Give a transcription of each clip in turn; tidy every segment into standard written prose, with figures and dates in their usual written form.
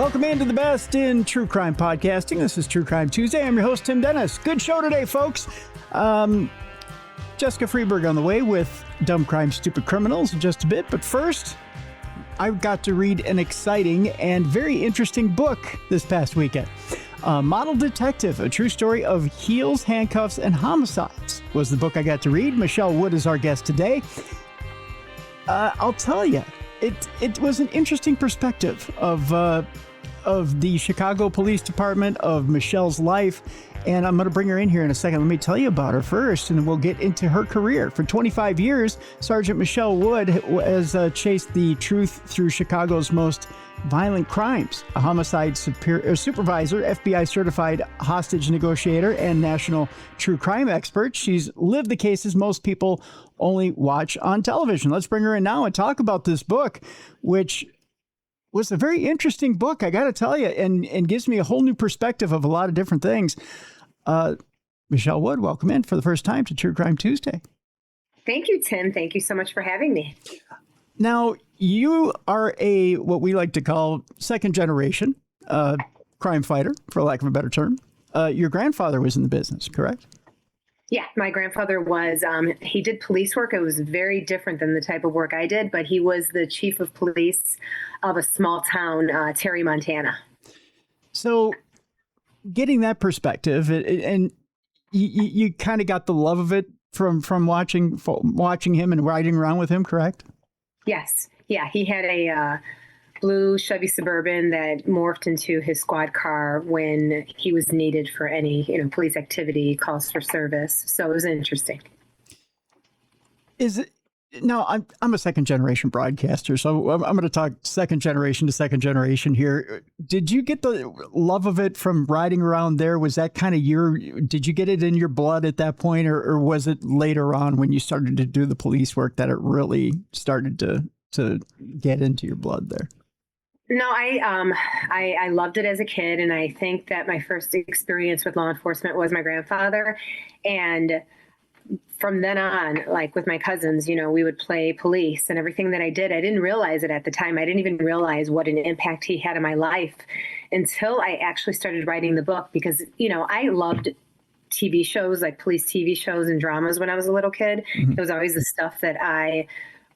Welcome into the best in true crime podcasting. This is True Crime Tuesday. I'm your host, Tim Dennis. Good show today, folks. Jessica Freeberg on the way with Dumb Crime, Stupid Criminals in just a bit. But first, I got to read an exciting and very interesting book this past weekend. Model Detective, a true story of heels, handcuffs, and homicides was the book I got to read. Michele Wood is our guest today. I'll tell you, it was an interesting perspective of the Chicago Police Department, of Michele's life, and I'm going to bring her in here in a second. Let me tell you about her first, and then we'll get into her career. For 25 years, Sergeant Michele Wood has chased the truth through Chicago's most violent crimes. A homicide supervisor, FBI certified hostage negotiator, and national true crime expert. She's lived the cases most people only watch on television. Let's bring her in now and talk about this book, which was a very interesting book, I got to tell you, and gives me a whole new perspective of a lot of different things. Michele Wood, welcome in for the first time to True Crime Tuesday. Thank you, Tim. Thank you so much for having me. Now, you are what we like to call second generation crime fighter, for lack of a better term. Your grandfather was in the business, correct? Yeah, my grandfather was, he did police work. It was very different than the type of work I did, but he was the chief of police of a small town, Terry, Montana. So getting that perspective, and you kind of got the love of it from watching him and riding around with him, correct? Yes. Yeah, he had a blue Chevy Suburban that morphed into his squad car when he was needed for any, police activity, calls for service. So it was interesting. Is it now? I'm a second generation broadcaster, so I'm going to talk second generation to second generation here. Did you get the love of it from riding around there? Was that kind of did you get it in your blood at that point, or was it later on when you started to do the police work that it really started to get into your blood there? No, I loved it as a kid, and I think that my first experience with law enforcement was my grandfather. And from then on, like with my cousins, we would play police, and everything that I did, I didn't realize it at the time. I didn't even realize what an impact he had on my life until I actually started writing the book, because, I loved TV shows, like police TV shows and dramas when I was a little kid. Mm-hmm. It was always the stuff that I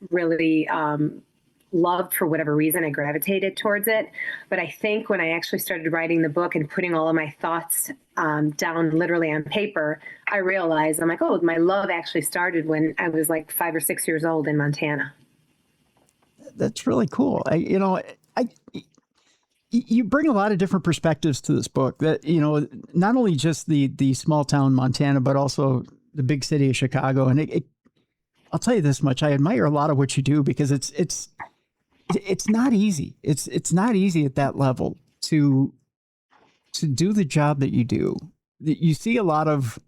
really loved. For whatever reason, I gravitated towards it. But I think when I actually started writing the book and putting all of my thoughts down literally on paper, I realized, I'm like, oh, my love actually started when I was like 5 or 6 years old in Montana. That's really cool. You bring a lot of different perspectives to this book, that, not only just the small town Montana, but also the big city of Chicago. And I'll tell you this much: I admire a lot of what you do, because it's not easy. It's not easy at that level to do the job that you do. You see a lot of,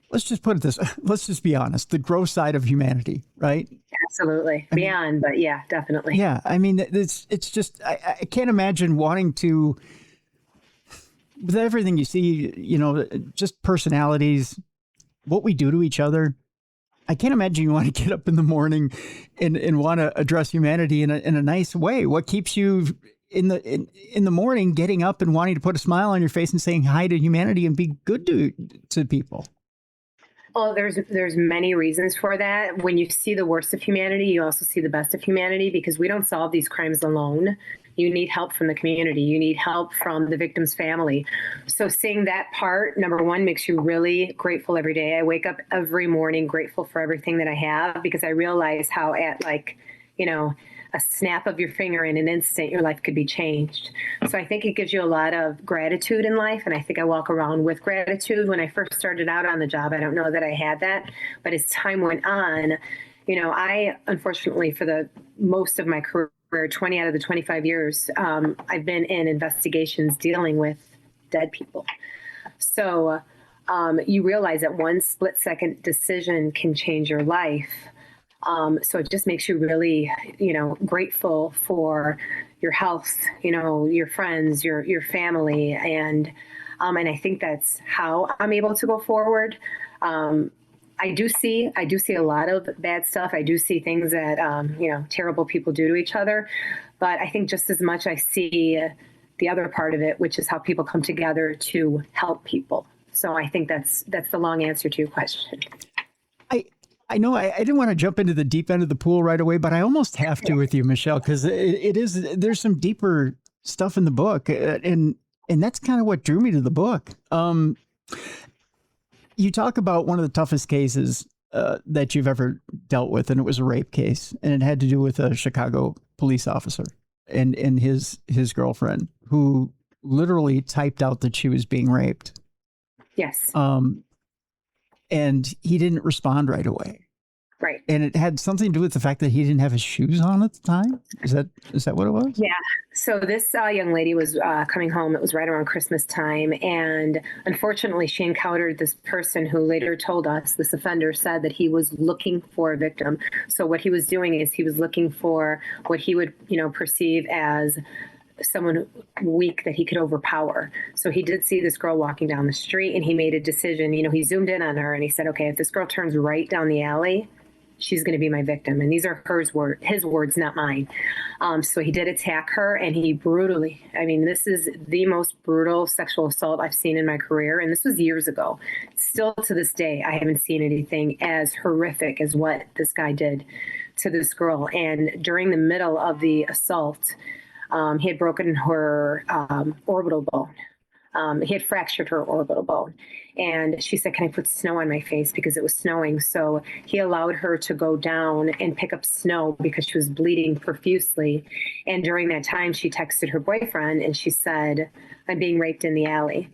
let's just put it this, let's just be honest, the gross side of humanity, right? Absolutely. Beyond, but yeah, definitely. Yeah. I mean, it's just, I can't imagine wanting to, with everything you see, just personalities, what we do to each other. I can't imagine you want to get up in the morning and want to address humanity in a nice way. What keeps you in the morning getting up and wanting to put a smile on your face and saying hi to humanity and be good to people? Well, there's many reasons for that. When you see the worst of humanity, you also see the best of humanity, because we don't solve these crimes alone. You need help from the community. You need help from the victim's family. So seeing that part, number one, makes you really grateful every day. I wake up every morning grateful for everything that I have, because I realize how at a snap of your finger, in an instant, your life could be changed. So I think it gives you a lot of gratitude in life. And I think I walk around with gratitude. When I first started out on the job, I don't know that I had that. But as time went on, I, unfortunately, for the most of my career, 20 out of the 25 years, I've been in investigations dealing with dead people. So you realize that one split-second decision can change your life. So it just makes you really, grateful for your health, your friends, your family. And I think that's how I'm able to go forward. I do see a lot of bad stuff. I do see things that, terrible people do to each other. But I think just as much I see the other part of it, which is how people come together to help people. So I think that's the long answer to your question. I know I didn't want to jump into the deep end of the pool right away, but I almost have to with you, Michele, because there's some deeper stuff in the book, and that's kind of what drew me to the book. You talk about one of the toughest cases that you've ever dealt with, and it was a rape case, and it had to do with a Chicago police officer and his girlfriend, who literally typed out that she was being raped. Yes. And he didn't respond right away. Right. And it had something to do with the fact that he didn't have his shoes on at the time. Is that what it was? Yeah. So this young lady was coming home. It was right around Christmas time. And unfortunately, she encountered this person who later told us, this offender said that he was looking for a victim. So what he was doing is he was looking for what he would, perceive as someone weak that he could overpower. So he did see this girl walking down the street, and he made a decision. He zoomed in on her and he said, okay, if this girl turns right down the alley, she's going to be my victim. And these are his words, not mine. So he did attack her, and he brutally, this is the most brutal sexual assault I've seen in my career. And this was years ago. Still to this day, I haven't seen anything as horrific as what this guy did to this girl. And during the middle of the assault, he had broken her orbital bone. He had fractured her orbital bone. And she said, can I put snow on my face? Because it was snowing. So he allowed her to go down and pick up snow because she was bleeding profusely. And during that time, she texted her boyfriend and she said, I'm being raped in the alley.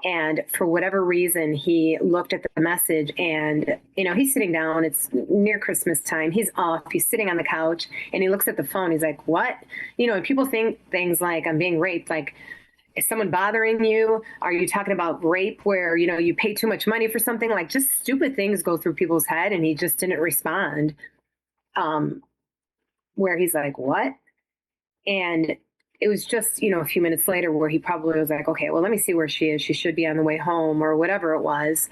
And for whatever reason, he looked at the message and, he's sitting down. It's near Christmas time. He's off. He's sitting on the couch and he looks at the phone. He's like, what? And people think things like I'm being raped. Like, is someone bothering you? Are you talking about rape where, you pay too much money for something? Like, just stupid things go through people's head. And he just didn't respond. Where he's like, what? And it was just, a few minutes later where he probably was like, okay, well, let me see where she is. She should be on the way home or whatever it was.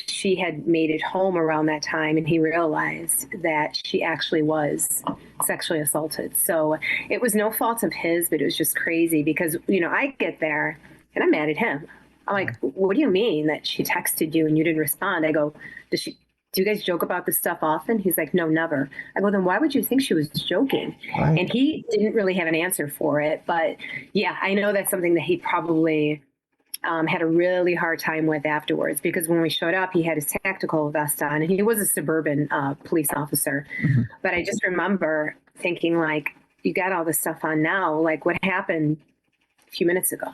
She had made it home around that time, and he realized that she actually was sexually assaulted. So it was no fault of his, but it was just crazy because, I get there and I'm mad at him. I'm like, what do you mean that she texted you and you didn't respond? I go, do you guys joke about this stuff often? He's like, no, never. I go, then why would you think she was joking? Right. And he didn't really have an answer for it. But yeah, I know that's something that he probably had a really hard time with afterwards, because when we showed up, he had his tactical vest on and he was a suburban police officer. Mm-hmm. But I just remember thinking, like, you got all this stuff on now, like what happened a few minutes ago.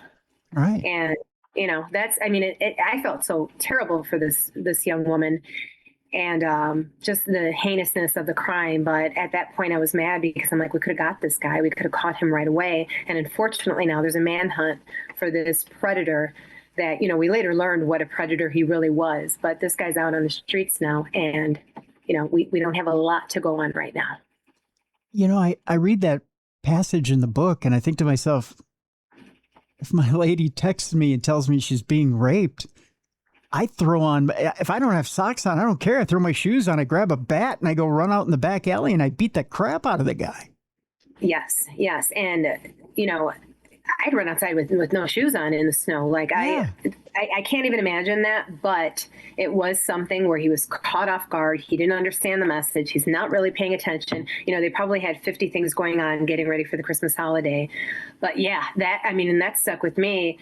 Right. And, I felt so terrible for this young woman. And just the heinousness of the crime. But at that point, I was mad because I'm like, we could have got this guy. We could have caught him right away. And unfortunately, now there's a manhunt for this predator that, we later learned what a predator he really was. But this guy's out on the streets now. And, we don't have a lot to go on right now. I read that passage in the book and I think to myself, if my lady texts me and tells me she's being raped, I throw on, if I don't have socks on, I don't care. I throw my shoes on, I grab a bat and I go run out in the back alley and I beat the crap out of the guy. Yes. And, I'd run outside with no shoes on in the snow. Like I can't even imagine that, but it was something where he was caught off guard. He didn't understand the message. He's not really paying attention. They probably had 50 things going on getting ready for the Christmas holiday. But yeah, and that stuck with me,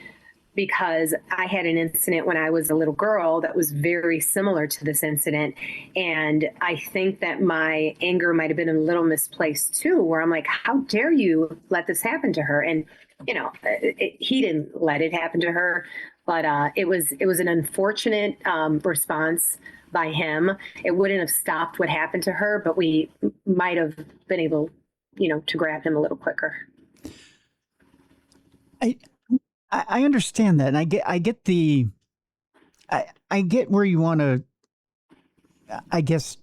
because I had an incident when I was a little girl that was very similar to this incident. And I think that my anger might have been a little misplaced too, where I'm like, how dare you let this happen to her? And, he didn't let it happen to her, but it was an unfortunate response by him. It wouldn't have stopped what happened to her, but we might have been able, to grab him a little quicker. I understand that, and I get where you want to. I guess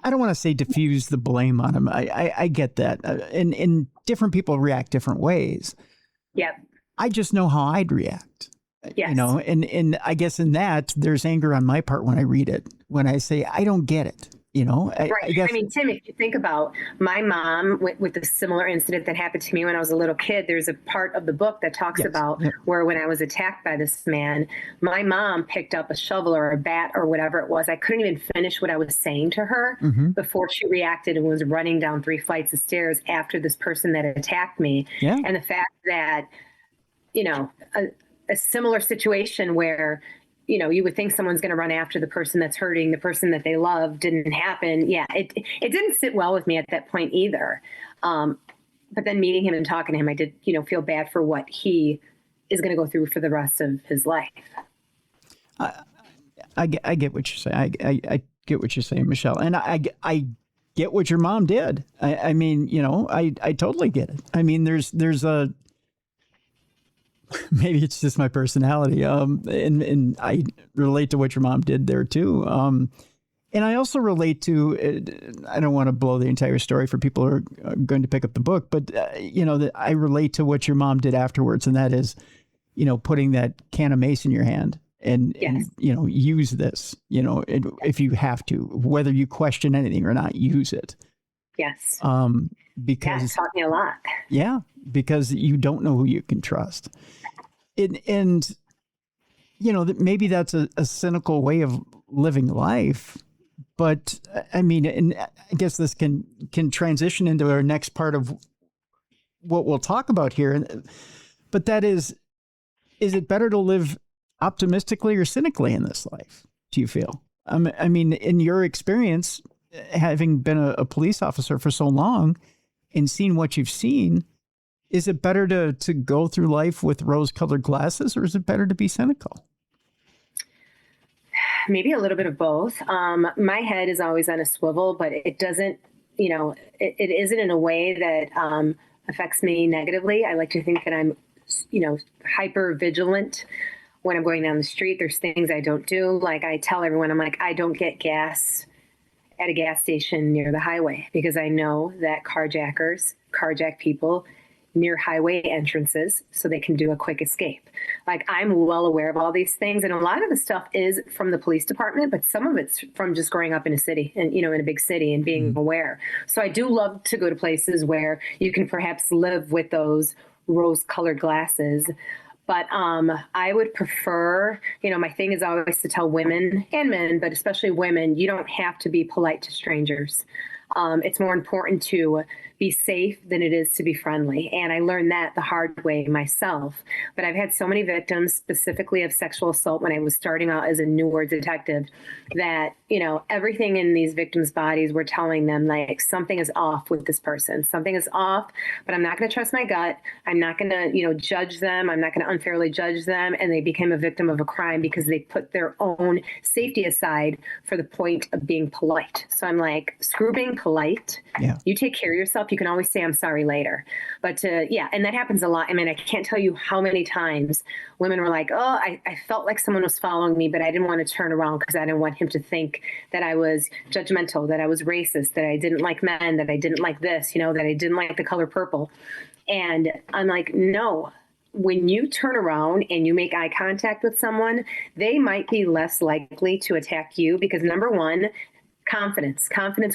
I don't want to say diffuse the blame on him. I get that, and different people react different ways. Yep. I just know how I'd react. Yes. And I guess in that there's anger on my part when I read it, when I say I don't get it. I Right. guess. I mean, Tim, if you think about my mom with a similar incident that happened to me when I was a little kid, there's a part of the book that talks Yes. about Yep. where when I was attacked by this man, my mom picked up a shovel or a bat or whatever it was. I couldn't even finish what I was saying to her before she reacted and was running down 3 flights of stairs after this person that attacked me. Yeah. And the fact that, a similar situation where you would think someone's going to run after the person that's hurting the person that they love didn't happen. Yeah, it didn't sit well with me at that point either. But then meeting him and talking to him, I did, feel bad for what he is going to go through for the rest of his life. I get what you're saying. I get what you're saying, Michelle. And I get what your mom did. I mean, I totally get it. I mean, there's a, maybe it's just my personality. And I relate to what your mom did there too. And I also relate to, I don't want to blow the entire story for people who are going to pick up the book, but that I relate to what your mom did afterwards. And that is, putting that can of mace in your hand and, Yes. and use this, if you have to, whether you question anything or not, use it. Yes. Because it taught me a lot. Yeah, because you don't know who you can trust. And maybe that's a cynical way of living life. But I mean, and I guess this can transition into our next part of what we'll talk about here. But that is it better to live optimistically or cynically in this life, do you feel? I mean, in your experience, having been a police officer for so long and seen what you've seen, is it better to go through life with rose-colored glasses, or is it better to be cynical? Maybe a little bit of both. My head is always on a swivel, but it doesn't, it isn't in a way that affects me negatively. I like to think that I'm, hyper vigilant when I'm going down the street. There's things I don't do. Like I tell everyone, I'm like, I don't get gas at a gas station near the highway because I know that carjackers carjack people near highway entrances so they can do a quick escape. Like I'm well aware of all these things. And a lot of the stuff is from the police department, but some of it's from just growing up in a city and, in a big city and being aware. So I do love to go to places where you can perhaps live with those rose-colored glasses. But I would prefer, my thing is always to tell women and men, but especially women, you don't have to be polite to strangers. It's more important to be safe than it is to be friendly. And I learned that the hard way myself. But I've had so many victims, specifically of sexual assault when I was starting out as a newer detective, that, everything in these victims' bodies were telling them like something is off with this person. Something is off, but I'm not going to trust my gut. I'm not going to, judge them. I'm not going to unfairly judge them. And they became a victim of a crime because they put their own safety aside for the point of being polite. So I'm like, screw being polite. Yeah. You take care of yourself. You can always say, I'm sorry later. But and that happens a lot. I mean, I can't tell you how many times women were like, oh, I felt like someone was following me, but I didn't want to turn around because I didn't want him to think that I was judgmental, that I was racist, that I didn't like men, that I didn't like this, that I didn't like the color purple. And I'm like, no. When you turn around and you make eye contact with someone, they might be less likely to attack you because number one, confidence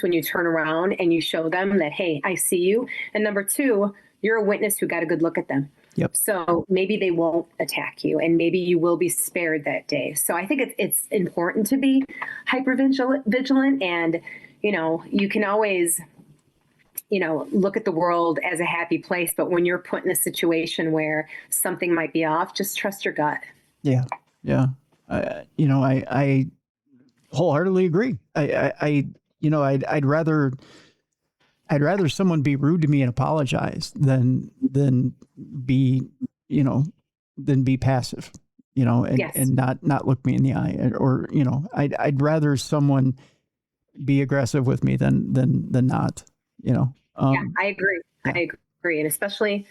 when you turn around and you show them that, hey, I see you. And number two, you're a witness who got a good look at them. Yep. So maybe they won't attack you and maybe you will be spared that day. So I think it's important to be hyper vigilant and, you can always, look at the world as a happy place. But when you're put in a situation where something might be off, just trust your gut. Yeah. Yeah. I wholeheartedly agree. I'd rather someone be rude to me and apologize than be passive, and, Yes. and not look me in the eye or, I'd rather someone be aggressive with me than not, Yeah, I agree. Yeah. I agree. And especially,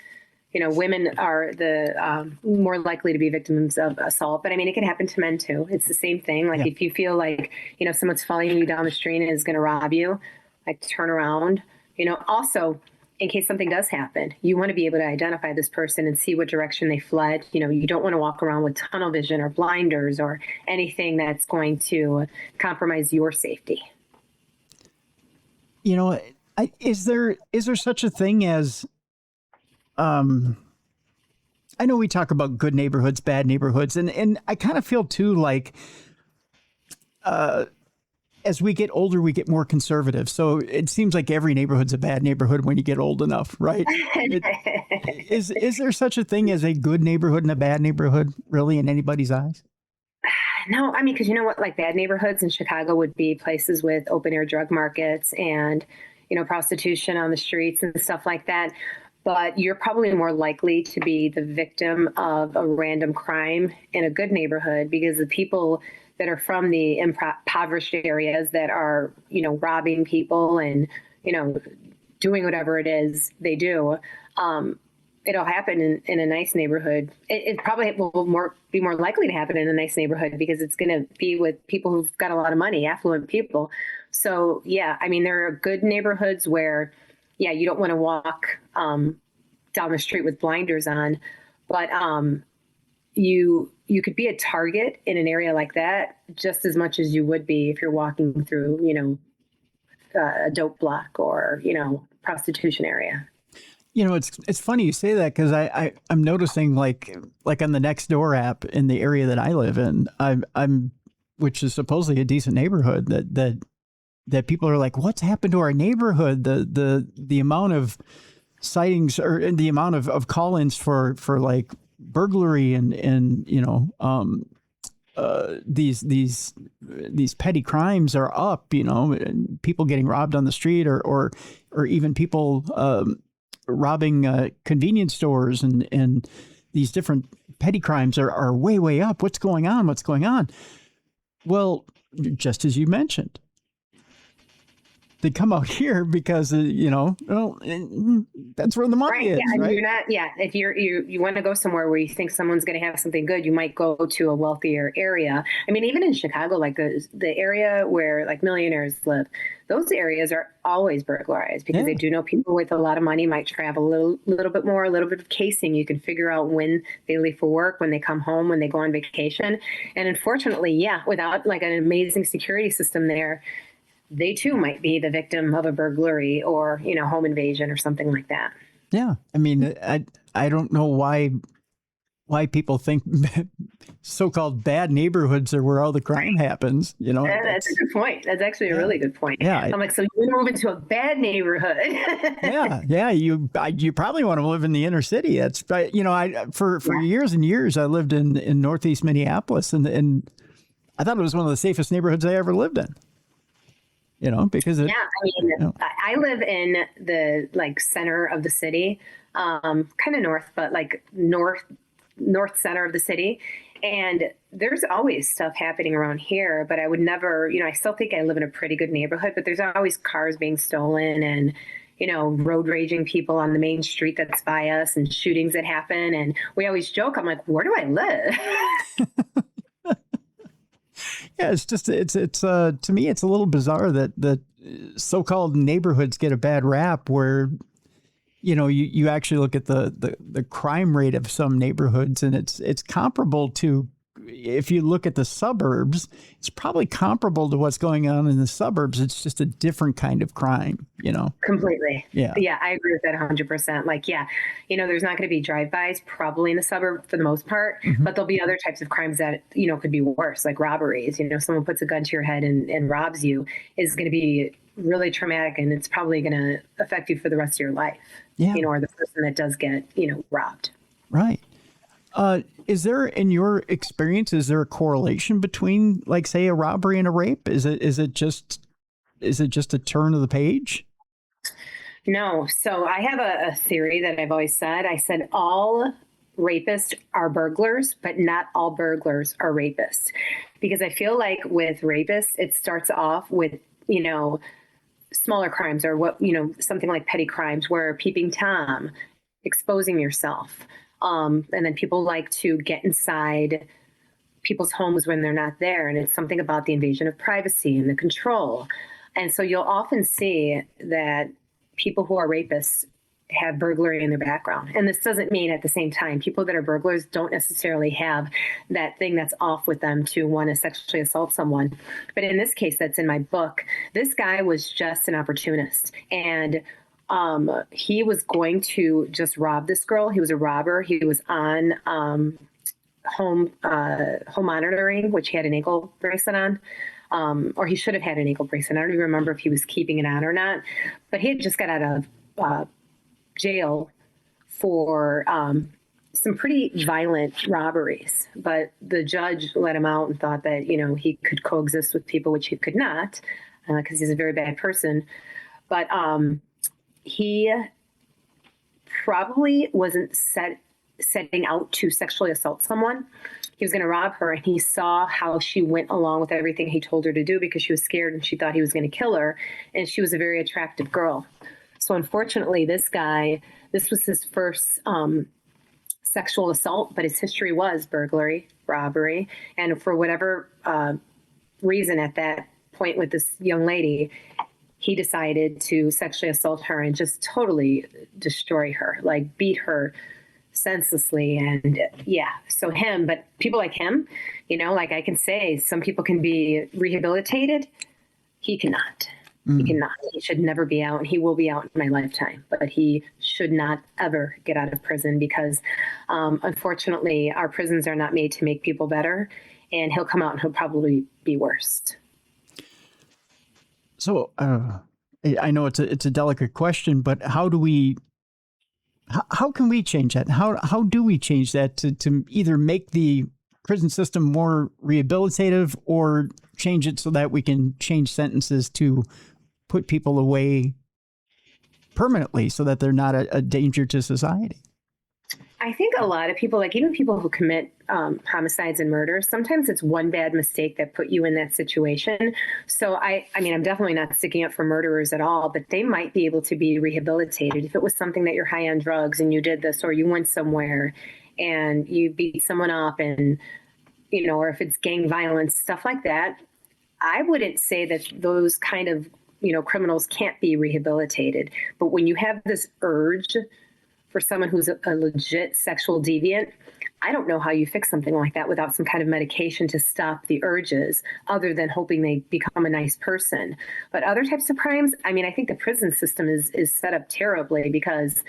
women are the more likely to be victims of assault. But I mean, it can happen to men too. It's the same thing. Like if you feel like, someone's following you down the street and is going to rob you, like turn around. Also, in case something does happen. You want to be able to identify this person and see what direction they fled. You don't want to walk around with tunnel vision or blinders or anything that's going to compromise your safety. Is there such a thing as, I know we talk about good neighborhoods, bad neighborhoods, and I kind of feel too like, as we get older, we get more conservative. So it seems like every neighborhood's a bad neighborhood when you get old enough, right? Is there such a thing as a good neighborhood and a bad neighborhood, really, in anybody's eyes? No, I mean, because you know what, like bad neighborhoods in Chicago would be places with open air drug markets and, prostitution on the streets and stuff like that. But you're probably more likely to be the victim of a random crime in a good neighborhood, because the people that are from the impoverished areas that are, robbing people and, doing whatever it is they do, it'll happen in a nice neighborhood. It probably will be more likely to happen in a nice neighborhood because it's going to be with people who've got a lot of money, affluent people. So, yeah, I mean, there are good neighborhoods where, yeah, you don't want to walk down the street with blinders on, but you could be a target in an area like that just as much as you would be if you're walking through, a dope block or, prostitution area. It's funny you say that, because I'm noticing like on the Nextdoor app in the area that I live in, I'm which is supposedly a decent neighborhood, that people are like, what's happened to our neighborhood? The amount of sightings or the amount of call-ins for like burglary and these petty crimes are up, and people getting robbed on the street or even people robbing convenience stores and these different petty crimes are way up. What's going on? Well, just as you mentioned, they come out here because that's where the money is, yeah, right? You're not, yeah. If you want to go somewhere where you think someone's going to have something good, you might go to a wealthier area. I mean, even in Chicago, like the area where like millionaires live, those areas are always burglarized because they do know people with a lot of money might travel a little bit more, a little bit of casing. You can figure out when they leave for work, when they come home, when they go on vacation. And unfortunately, without like an amazing security system there, they too might be the victim of a burglary or, home invasion or something like that. Yeah. I mean, I don't know why people think so-called bad neighborhoods are where all the crime happens. That's a good point. That's actually a really good point. Yeah. I'm like, so you want to move into a bad neighborhood? Yeah. You probably want to live in the inner city. That's, for years and years, I lived in Northeast Minneapolis, and I thought it was one of the safest neighborhoods I ever lived in. Because I live in the like center of the city, kind of north, but like north center of the city. And there's always stuff happening around here, but I would never, I still think I live in a pretty good neighborhood, but there's always cars being stolen and, road raging people on the main street that's by us and shootings that happen. And we always joke, I'm like, where do I live? Yeah, it's just to me it's a little bizarre that so-called neighborhoods get a bad rap where you actually look at the crime rate of some neighborhoods, and it's comparable to, if you look at the suburbs, it's probably comparable to what's going on in the suburbs. It's just a different kind of crime, Completely. Yeah, I agree with that 100%. Like, there's not going to be drive-bys probably in the suburb for the most part, but there'll be other types of crimes that, could be worse, like robberies. Someone puts a gun to your head and robs you is going to be really traumatic, and it's probably going to affect you for the rest of your life. Yeah. Or the person that does get, robbed. Right. Is there, in your experience, is there a correlation between, like, say, a robbery and a rape? Is it just a turn of the page? No. So I have a theory that I've always said. I said all rapists are burglars, but not all burglars are rapists. Because I feel like with rapists, it starts off with, smaller crimes or something like petty crimes where peeping Tom, exposing yourself. And then people like to get inside people's homes when they're not there. And it's something about the invasion of privacy and the control. And so you'll often see that people who are rapists have burglary in their background. And this doesn't mean at the same time, people that are burglars don't necessarily have that thing that's off with them to want to sexually assault someone. But in this case, that's in my book, this guy was just an opportunist. And he was going to just rob this girl. He was a robber. He was on home monitoring, which he had an ankle bracelet on. Or he should have had an ankle bracelet. I don't even remember if he was keeping it on or not. But he had just got out of jail for some pretty violent robberies. But the judge let him out and thought that, he could coexist with people, which he could not, because he's a very bad person. But he probably wasn't setting out to sexually assault someone. He was going to rob her, and he saw how she went along with everything he told her to do because she was scared and she thought he was going to kill her. And she was a very attractive girl. So unfortunately, this was his first sexual assault, but his history was burglary, robbery. And for whatever reason at that point with this young lady, he decided to sexually assault her and just totally destroy her, like beat her senselessly. And so but people like him, like I can say some people can be rehabilitated. He cannot. He cannot. He should never be out. And he will be out in my lifetime, but he should not ever get out of prison because unfortunately our prisons are not made to make people better, and he'll come out and he'll probably be worse. So I know it's a delicate question, but how can we change that? How do we change that to either make the prison system more rehabilitative or change it so that we can change sentences to put people away permanently so that they're not a danger to society? I think a lot of people, like even people who commit homicides and murders, sometimes it's one bad mistake that put you in that situation. So I mean, I'm definitely not sticking up for murderers at all, but they might be able to be rehabilitated. If it was something that you're high on drugs and you did this, or you went somewhere and you beat someone up and, or if it's gang violence, stuff like that, I wouldn't say that those kind of, criminals can't be rehabilitated. But when you have this urge for someone who's a legit sexual deviant, I don't know how you fix something like that without some kind of medication to stop the urges, other than hoping they become a nice person. But other types of crimes, I mean, I think the prison system is set up terribly because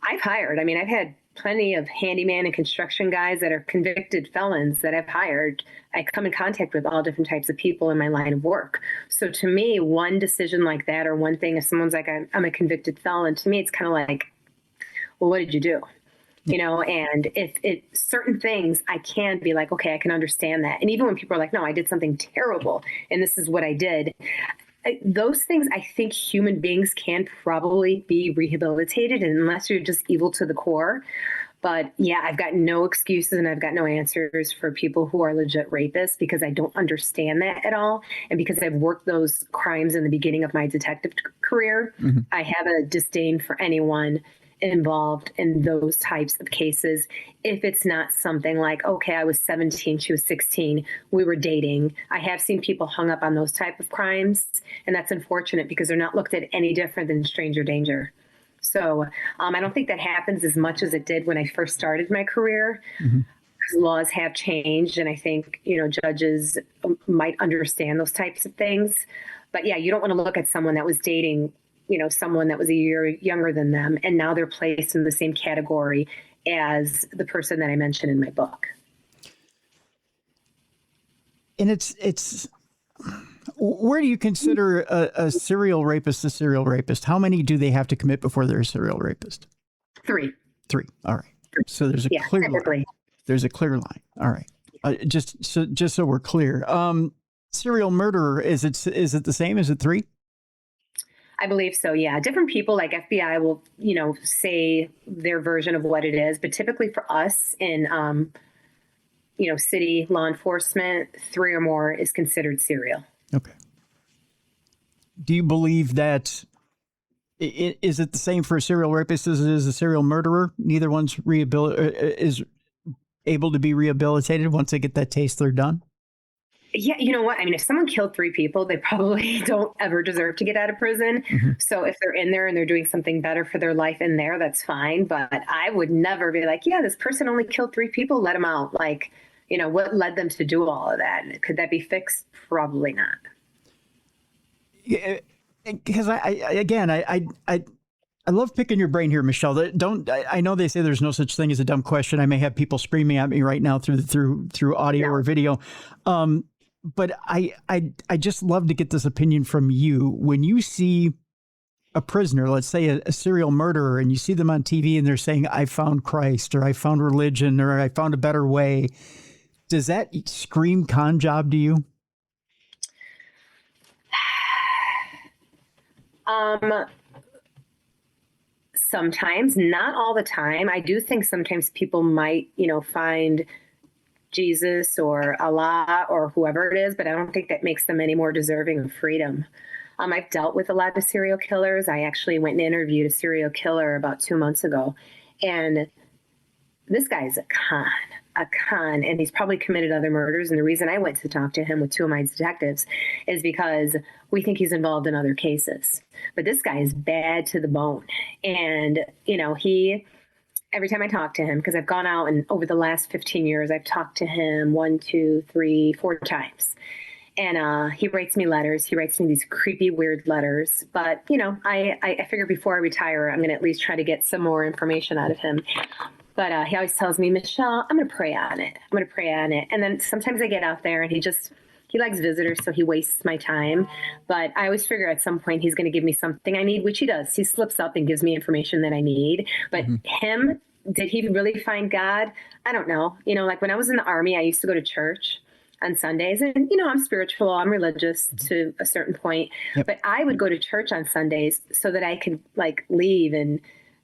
I've had plenty of handyman and construction guys that are convicted felons that I've hired. I come in contact with all different types of people in my line of work. So to me, one decision like that, or one thing, if someone's like, I'm a convicted felon, to me, it's kind of like, well, what did you do? And if certain things, I can be like, okay, I can understand that. And even when people are like, no, I did something terrible and this is what I did. Those things, I think human beings can probably be rehabilitated unless you're just evil to the core. But yeah, I've got no excuses and I've got no answers for people who are legit rapists because I don't understand that at all. And because I've worked those crimes in the beginning of my detective career, I have a disdain for anyone involved in those types of cases. If it's not something like, okay, I was 17, she was 16, we were dating. I have seen people hung up on those type of crimes, and that's unfortunate because they're not looked at any different than stranger danger. So I don't think that happens as much as it did when I first started my career. Because laws have changed, and I think, judges might understand those types of things. But yeah, you don't want to look at someone that was dating someone that was a year younger than them, and now they're placed in the same category as the person that I mentioned in my book. And it's where do you consider a serial rapist a serial rapist? How many do they have to commit before they're a serial rapist? 3. All right. So there's a clear line. There's a clear line. All right. Just so we're clear. Serial murderer, is it the same? Is it 3? I believe so, yeah. Different people like FBI will, say their version of what it is. But typically for us in, city law enforcement, 3 or more is considered serial. Okay. Do you believe that, is it the same for a serial rapist as it is a serial murderer? Neither one's is able to be rehabilitated once they get that taste, they're done? Yeah, you know what? I mean, if someone killed 3 people, they probably don't ever deserve to get out of prison. So if they're in there and they're doing something better for their life in there, that's fine. But I would never be like, yeah, this person only killed 3 people, let them out. Like, what led them to do all of that? Could that be fixed? Probably not. Yeah, because I love picking your brain here, Michelle. I know they say there's no such thing as a dumb question. I may have people screaming at me right now through audio or video. But I just love to get this opinion from you. When you see a prisoner, let's say a serial murderer, and you see them on TV and they're saying, I found Christ, or I found religion, or I found a better way, does that scream con job to you? Sometimes, not all the time. I do think sometimes people might, find Jesus or Allah or whoever it is, but I don't think that makes them any more deserving of freedom. I've dealt with a lot of serial killers. I actually went and interviewed a serial killer about 2 months ago, and this guy is a con, and he's probably committed other murders. And the reason I went to talk to him with 2 of my detectives is because we think he's involved in other cases. But this guy is bad to the bone. And, every time I talk to him, because I've gone out and over the last 15 years, I've talked to him 1, 2, 3, 4 times. And he writes me letters. He writes me these creepy, weird letters. But, I figure before I retire, I'm going to at least try to get some more information out of him. But he always tells me, Michelle, I'm going to pray on it. I'm going to pray on it. And then sometimes I get out there and he likes visitors, so he wastes my time. But I always figure at some point he's going to give me something I need, which he does. He slips up and gives me information that I need. But him, did he really find God? I don't know. Like when I was in the Army, I used to go to church on Sundays. And, I'm spiritual, I'm religious to a certain point. Yep. But I would go to church on Sundays so that I could leave and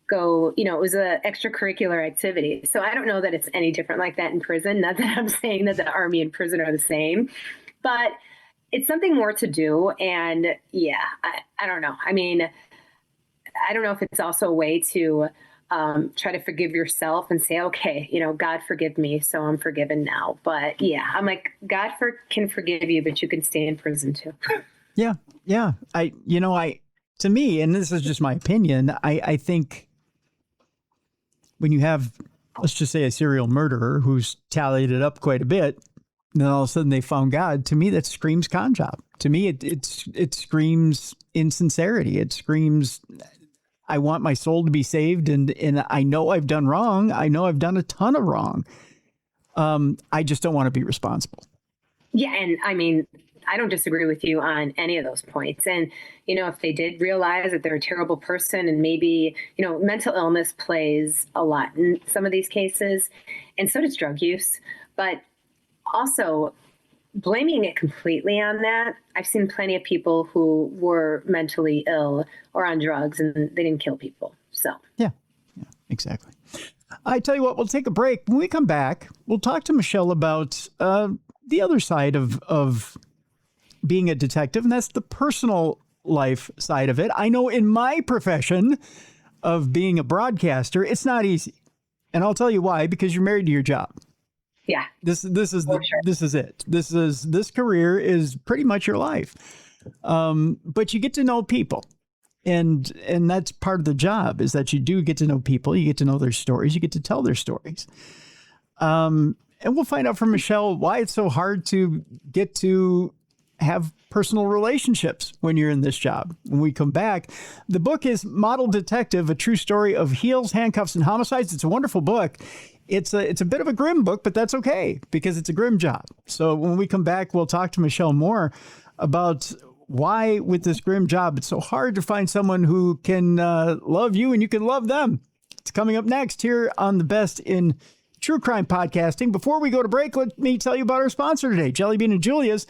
go, it was an extracurricular activity. So I don't know that it's any different like that in prison. Not that I'm saying that the Army and prison are the same, but it's something more to do. And yeah, I don't know. I mean, I don't know if it's also a way to try to forgive yourself and say, okay, God forgive me, so I'm forgiven now. But yeah, I'm like, God can forgive you, but you can stay in prison too. Yeah. To me, and this is just my opinion, I think when you have, let's just say, a serial murderer who's tallied it up quite a bit, and then all of a sudden they found God, to me, that screams con job. To me, it screams insincerity. It screams, I want my soul to be saved, and I know I've done wrong. I know I've done a ton of wrong. I just don't want to be responsible. Yeah, and I mean, I don't disagree with you on any of those points. And, if they did realize that they're a terrible person, and maybe, mental illness plays a lot in some of these cases, and so does drug use. But also blaming it completely on that, I've seen plenty of people who were mentally ill or on drugs and they didn't kill people. So yeah, exactly. I tell you what, we'll take a break. When we come back, we'll talk to Michelle about the other side of being a detective, and that's the personal life side of it. I know in my profession of being a broadcaster, it's not easy. And I'll tell you why, because you're married to your job. Yeah. This is it. This career is pretty much your life. But you get to know people. And that's part of the job, is that you do get to know people. You get to know their stories. You get to tell their stories. And we'll find out from Michelle why it's so hard to get to have personal relationships when you're in this job. When we come back, the book is Model Detective, a true story of heels, handcuffs, and homicides. It's a wonderful book. It's a bit of a grim book, but that's okay because it's a grim job. So when we come back, we'll talk to Michelle more about why with this grim job, it's so hard to find someone who can love you and you can love them. It's coming up next here on the Best in True Crime Podcasting. Before we go to break, let me tell you about our sponsor today, Jelly Bean and Julia's.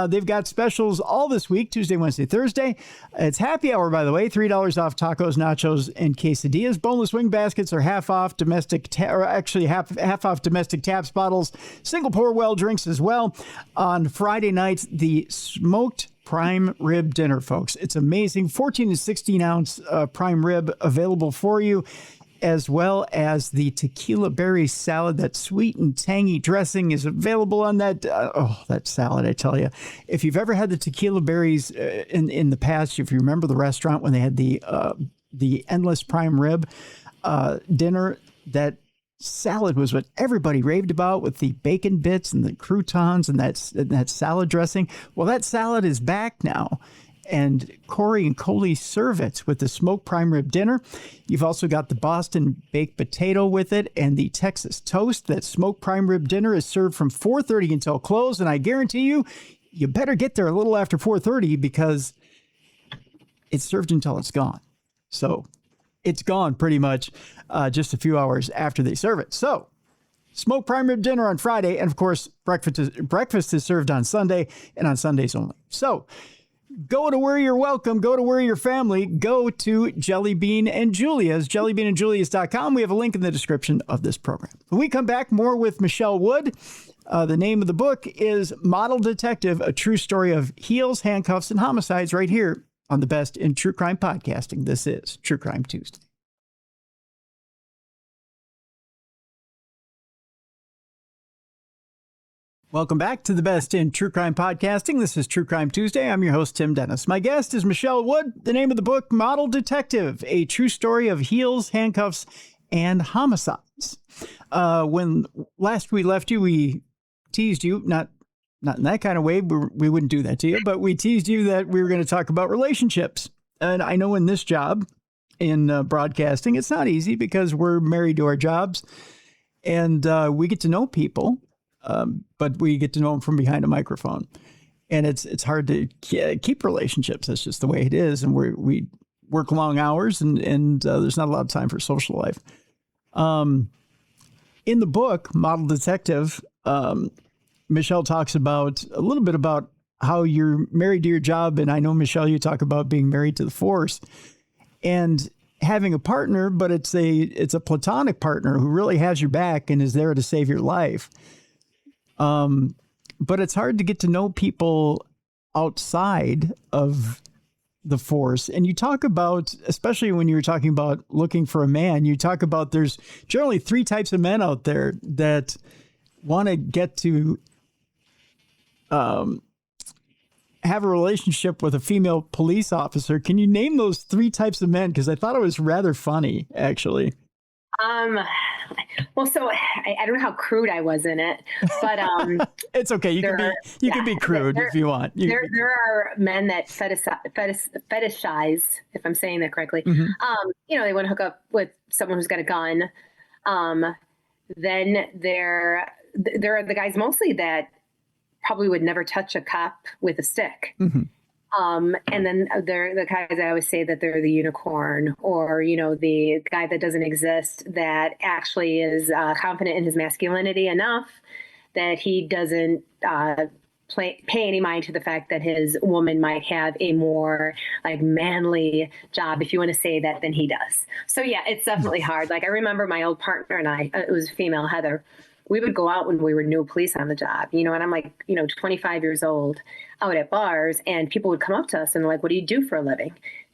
They've got specials all this week, Tuesday, Wednesday, Thursday. It's happy hour, by the way, $3 off tacos, nachos, and quesadillas. Boneless wing baskets are half off domestic, half off domestic taps bottles, single pour well drinks as well. On Friday nights, the smoked prime rib dinner, folks. It's amazing. 14 to 16 ounce prime rib available for you. as well as the tequila berry salad. That sweet and tangy dressing is available on that. That salad, I tell you. If you've ever had the tequila berries in the past, if you remember the restaurant when they had the endless prime rib dinner, that salad was what everybody raved about, with the bacon bits and the croutons and that salad dressing. Well, that salad is back now. And Corey and Coley serve it with the smoked prime rib dinner. You've also got the Boston baked potato with it and the Texas toast. That smoked prime rib dinner is served from 4:30 until close. And I guarantee you better get there a little after 4:30 because it's served until it's gone. So it's gone pretty much just a few hours after they serve it. So smoked prime rib dinner on Friday. And of course, breakfast is served on Sunday and on Sundays only. So go to where you're welcome. Go to where your family. Go to Jelly Bean and Julia's, jellybeanandjulias.com. We have a link in the description of this program. When we come back, more with Michele Wood. The name of the book is Model Detective, a true story of heels, handcuffs, and homicides, right here on the best in true crime podcasting. This is True Crime Tuesday. Welcome back to the best in true crime podcasting. This is True Crime Tuesday. I'm your host, Tim Dennis. My guest is Michele Wood. The name of the book, Model Detective, a true story of heels, handcuffs, and homicides. When last we left you, we teased you, not in that kind of way. We wouldn't do that to you, but we teased you that we were going to talk about relationships. And I know in this job, in broadcasting, it's not easy because we're married to our jobs and we get to know people. But we get to know them from behind a microphone, and it's hard to keep relationships. That's just the way it is. And we work long hours and there's not a lot of time for social life. In the book, Model Detective, Michele talks about a little bit about how you're married to your job. And I know, Michele, you talk about being married to the force and having a partner, but it's a platonic partner who really has your back and is there to save your life. But it's hard to get to know people outside of the force. And you talk about, especially when you were talking about looking for a man, you talk about there's generally 3 types of men out there that want to get to have a relationship with a female police officer. Can you name those 3 types of men? Because I thought it was rather funny, actually. Well, so I don't know how crude I was in it, but it's okay. You can be crude if you want. There are men that fetishize, if I'm saying that correctly. Mm-hmm. They want to hook up with someone who's got a gun. Then there are the guys mostly that probably would never touch a cop with a stick. Mm-hmm. And then they're the guys I always say that they're the unicorn, or, the guy that doesn't exist, that actually is confident in his masculinity enough that he doesn't pay any mind to the fact that his woman might have a more manly job, if you want to say that, than he does. So yeah, it's definitely hard. Like I remember my old partner and I, it was female, Heather. We would go out when we were new police on the job, and I'm 25 years old out at bars, and people would come up to us and like, what do you do for a living?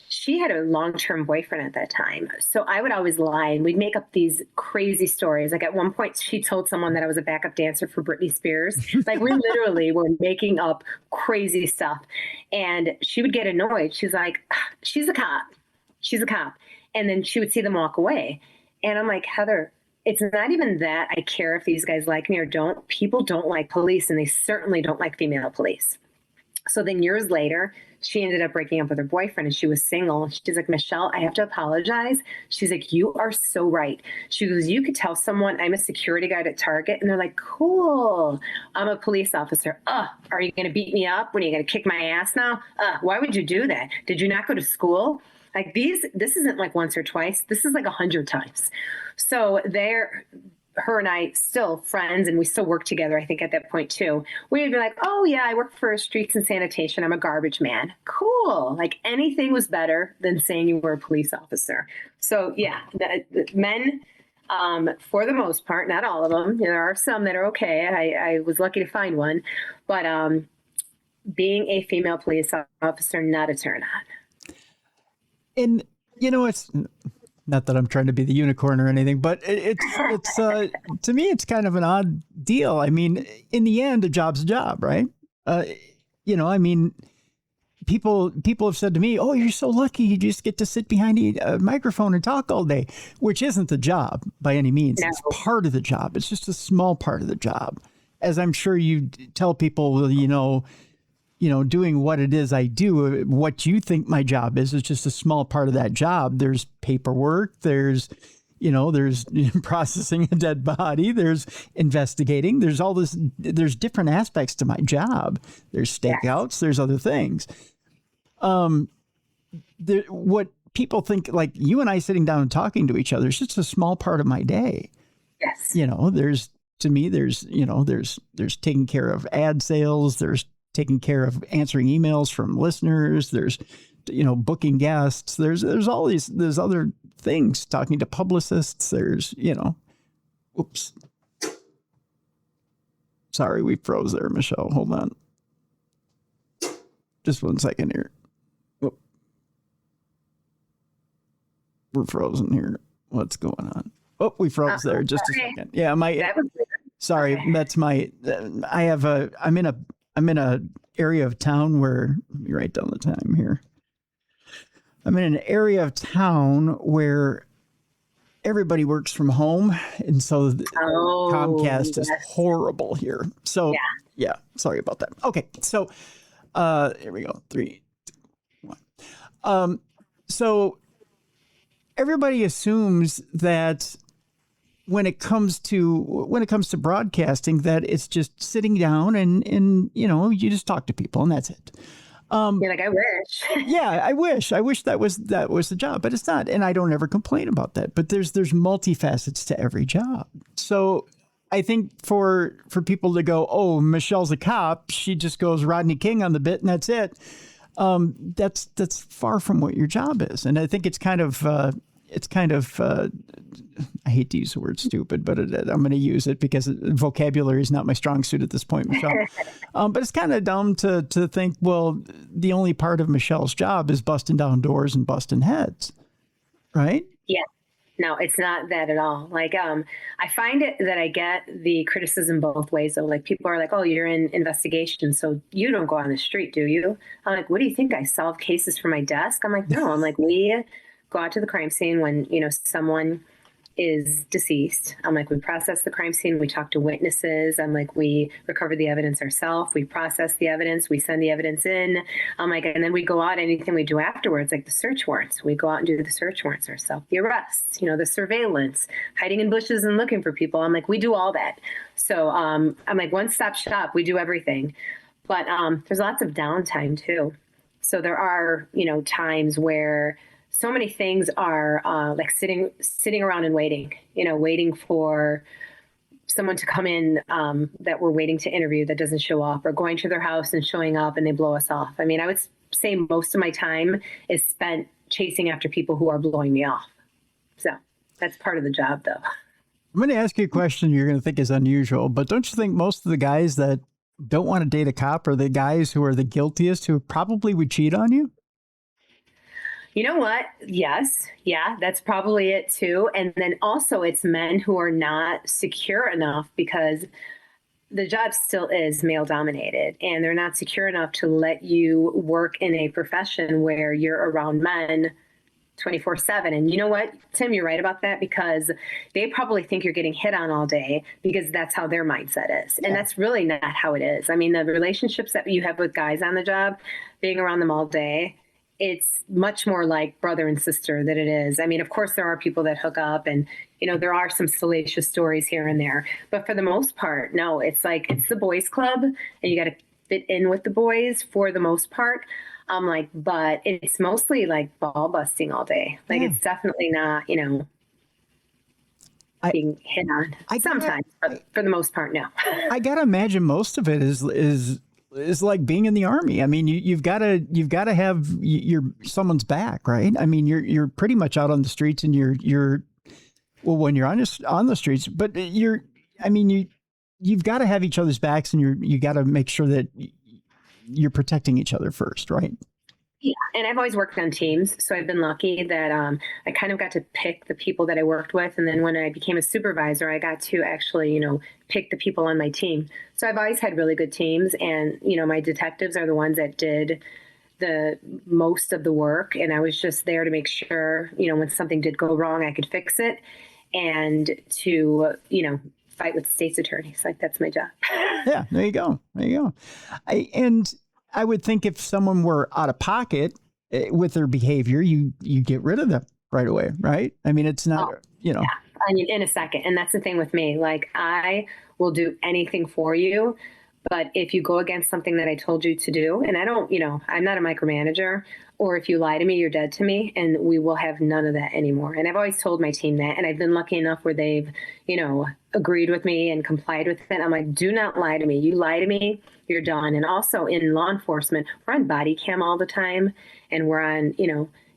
She had a long-term boyfriend at that time. So I would always lie and we'd make up these crazy stories. Like at one point she told someone that I was a backup dancer for Britney Spears. Like we literally were making up crazy stuff, and she would get annoyed. She's like, she's a cop. She's a cop. And then she would see them walk away. And I'm like, Heather, it's not even that I care if these guys like me or don't. People don't like police, and they certainly don't like female police. So then years later, she ended up breaking up with her boyfriend, and she was single. She's like, Michele, I have to apologize. She's like, you are so right. She goes, you could tell someone I'm a security guard at Target, and they're like, cool, I'm a police officer. Are you going to beat me up? When are you going to kick my ass now? Why would you do that? Did you not go to school? Like this isn't like once or twice. This is like 100 times. So her and I still friends, and we still work together. I think at that point too, we would be like, oh yeah, I work for streets and sanitation. I'm a garbage man. Cool. Like anything was better than saying you were a police officer. So yeah, the men, for the most part, not all of them, there are some that are okay. I was lucky to find one, but being a female police officer, not a turn on. And it's Not that I'm trying to be the unicorn or anything, but it's to me, it's kind of an odd deal. I mean, in the end, a job's a job, right? I mean, people have said to me, "Oh, you're so lucky. You just get to sit behind a microphone and talk all day," which isn't the job by any means. No. It's part of the job. It's just a small part of the job. As I'm sure you tell people, doing what it is I do, what you think my job is just a small part of that job. There's paperwork, there's processing a dead body, there's investigating, there's all this, there's different aspects to my job. There's stakeouts, there's other things. What people think, like you and I sitting down and talking to each other, is just a small part of my day. Yes. There's taking care of ad sales, there's taking care of answering emails from listeners. There's, booking guests. There's all there's other things, talking to publicists. There's, oops. Sorry, we froze there, Michelle. Hold on. Just 1 second here. Whoop. We're frozen here. What's going on? Oh, we froze there. Just a second. Yeah, sorry, that's my, I'm in a area of town where, let me write down the time here. I'm in an area of town where everybody works from home. And so Comcast is horrible here. So yeah, sorry about that. Okay. So here we go. 3, 2, 1. So everybody assumes that when it comes to broadcasting, that it's just sitting down and you just talk to people and that's it. You're like, I wish. Yeah, I wish that was the job, but it's not. And I don't ever complain about that. But there's multifacets to every job. So I think for people to go, oh, Michelle's a cop, she just goes Rodney King on the bit and that's it. That's far from what your job is. And I think it's kind of I hate to use the word stupid, but I'm going to use it because vocabulary is not my strong suit at this point, Michelle. But it's kind of dumb to think, well, the only part of Michelle's job is busting down doors and busting heads, right? Yeah. No, it's not that at all. Like, I find it that I get the criticism both ways. So like people are like, oh, you're in investigation, so you don't go on the street, do you? I'm like, what do you think? I solve cases from my desk? I'm like, no. I'm like, we go out to the crime scene when, someone is deceased. I'm like, we process the crime scene. We talk to witnesses. I'm like, we recover the evidence ourselves. We process the evidence. We send the evidence in. I'm like, and then we go out, anything we do afterwards, like the search warrants. We go out and do the search warrants ourselves, the arrests, the surveillance, hiding in bushes and looking for people. I'm like, we do all that. So I'm like, one-stop shop. We do everything. But there's lots of downtime too. So there are, times where so many things are like sitting around and waiting, waiting for someone to come in that we're waiting to interview that doesn't show up, or going to their house and showing up and they blow us off. I mean, I would say most of my time is spent chasing after people who are blowing me off. So that's part of the job, though. I'm going to ask you a question you're going to think is unusual, but don't you think most of the guys that don't want to date a cop are the guys who are the guiltiest, who probably would cheat on you? You know what? Yes. Yeah, that's probably it too. And then also it's men who are not secure enough, because the job still is male dominated, and they're not secure enough to let you work in a profession where you're around men 24/7. And you know what, Tim, you're right about that, because they probably think you're getting hit on all day because that's how their mindset is. And that's really not how it is. I mean, the relationships that you have with guys on the job, being around them all day, it's much more like brother and sister than it is. I mean, of course, there are people that hook up and, there are some salacious stories here and there. But for the most part, no, it's like it's the boys club and you got to fit in with the boys for the most part. I'm like, but it's mostly like ball busting all day. Like it's definitely not, being hit on sometimes, but for the most part, no. I got to imagine most of it is like being in the Army. I mean, you've got to have someone's back, right? I mean, you're pretty much out on the streets, and you're when you're on the streets, but you've got to have each other's backs, and you got to make sure that you're protecting each other first, right? Yeah, and I've always worked on teams, so I've been lucky that I kind of got to pick the people that I worked with, and then when I became a supervisor, I got to actually, pick the people on my team. So I've always had really good teams, and my detectives are the ones that did the most of the work, and I was just there to make sure, when something did go wrong, I could fix it, and to, fight with state's attorneys. Like, that's my job. Yeah, there you go. I would think if someone were out of pocket with their behavior, you get rid of them right away, right? I mean, it's not, Yeah. I mean, in a second. And that's the thing with me. Like, I will do anything for you. But if you go against something that I told you to do, and I don't, I'm not a micromanager, or if you lie to me, you're dead to me, and we will have none of that anymore. And I've always told my team that, and I've been lucky enough where they've, agreed with me and complied with it. I'm like, do not lie to me. You lie to me, you're done. And also in law enforcement, we're on body cam all the time, and we're on,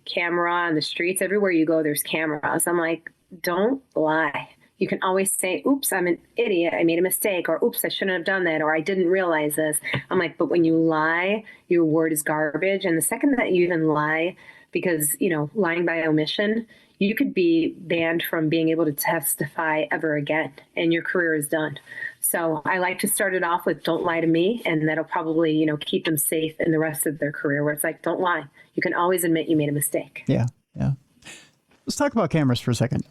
camera on the streets. Everywhere you go, there's cameras. I'm like, don't lie. You can always say, oops, I'm an idiot. I made a mistake, or oops, I shouldn't have done that, or I didn't realize this. I'm like, but when you lie, your word is garbage. And the second that you even lie, because, lying by omission, you could be banned from being able to testify ever again, and your career is done. So I like to start it off with, don't lie to me, and that'll probably, keep them safe in the rest of their career, where it's like, don't lie. You can always admit you made a mistake. Yeah. Let's talk about cameras for a second.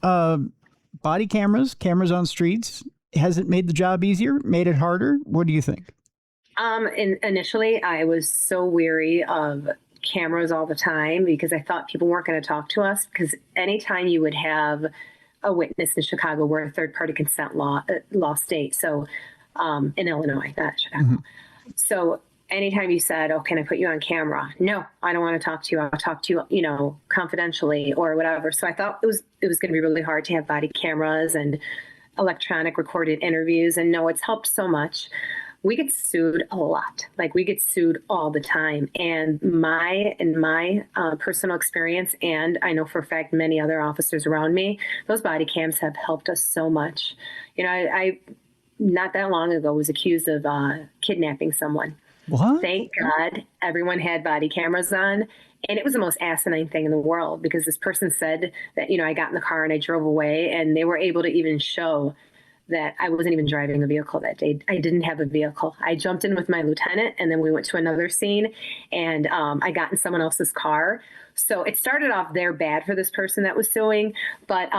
Body cameras on streets, has it made the job easier, made it harder? What do you think? Initially, I was so weary of cameras all the time because I thought people weren't going to talk to us, because anytime you would have a witness in Chicago, we're a third-party consent law state, so in Illinois, not Chicago. Mm-hmm. So anytime you said, oh, can I put you on camera? No, I don't want to talk to you. I'll talk to you, confidentially or whatever. So I thought it was going to be really hard to have body cameras and electronic recorded interviews. And no, it's helped so much. We get sued a lot. Like, we get sued all the time. And in my personal experience, and I know for a fact many other officers around me, those body cams have helped us so much. I not that long ago was accused of kidnapping someone. What? Thank God everyone had body cameras on. And it was the most asinine thing in the world, because this person said that, I got in the car and I drove away, and they were able to even show that I wasn't even driving a vehicle that day. I didn't have a vehicle. I jumped in with my lieutenant, and then we went to another scene, and I got in someone else's car. So it started off there bad for this person that was suing, but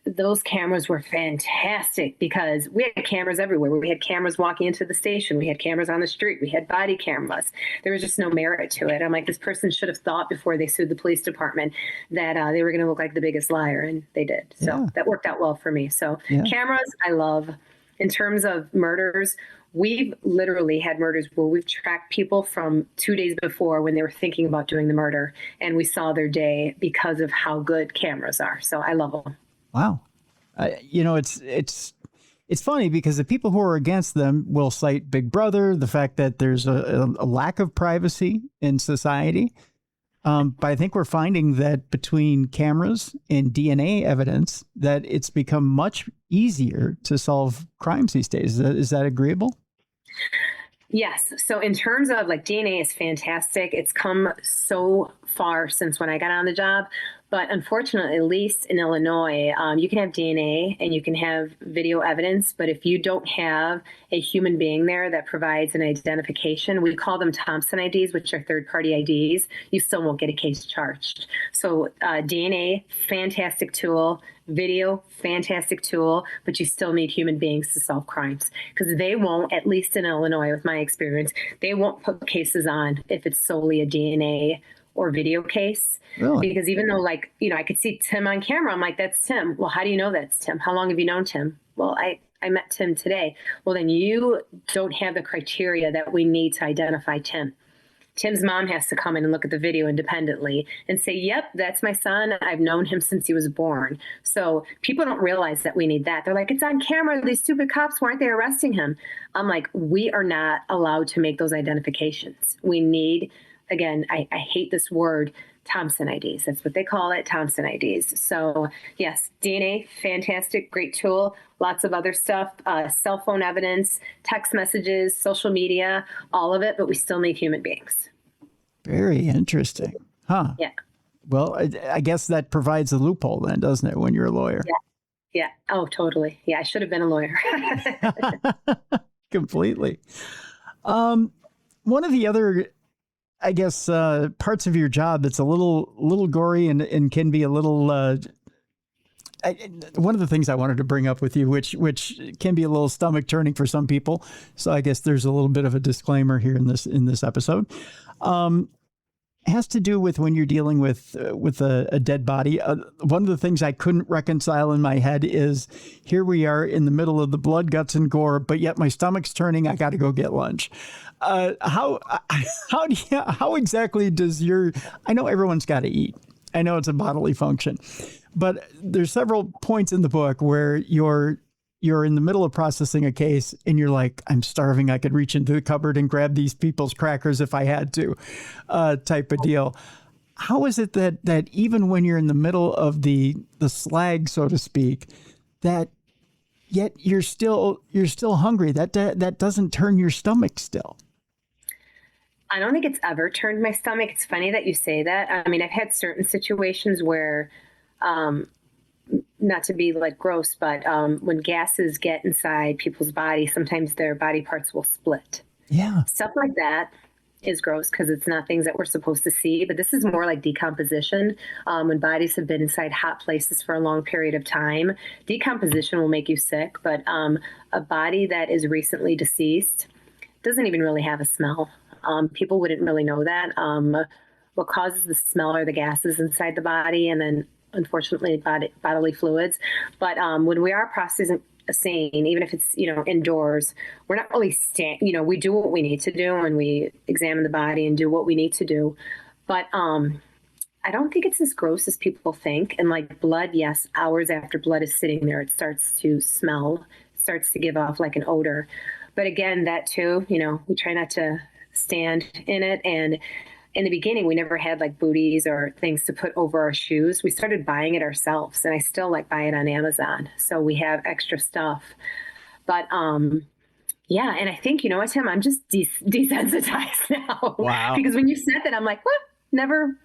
those cameras were fantastic, because we had cameras everywhere. We had cameras walking into the station. We had cameras on the street. We had body cameras. There was just no merit to it. I'm like, this person should have thought before they sued the police department that they were going to look like the biggest liar, and they did. So that worked out well for me. So cameras, I love. In terms of murders, we've literally had murders where we've tracked people from 2 days before when they were thinking about doing the murder, and we saw their day because of how good cameras are. So I love them. Wow. It's funny, because the people who are against them will cite Big Brother, the fact that there's a lack of privacy in society. But I think we're finding that between cameras and DNA evidence, that it's become much easier to solve crimes these days. Is that agreeable? Yes. So in terms of, like, DNA is fantastic. It's come so far since when I got on the job. But unfortunately, at least in Illinois, you can have DNA and you can have video evidence. But if you don't have a human being there that provides an identification, we call them Thompson IDs, which are third-party IDs, you still won't get a case charged. So DNA, fantastic tool. Video, fantastic tool, but you still need human beings to solve crimes, because they won't, at least in Illinois, with my experience, they won't put cases on if it's solely a DNA or video case. Really? Because even though, like, I could see Tim on camera, I'm like, that's Tim. Well, how do you know that's Tim? How long have you known Tim? Well, I met Tim today. Well, then you don't have the criteria that we need to identify Tim. Tim's mom has to come in and look at the video independently and say, yep, that's my son. I've known him since he was born. So people don't realize that we need that. They're like, it's on camera. These stupid cops, why aren't they arresting him? I'm like, we are not allowed to make those identifications. We need, again, I hate this word, Thompson IDs. That's what they call it, Thompson IDs. So yes, DNA, fantastic, great tool. Lots of other stuff, cell phone evidence, text messages, social media, all of it, but we still need human beings. Very interesting. Huh. Yeah. Well, I guess that provides a loophole then, doesn't it, when you're a lawyer? Yeah. Yeah. Oh, totally. Yeah. I should have been a lawyer. Completely. One of the other, I guess, parts of your job that's a little gory and can be a little. One of the things I wanted to bring up with you, which can be a little stomach turning for some people. So I guess there's a little bit of a disclaimer here in this episode. Has to do with when you're dealing with a dead body. One of the things I couldn't reconcile in my head is here we are in the middle of the blood, guts, and gore, but yet my stomach's turning. I got to go get lunch. How exactly does I know everyone's got to eat. I know it's a bodily function, but there's several points in the book where you're in the middle of processing a case and you're like, I'm starving. I could reach into the cupboard and grab these people's crackers if I had to, type of deal. How is it that even when you're in the middle of the slag, so to speak, that yet you're still hungry? That doesn't turn your stomach still. I don't think it's ever turned my stomach. It's funny that you say that. I mean, I've had certain situations where, not to be like gross, but when gases get inside people's body, sometimes their body parts will split. Yeah. Stuff like that is gross because it's not things that we're supposed to see. But this is more like decomposition. When bodies have been inside hot places for a long period of time, decomposition will make you sick. But a body that is recently deceased doesn't even really have a smell. People wouldn't really know that. What causes the smell are the gases inside the body, and then unfortunately bodily fluids. But when we are processing a scene, even if it's indoors, we're not really we do what we need to do and we examine the body and do what we need to do. But I don't think it's as gross as people think. And like blood, yes, hours after blood is sitting there, it starts to smell, starts to give off like an odor. But again, that too, we try not to stand in it. And in the beginning, we never had like booties or things to put over our shoes. We started buying it ourselves, and I still like buy it on Amazon. So we have extra stuff. But yeah, and I think, what, Tim, I'm just desensitized now. Wow. Because when you said that, I'm like, what? Never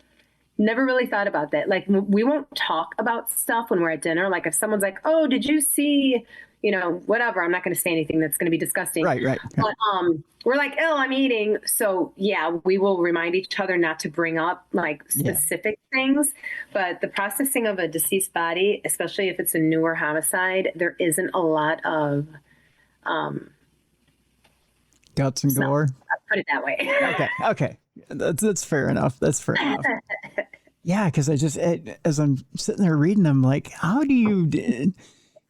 really thought about that. Like, we won't talk about stuff when we're at dinner. Like if someone's like, oh, did you see, whatever, I'm not going to say anything that's going to be disgusting. Right. But we're like, oh, I'm eating. So yeah, we will remind each other not to bring up like specific things. But the processing of a deceased body, especially if it's a newer homicide, there isn't a lot of guts and gore. I'll put it that way. Okay. That's fair enough. Yeah, because as I'm sitting there reading them, like, how do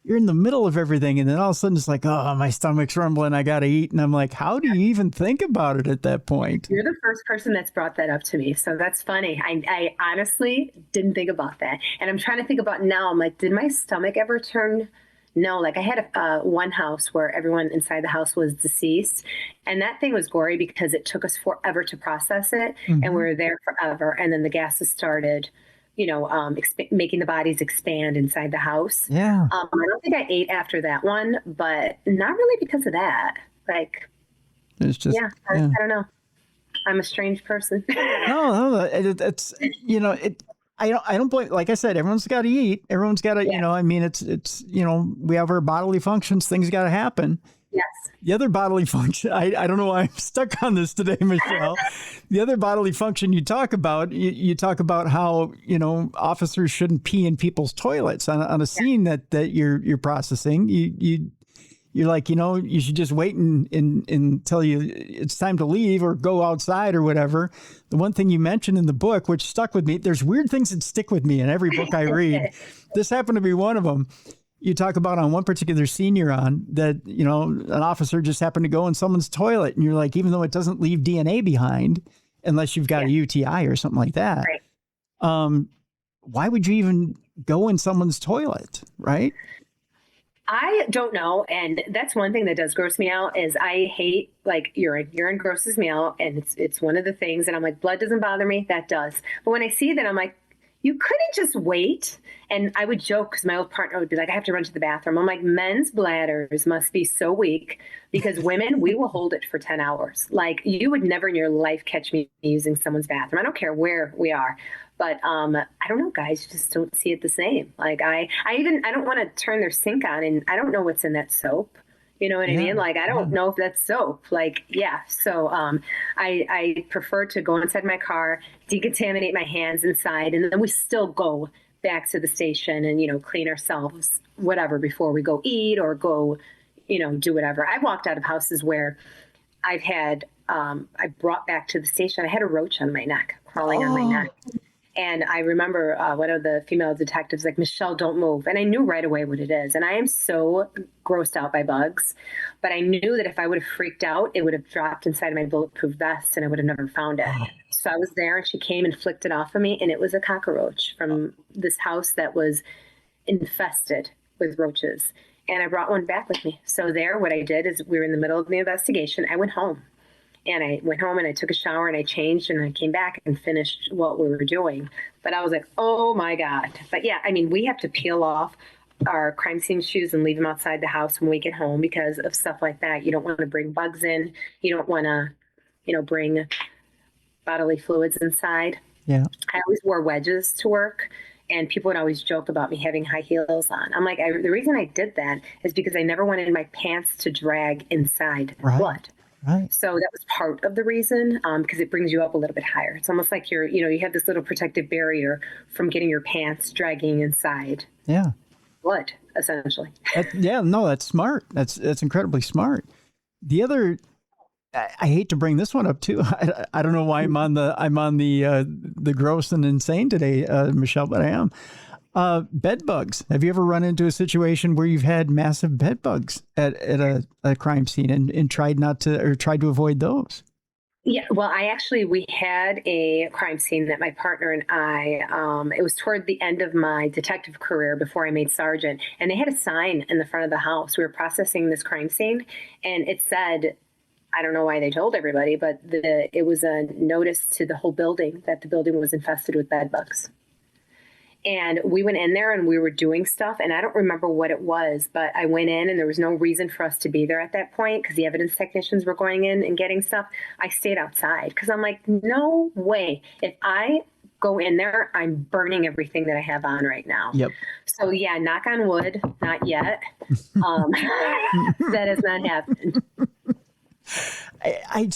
you're in the middle of everything, and then all of a sudden it's like, oh, my stomach's rumbling, I gotta eat, and I'm like, how do you even think about it at that point? You're the first person that's brought that up to me, so that's funny. I honestly didn't think about that, and I'm trying to think about now. I'm like, did my stomach ever turn? No, like I had one house where everyone inside the house was deceased, and that thing was gory because it took us forever to process it, and we were there forever, and then the gases started, making the bodies expand inside the house. Yeah. I don't think I ate after that one, but not really because of that. Like, it's just, I don't know. I'm a strange person. No, it's, I don't blame, like I said, everyone's got to eat. Everyone's got to, it's, we have our bodily functions. Things got to happen. Yes. The other bodily function, I don't know why I'm stuck on this today, Michele. The other bodily function you talk about, you talk about how, officers shouldn't pee in people's toilets on a scene that you're processing. You're like, you should just wait until it's time to leave or go outside or whatever. The one thing you mentioned in the book, which stuck with me, there's weird things that stick with me in every book I read. This happened to be one of them. You talk about on one particular scene you're on that, an officer just happened to go in someone's toilet, and you're like, even though it doesn't leave DNA behind, unless you've got a UTI or something like that, right. Why would you even go in someone's toilet, right? I don't know. And that's one thing that does gross me out is I hate like urine. Urine grosses me out. And it's one of the things. And I'm like, blood doesn't bother me. That does. But when I see that, I'm like, you couldn't just wait. And I would joke because my old partner would be like, I have to run to the bathroom. I'm like, men's bladders must be so weak because women, we will hold it for 10 hours. Like you would never in your life catch me using someone's bathroom. I don't care where we are. But I don't know, guys just don't see it the same. Like I don't want to turn their sink on and I don't know what's in that soap. You know what I mean? Like, I don't know if that's soap. Like, yeah. So I prefer to go inside my car, decontaminate my hands inside, and then we still go back to the station and, clean ourselves, whatever, before we go eat or go, do whatever. I've walked out of houses where I've had, I brought back to the station, I had a roach on my neck, crawling on my neck. And I remember one of the female detectives like, Michelle, don't move. And I knew right away what it is. And I am so grossed out by bugs. But I knew that if I would have freaked out, it would have dropped inside my bulletproof vest and I would have never found it. So I was there and she came and flicked it off of me. And it was a cockroach from this house that was infested with roaches. And I brought one back with me. So there, what I did is we were in the middle of the investigation. I went home. And I went home and I took a shower and I changed and I came back and finished what we were doing. But I was like, oh my God. But yeah, I mean, we have to peel off our crime scene shoes and leave them outside the house when we get home because of stuff like that. You don't want to bring bugs in. You don't want to, bring bodily fluids inside. Yeah. I always wore wedges to work. And people would always joke about me having high heels on. I'm like, the reason I did that is because I never wanted my pants to drag inside blood. Right. So that was part of the reason, because it brings you up a little bit higher. It's almost like you have this little protective barrier from getting your pants dragging inside. Yeah. Blood, essentially. That's smart. That's incredibly smart. The other, I hate to bring this one up too. I don't know why I'm on the gross and insane today, Michelle, but I am. Bed bugs. Have you ever run into a situation where you've had massive bed bugs at a crime scene and tried to avoid those? Yeah, well, we had a crime scene that my partner and I, it was toward the end of my detective career before I made sergeant, and they had a sign in the front of the house. We were processing this crime scene, and it said, I don't know why they told everybody, but it was a notice to the whole building that the building was infested with bed bugs. And we went in there and we were doing stuff. And I don't remember what it was, but I went in and there was no reason for us to be there at that point because the evidence technicians were going in and getting stuff. I stayed outside because I'm like, no way. If I go in there, I'm burning everything that I have on right now. Yep. So yeah, knock on wood, not yet. That has not happened. I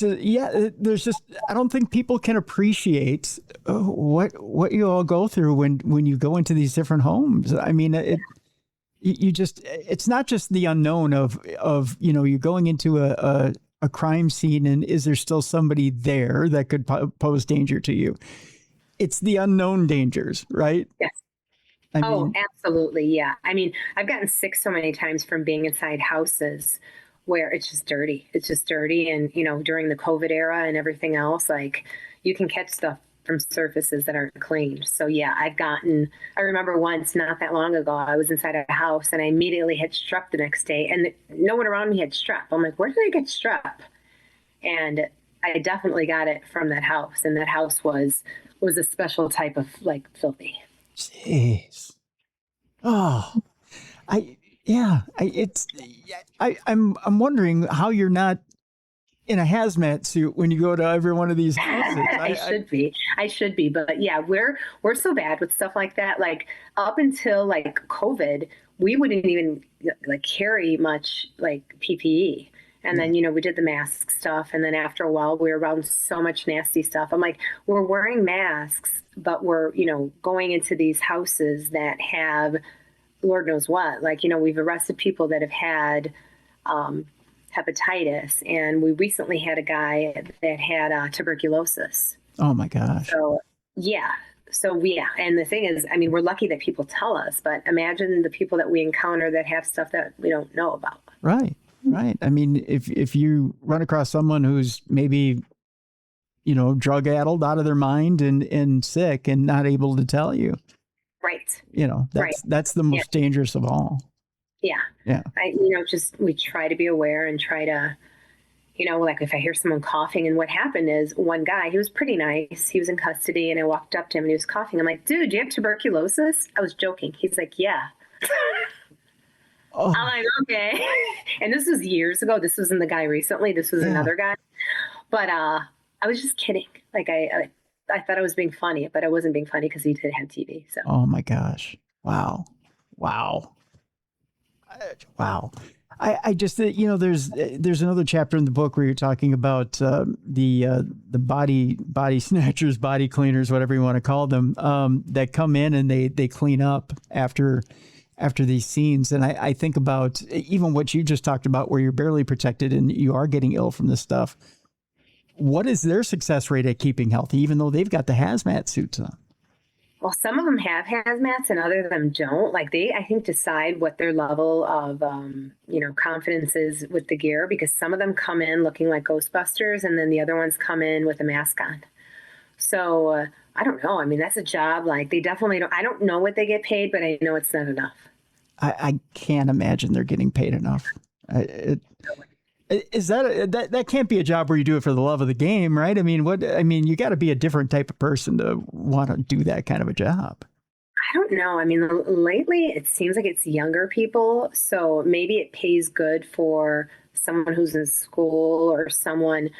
don't think people can appreciate what you all go through when you go into these different homes. I mean, it's not just the unknown of you're going into a crime scene and is there still somebody there that could pose danger to you? It's the unknown dangers, right? Yes. I mean, absolutely. Yeah. I mean, I've gotten sick so many times from being inside houses where it's just dirty. It's just dirty. And, during the COVID era and everything else, like you can catch stuff from surfaces that aren't clean. So yeah, I remember once not that long ago, I was inside a house and I immediately had strep the next day and no one around me had strep. I'm like, where did I get strep? And I definitely got it from that house. And that house was a special type of like filthy. Jeez. Oh, I'm wondering how you're not in a hazmat suit when you go to every one of these houses. I should be, but yeah, we're so bad with stuff like that. Like up until like COVID, we wouldn't even like carry much like PPE. And then, we did the mask stuff. And then after a while, we were around so much nasty stuff. I'm like, we're wearing masks, but we're, going into these houses that have Lord knows what. Like, we've arrested people that have had hepatitis, and we recently had a guy that had tuberculosis. Oh my gosh. So, yeah. And the thing is, I mean, we're lucky that people tell us, but imagine the people that we encounter that have stuff that we don't know about. Right. I mean, if you run across someone who's maybe, drug addled, out of their mind and sick and not able to tell you. Right. That's the most dangerous of all. Yeah. Yeah. We try to be aware and try to, like if I hear someone coughing. And what happened is one guy, he was pretty nice. He was in custody and I walked up to him and he was coughing. I'm like, dude, do you have tuberculosis? I was joking. He's like, yeah. Oh, I'm like, okay. And this was years ago. This wasn't the guy recently. This was another guy. But I was just kidding. Like I thought I was being funny, but I wasn't being funny because he did have TB. So. oh my gosh. Wow. Wow. Wow. I just, there's another chapter in the book where you're talking about the body snatchers, body cleaners, whatever you want to call them, that come in and they clean up after these scenes. And I think about even what you just talked about, where you're barely protected and you are getting ill from this stuff. What is their success rate at keeping healthy, even though they've got the hazmat suits on? Well, some of them have hazmats and other of them don't. Like they, I think, decide what their level of, confidence is with the gear, because some of them come in looking like Ghostbusters and then the other ones come in with a mask on. So I don't know. I mean, that's a job. Like they definitely don't, I don't know what they get paid, but I know it's not enough. I can't imagine they're getting paid enough. Is that can't be a job where you do it for the love of the game, right? I mean, you got to be a different type of person to want to do that kind of a job. I don't know. I mean, lately it seems like it's younger people. So maybe it pays good for someone who's in school or someone,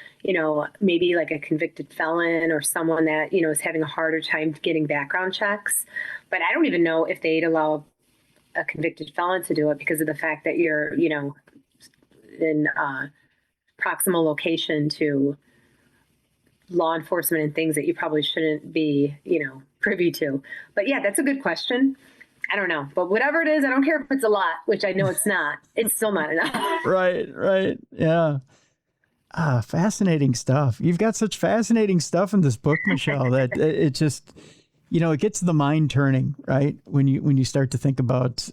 maybe like a convicted felon or someone that, is having a harder time getting background checks. But I don't even know if they'd allow a convicted felon to do it because of the fact that you're, in proximal location to law enforcement and things that you probably shouldn't be, privy to. But yeah, that's a good question. I don't know. But whatever it is, I don't care if it's a lot, which I know it's not. It's still not enough. Right. Yeah. Fascinating stuff. You've got such fascinating stuff in this book, Michele, that it just, it gets the mind turning, right? When you start to think about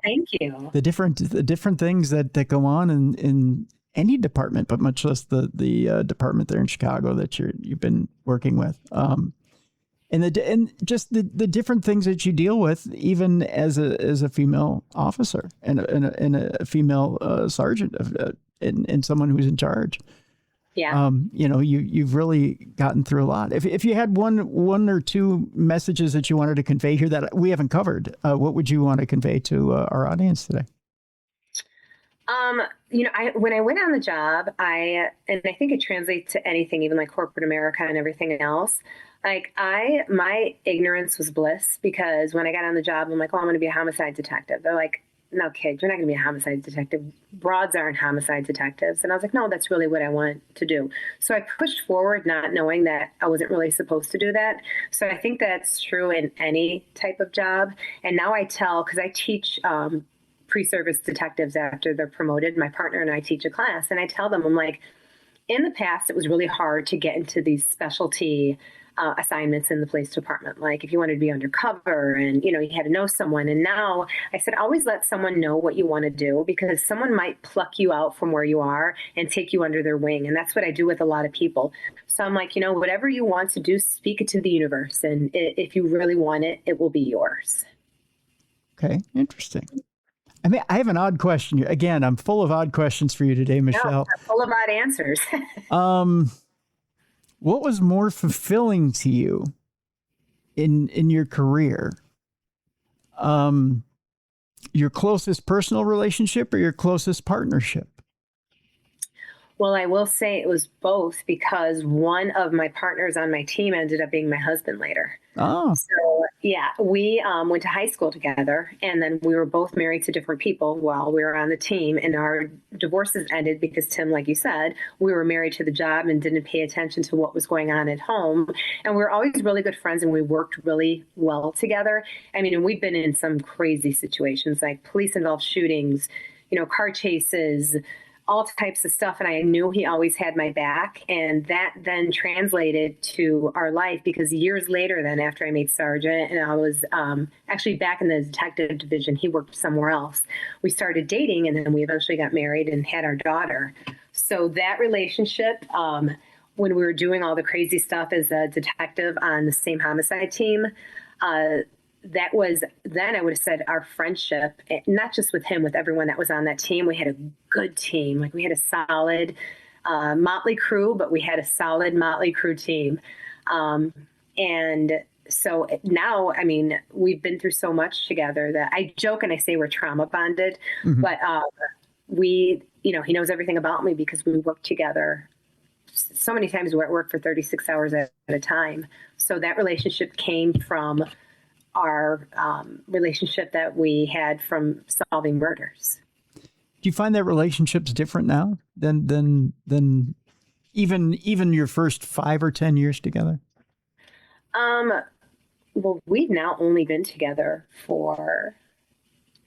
thank you. The different things that go on in any department, but much less the department there in Chicago that you've been working with. And just the different things that you deal with, even as a female officer and a female sergeant and someone who's in charge. Yeah. You've really gotten through a lot. If you had one or two messages that you wanted to convey here that we haven't covered, what would you want to convey to our audience today? When I went on the job, and I think it translates to anything, even like corporate America and everything else. Like my ignorance was bliss, because when I got on the job, I'm like, oh, I'm going to be a homicide detective. They're like, no, kid, you're not going to be a homicide detective. Broads aren't homicide detectives. And I was like, no, that's really what I want to do. So I pushed forward, not knowing that I wasn't really supposed to do that. So I think that's true in any type of job. And now I tell, because I teach pre-service detectives after they're promoted. My partner and I teach a class, and I tell them, I'm like, in the past, it was really hard to get into these specialty assignments in the police department. Like if you wanted to be undercover and, you had to know someone. And now I said, always let someone know what you want to do, because someone might pluck you out from where you are and take you under their wing. And that's what I do with a lot of people. So I'm like, whatever you want to do, speak it to the universe. And if you really want it, it will be yours. Okay. Interesting. I mean, I have an odd question. Again, I'm full of odd questions for you today, Michele. No, I'm full of odd answers. What was more fulfilling to you in your career? Your closest personal relationship or your closest partnership? Well, I will say it was both, because one of my partners on my team ended up being my husband later. Oh. So, yeah, we went to high school together, and then we were both married to different people while we were on the team, and our divorces ended because, Tim, like you said, we were married to the job and didn't pay attention to what was going on at home. And we were always really good friends, and we worked really well together. I mean, and we've been in some crazy situations, like police-involved shootings, car chases, all types of stuff. And I knew he always had my back. And that then translated to our life, because years later, then after I made sergeant and I was actually back in the detective division, he worked somewhere else. We started dating, and then we eventually got married and had our daughter. So that relationship, when we were doing all the crazy stuff as a detective on the same homicide team, that was, then I would have said our friendship, not just with him, with everyone that was on that team. We had a good team. Like we had a solid motley crew, but we had a solid motley crew team. And so now, I mean, we've been through so much together that I joke and I say we're trauma bonded, but he knows everything about me because we work together so many times. We're at work for 36 hours at a time. So that relationship came from our relationship that we had from solving murders. Do you find that relationship's different now than even your first 5 or 10 years together? Well, we've now only been together for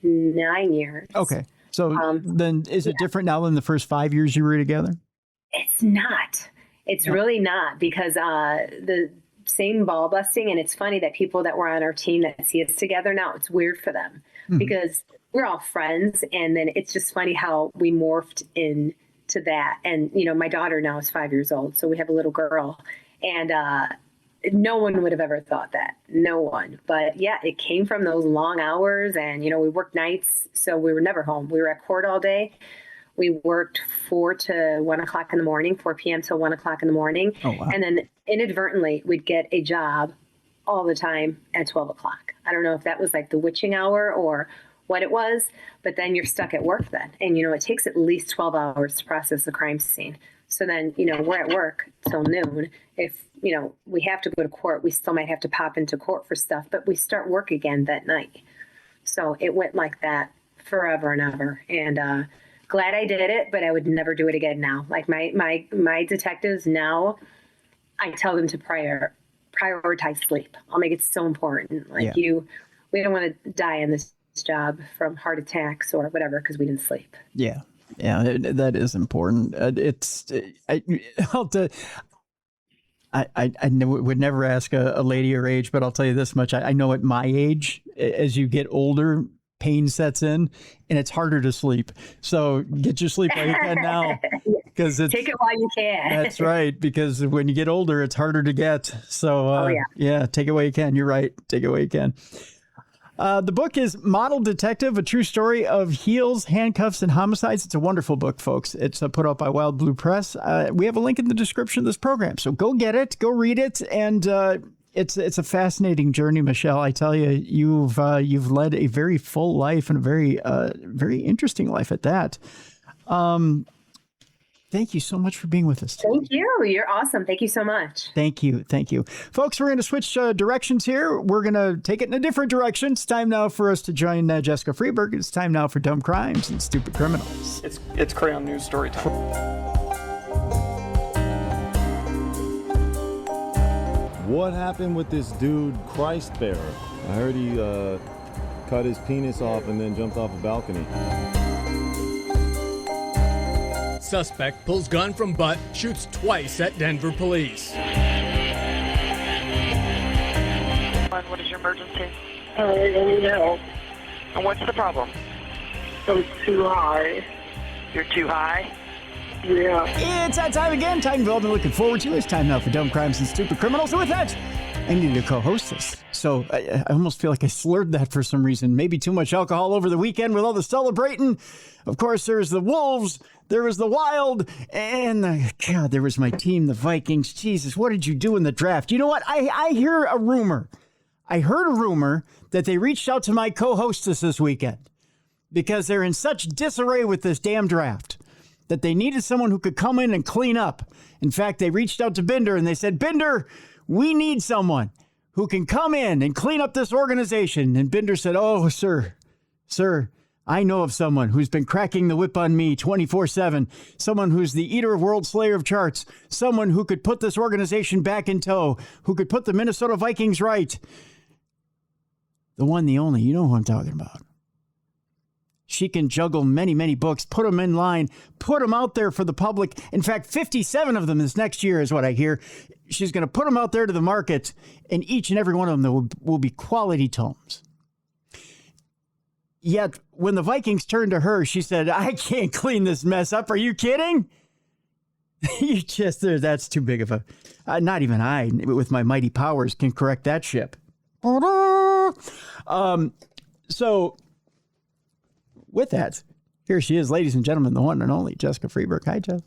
9 years. Okay. So then is it different now than the first 5 years you were together? It's not. It's really not, because the same ball busting. And it's funny that people that were on our team that see us together now, it's weird for them because we're all friends. And then it's just funny how we morphed into that. And, my daughter now is 5 years old. So we have a little girl, and no one would have ever thought that. No one. But yeah, it came from those long hours, and, we worked nights. So we were never home. We were at court all day. We worked 4 to 1 o'clock in the morning, 4 p.m. till 1 o'clock in the morning. Oh, wow. And then inadvertently, we'd get a job all the time at 12 o'clock. I don't know if that was like the witching hour or what it was, but then you're stuck at work then. And, it takes at least 12 hours to process a crime scene. So then, we're at work till noon. If, we have to go to court, we still might have to pop into court for stuff, but we start work again that night. So it went like that forever and ever. And, glad I did it, but I would never do it again now. Like my detectives now, I tell them to prioritize sleep. I'll make it so important. Like we don't want to die in this job from heart attacks or whatever because we didn't sleep. Yeah. Yeah, that is important. I would never ask a lady her age, but I'll tell you this much. I know at my age, as you get older, pain sets in and it's harder to sleep. So get your sleep while you can now. Because take it while you can. That's right. Because when you get older, it's harder to get. So take it while you can. You're right. Take it while you can. The book is Model Detective, a true story of heels, handcuffs, and homicides. It's a wonderful book, folks. It's put out by Wild Blue Press. We have a link in the description of this program. So go get it, go read it. And it's a fascinating journey, Michele. I tell you, you've led a very full life and a very interesting life at that. Thank you so much for being with us today. Thank you. You're awesome. Thank you so much. Thank you. Thank you. Folks, we're going to switch directions here. We're going to take it in a different direction. It's time now for us to join Jessica Freeberg. It's time now for Dumb Crimes and Stupid Criminals. It's Crayon News story time. What happened with this dude, Christ Bearer? I heard he cut his penis off and then jumped off a balcony. Suspect pulls gun from butt, shoots twice at Denver police. What is your emergency? I need help. And what's the problem? I'm too high. You're too high? Yeah. It's that time again. Time you've all been looking forward to. It's time now for Dumb Crimes and Stupid Criminals. And with that, I need to co-host this. So I almost feel like I slurred that for some reason. Maybe too much alcohol over the weekend with all the celebrating. Of course, there's the Wolves, there was the Wild, and there was my team, the Vikings. Jesus, what did you do in the draft? You know what? I hear a rumor. I heard a rumor that they reached out to my co-hostess this weekend because they're in such disarray with this damn draft that they needed someone who could come in and clean up. In fact, they reached out to Binder and they said, Binder, we need someone who can come in and clean up this organization. And Binder said, oh, sir, I know of someone who's been cracking the whip on me 24/7, someone who's the eater of world, slayer of charts, someone who could put this organization back in tow, who could put the Minnesota Vikings right. The one, the only, you know who I'm talking about. She can juggle many, many books, put them in line, put them out there for the public. In fact, 57 of them this next year is what I hear. She's going to put them out there to the market, and each and every one of them will be quality tomes. Yet, when the Vikings turned to her, she said, I can't clean this mess up. Are you kidding? That's too big of a... not even I, with my mighty powers, can correct that ship. So... with that, here she is, ladies and gentlemen, the one and only Jessica Freeberg. Hi, Jess.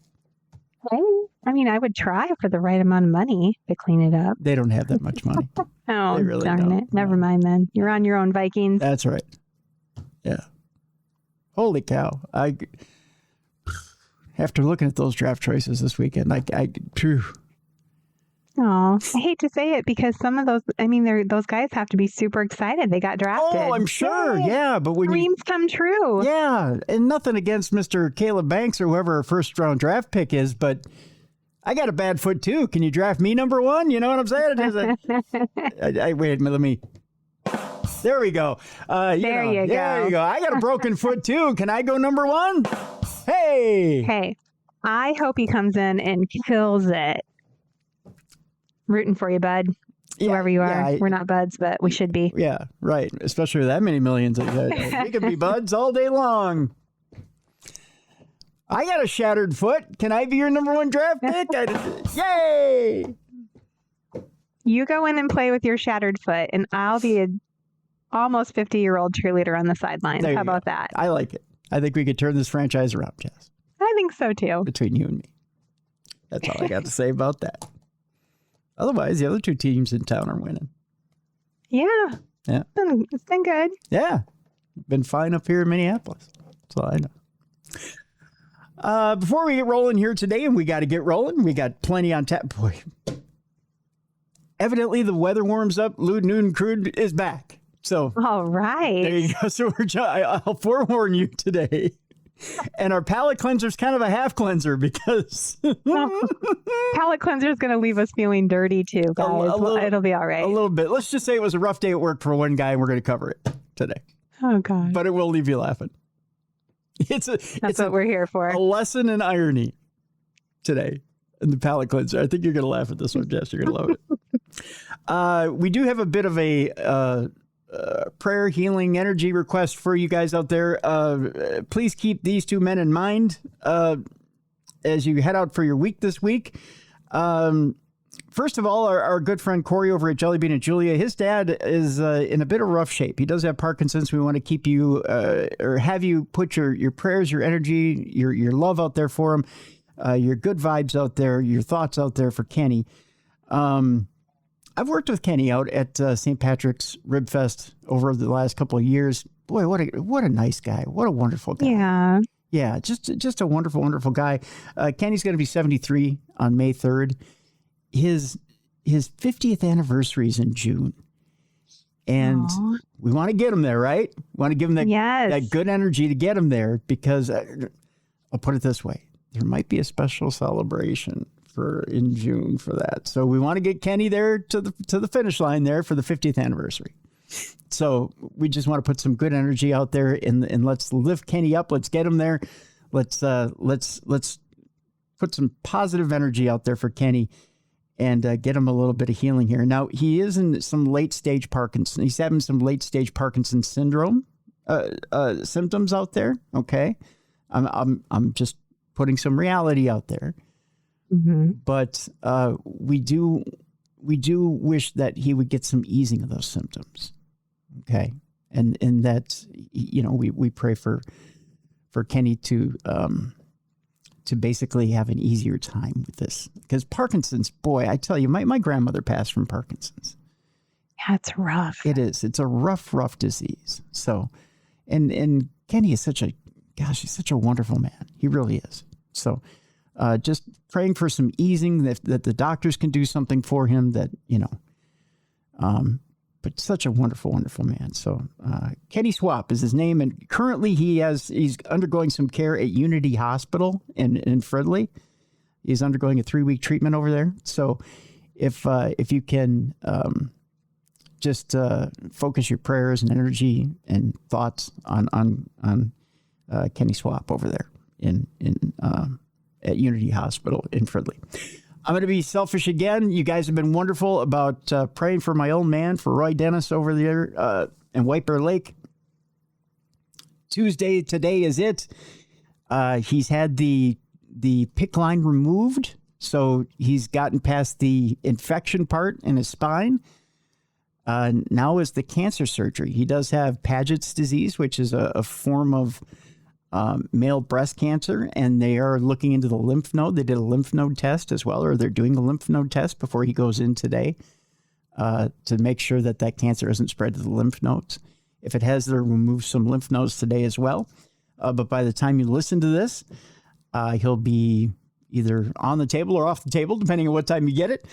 Hey, I mean, I would try for the right amount of money to clean it up. They don't have that much money. Oh, They really darn don't. it. Never mind then. You're on your own, Vikings. That's right. Yeah. Holy cow. After looking at those draft choices this weekend, phew. Oh, I hate to say it because some of those, I mean, those guys have to be super excited. They got drafted. Oh, I'm sure. Yay. Yeah. But when dreams come true. Yeah. And nothing against Mr. Caleb Banks or whoever our first round draft pick is, but I got a bad foot too. Can you draft me number one? You know what I'm saying? Wait, let me. There we go. There you go. I got a broken foot too. Can I go number one? Hey. Hey, I hope he comes in and kills it. Rooting for you, bud. Whoever you are. We're not buds, but we should be. Yeah, right. Especially with that many millions. We could be buds all day long. I got a shattered foot. Can I be your number one draft pick? Yay! You go in and play with your shattered foot, and I'll be a almost 50-year-old cheerleader on the sidelines. How about that? I like it. I think we could turn this franchise around, Jess. I think so, too. Between you and me. That's all I got to say about that. Otherwise, the other two teams in town are winning. Yeah. Yeah. It's been good. Yeah. Been fine up here in Minneapolis. That's all I know. Before we get rolling here today, and we got to get rolling, we got plenty on tap. Boy. Evidently, the weather warms up. Lewd, Nude, and Crude is back. So, all right. There you go. So, I'll forewarn you today. And our palate cleanser is kind of a half cleanser because palate cleanser is going to leave us feeling dirty too, guys. It'll be all right. A little bit. Let's just say it was a rough day at work for one guy, and we're going to cover it today. Oh God! But it will leave you laughing. That's what we're here for. A lesson in irony today in the palate cleanser. I think you're going to laugh at this one, Jess. You're going to love it. We do have a bit of a prayer, healing, energy request for you guys out there. Please keep these two men in mind as you head out for your week this week. First of all, our good friend Corey over at Jelly Bean and Julia, his dad is in a bit of rough shape. He does have Parkinson's. We want to keep you or have you put your prayers, your energy, your love out there for him, your good vibes out there, your thoughts out there for Kenny. I've worked with Kenny out at St. Patrick's Rib Fest over the last couple of years. Boy, what a nice guy. What a wonderful guy. Yeah. Yeah, just a wonderful, wonderful guy. Kenny's going to be 73 on May 3rd. His 50th anniversary is in June. And we want to get him there, right? We want to give him that good energy to get him there because I'll put it this way. There might be a special celebration in June for that. So we want to get Kenny there to the finish line there for the 50th anniversary. So we just want to put some good energy out there and let's lift Kenny up. Let's get him there. Let's put some positive energy out there for Kenny and get him a little bit of healing here. Now he is in some late stage Parkinson. He's having some late stage Parkinson's syndrome symptoms out there. Okay. I'm just putting some reality out there. Mm-hmm. But we do wish that he would get some easing of those symptoms. Okay. And that, we pray for Kenny to basically have an easier time with this. Because Parkinson's, boy, I tell you, my grandmother passed from Parkinson's. Yeah, it's rough. It is. It's a rough disease. So, and Kenny is he's such a wonderful man. He really is. So, just praying for some easing that the doctors can do something for him but such a wonderful, wonderful man. So, Kenny Swap is his name. And currently he's undergoing some care at Unity Hospital in Fridley. He's undergoing a 3-week treatment over there. So if you can, just, focus your prayers and energy and thoughts on Kenny Swap over there at Unity Hospital in Fridley. I'm going to be selfish again. You guys have been wonderful about praying for my old man, for Roy Dennis over there in White Bear Lake. Tuesday today is it. He's had the PICC line removed, so he's gotten past the infection part in his spine. Now is the cancer surgery. He does have Paget's disease, which is a form of male breast cancer, and they are looking into the lymph node. They did a lymph node test as well, or they're doing a lymph node test before he goes in today to make sure that that cancer isn't spread to the lymph nodes. If it has, they'll remove some lymph nodes today as well. But by the time you listen to this, he'll be either on the table or off the table, depending on what time you get it.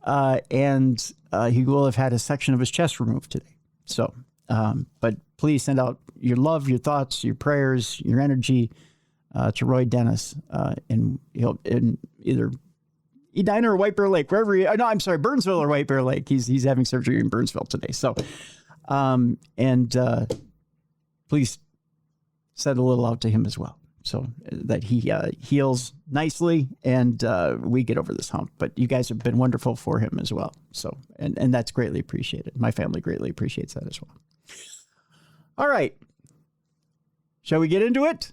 And he will have had a section of his chest removed today. So, but please send out your love, your thoughts, your prayers, your energy to Roy Dennis. And he'll in either Edina or White Bear Lake, wherever he, no, I'm sorry, Burnsville or White Bear Lake. He's having surgery in Burnsville today. So, please send a little out to him as well, so that he heals nicely and we get over this hump. But you guys have been wonderful for him as well. So, and that's greatly appreciated. My family greatly appreciates that as well. All right. Shall we get into it?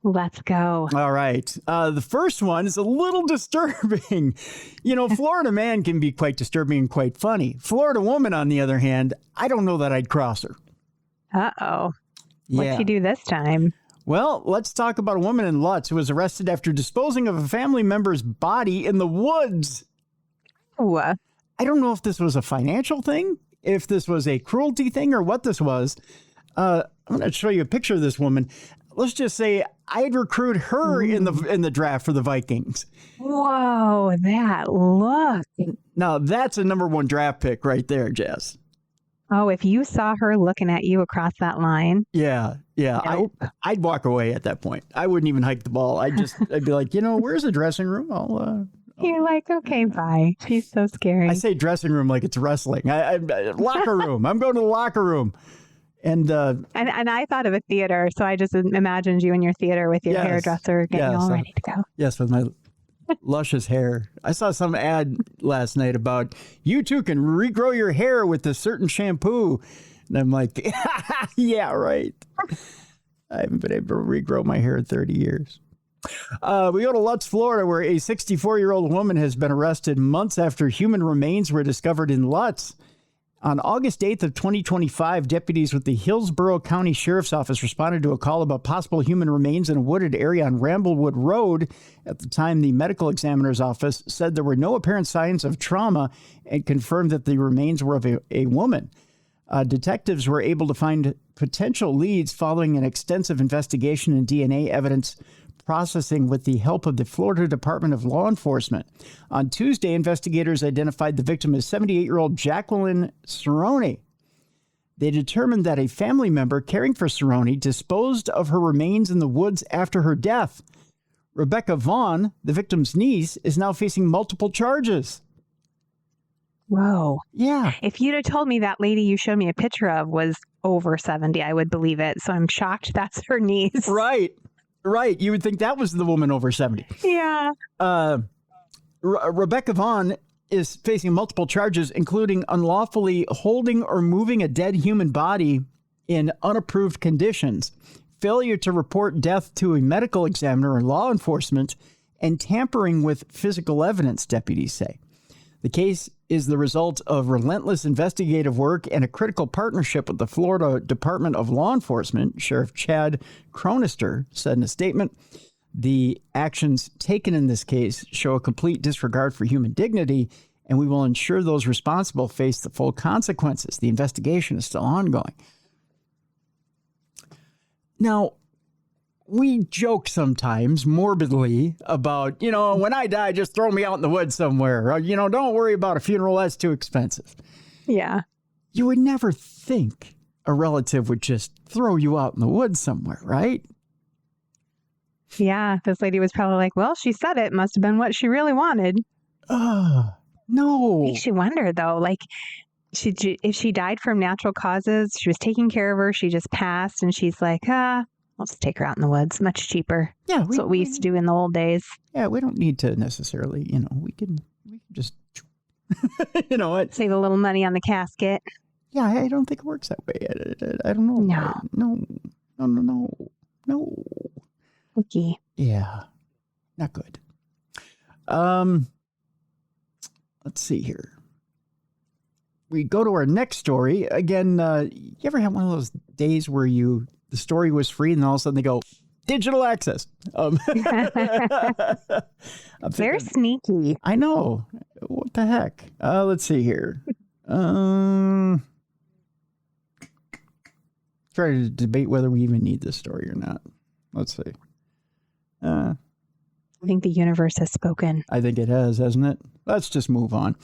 Let's go. All right. The first one is a little disturbing. You know, Florida man can be quite disturbing and quite funny. Florida woman, on the other hand, I don't know that I'd cross her. Uh-oh. Yeah. What'd she do this time? Well, let's talk about a woman in Lutz who was arrested after disposing of a family member's body in the woods. Ooh. I don't know if this was a financial thing, if this was a cruelty thing, or what this was. I'm going to show you a picture of this woman. Let's just say I'd recruit her in the draft for the Vikings. Whoa, that look. Now, that's a #1 draft pick right there, Jess. Oh, if you saw her looking at you across that line. Yeah. Nope. I'd walk away at that point. I wouldn't even hike the ball. I'd be like, where's the dressing room? You're like, okay, bye. She's so scary. I say dressing room like it's wrestling. Locker room. I'm going to the locker room. And I thought of a theater, so I just imagined you in your theater with your hairdresser getting all ready to go. Yes, with my luscious hair. I saw some ad last night about you too can regrow your hair with a certain shampoo. And I'm like, yeah, right. I haven't been able to regrow my hair in 30 years. We go to Lutz, Florida, where a 64-year-old woman has been arrested months after human remains were discovered in Lutz. On August 8th of 2025, deputies with the Hillsborough County Sheriff's Office responded to a call about possible human remains in a wooded area on Ramblewood Road. At the time, the medical examiner's office said there were no apparent signs of trauma and confirmed that the remains were of a woman. Detectives were able to find potential leads following an extensive investigation and DNA evidence processing with the help of the Florida Department of Law Enforcement. On Tuesday, investigators identified the victim as 78-year-old Jacqueline Cerrone. They determined that a family member caring for Cerrone disposed of her remains in the woods after her death. Rebecca Vaughn, the victim's niece, is now facing multiple charges. Whoa. Yeah. If you'd have told me that lady you showed me a picture of was over 70, I would believe it. So I'm shocked that's her niece. Right. You would think that was the woman over 70. Yeah. Rebecca Vaughn is facing multiple charges, including unlawfully holding or moving a dead human body in unapproved conditions, failure to report death to a medical examiner or law enforcement, and tampering with physical evidence, deputies say. The case is the result of relentless investigative work and a critical partnership with the Florida Department of Law Enforcement. Sheriff Chad Cronister said in a statement, the actions taken in this case show a complete disregard for human dignity, and we will ensure those responsible face the full consequences. The investigation is still ongoing. Now, we joke sometimes morbidly about, when I die, just throw me out in the woods somewhere. Or, don't worry about a funeral. That's too expensive. Yeah. You would never think a relative would just throw you out in the woods somewhere, right? Yeah. This lady was probably like, well, she said it must have been what she really wanted. No. Makes you wonder, though, like, if she died from natural causes, she was taking care of her, she just passed, and she's like, let's take her out in the woods. Much cheaper. Yeah. That's what we used to do in the old days. Yeah, we don't need to necessarily, we can just, save a little money on the casket. Yeah, I don't think it works that way. I don't know. No. Okay. Yeah, not good. Let's see here. We go to our next story. Again, you ever have one of those days where you the story was free, and then all of a sudden they go, digital access. They're sneaky. I know. What the heck? Let's see here. Try to debate whether we even need this story or not. Let's see. I think the universe has spoken. I think it has, hasn't it? Let's just move on.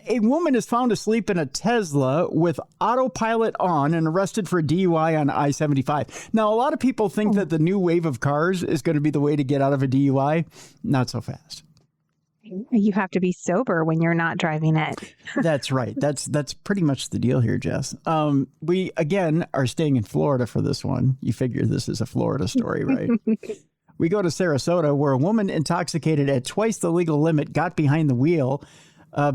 A woman is found asleep in a Tesla with autopilot on and arrested for a DUI on I-75. Now, a lot of people think that the new wave of cars is going to be the way to get out of a DUI. Not so fast. You have to be sober when you're not driving it. That's right. That's pretty much the deal here, Jess. We, again, are staying in Florida for this one. You figure this is a Florida story, right? We go to Sarasota, where a woman intoxicated at twice the legal limit got behind the wheel,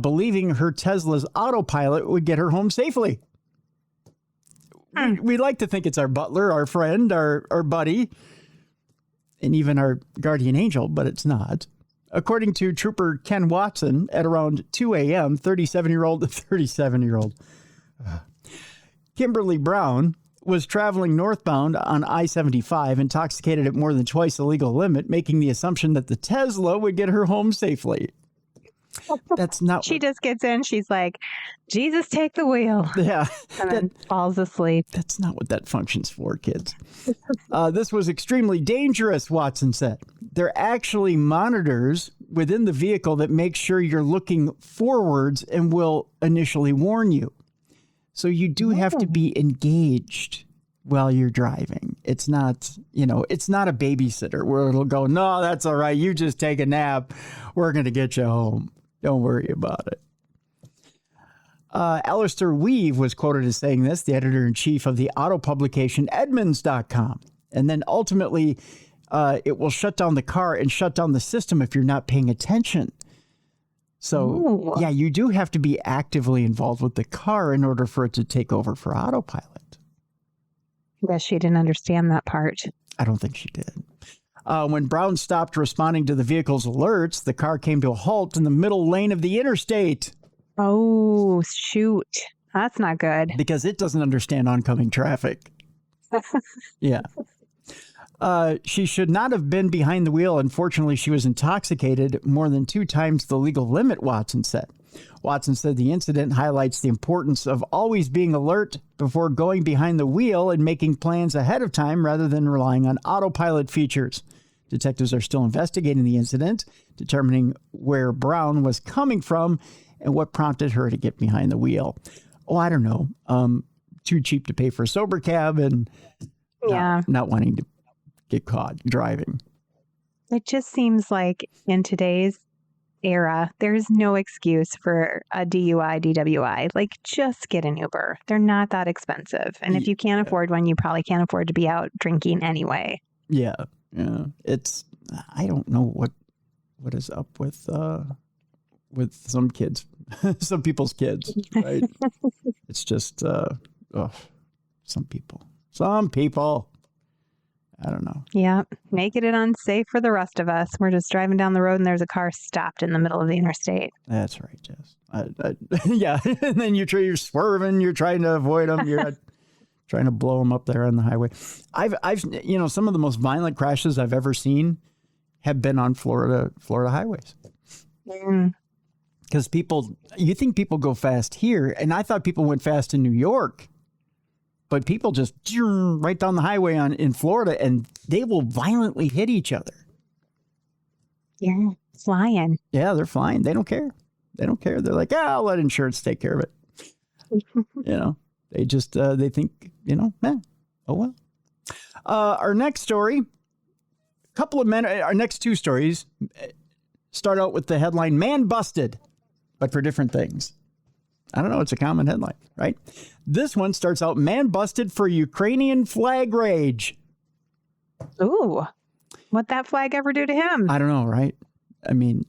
believing her Tesla's autopilot would get her home safely. We like to think it's our butler, our friend, our buddy, and even our guardian angel, but it's not. According to Trooper Ken Watson, at around 2 a.m., 37-year-old Kimberly Brown was traveling northbound on I-75, intoxicated at more than twice the legal limit, making the assumption that the Tesla would get her home safely. That's not. She just gets in. She's like, Jesus, take the wheel. Yeah. And then falls asleep. That's not what that functions for, kids. This was extremely dangerous, Watson said. There are actually monitors within the vehicle that make sure you're looking forwards and will initially warn you. So you do have to be engaged while you're driving. It's not, it's not a babysitter where it'll go, no, that's all right. You just take a nap. We're going to get you home. Don't worry about it. Alistair Weave was quoted as saying this, the editor-in-chief of the auto publication Edmunds.com. And then ultimately, it will shut down the car and shut down the system if you're not paying attention. So, yeah, you do have to be actively involved with the car in order for it to take over for autopilot. Guess she didn't understand that part. I don't think she did. When Brown stopped responding to the vehicle's alerts, the car came to a halt in the middle lane of the interstate. Oh, shoot. That's not good. Because it doesn't understand oncoming traffic. Yeah. She should not have been behind the wheel. Unfortunately, she was intoxicated more than 2 times the legal limit, Watson said. Watson said the incident highlights the importance of always being alert before going behind the wheel and making plans ahead of time rather than relying on autopilot features. Detectives are still investigating the incident, determining where Brown was coming from and what prompted her to get behind the wheel. Oh, I don't know. Too cheap to pay for a sober cab and not wanting to get caught driving. It just seems like in today's era, there's no excuse for a DUI, DWI. Like, just get an Uber. They're not that expensive. And if you can't afford one, you probably can't afford to be out drinking anyway. Yeah. It's, I don't know what is up with some kids, some people's kids, right? It's just, some people. I don't know. Yeah, making it unsafe for the rest of us. We're just driving down the road and there's a car stopped in the middle of the interstate. That's right, Jess. Yeah, and then you're swerving, you're trying to avoid them, you're trying to blow them up there on the highway. I've some of the most violent crashes I've ever seen have been on Florida highways. Because you think people go fast here, and I thought people went fast in New York. But people just right down the highway in Florida, and they will violently hit each other. Yeah, flying. Yeah, they're flying. They don't care. They're like, I'll let insurance take care of it. They just, they think, oh, well. Our next story, our next 2 stories start out with the headline, Man Busted, but for different things. I don't know. It's a common headline, right? This one starts out, Man Busted for Ukrainian flag rage. Ooh, what'd that flag ever do to him? I don't know, right? I mean,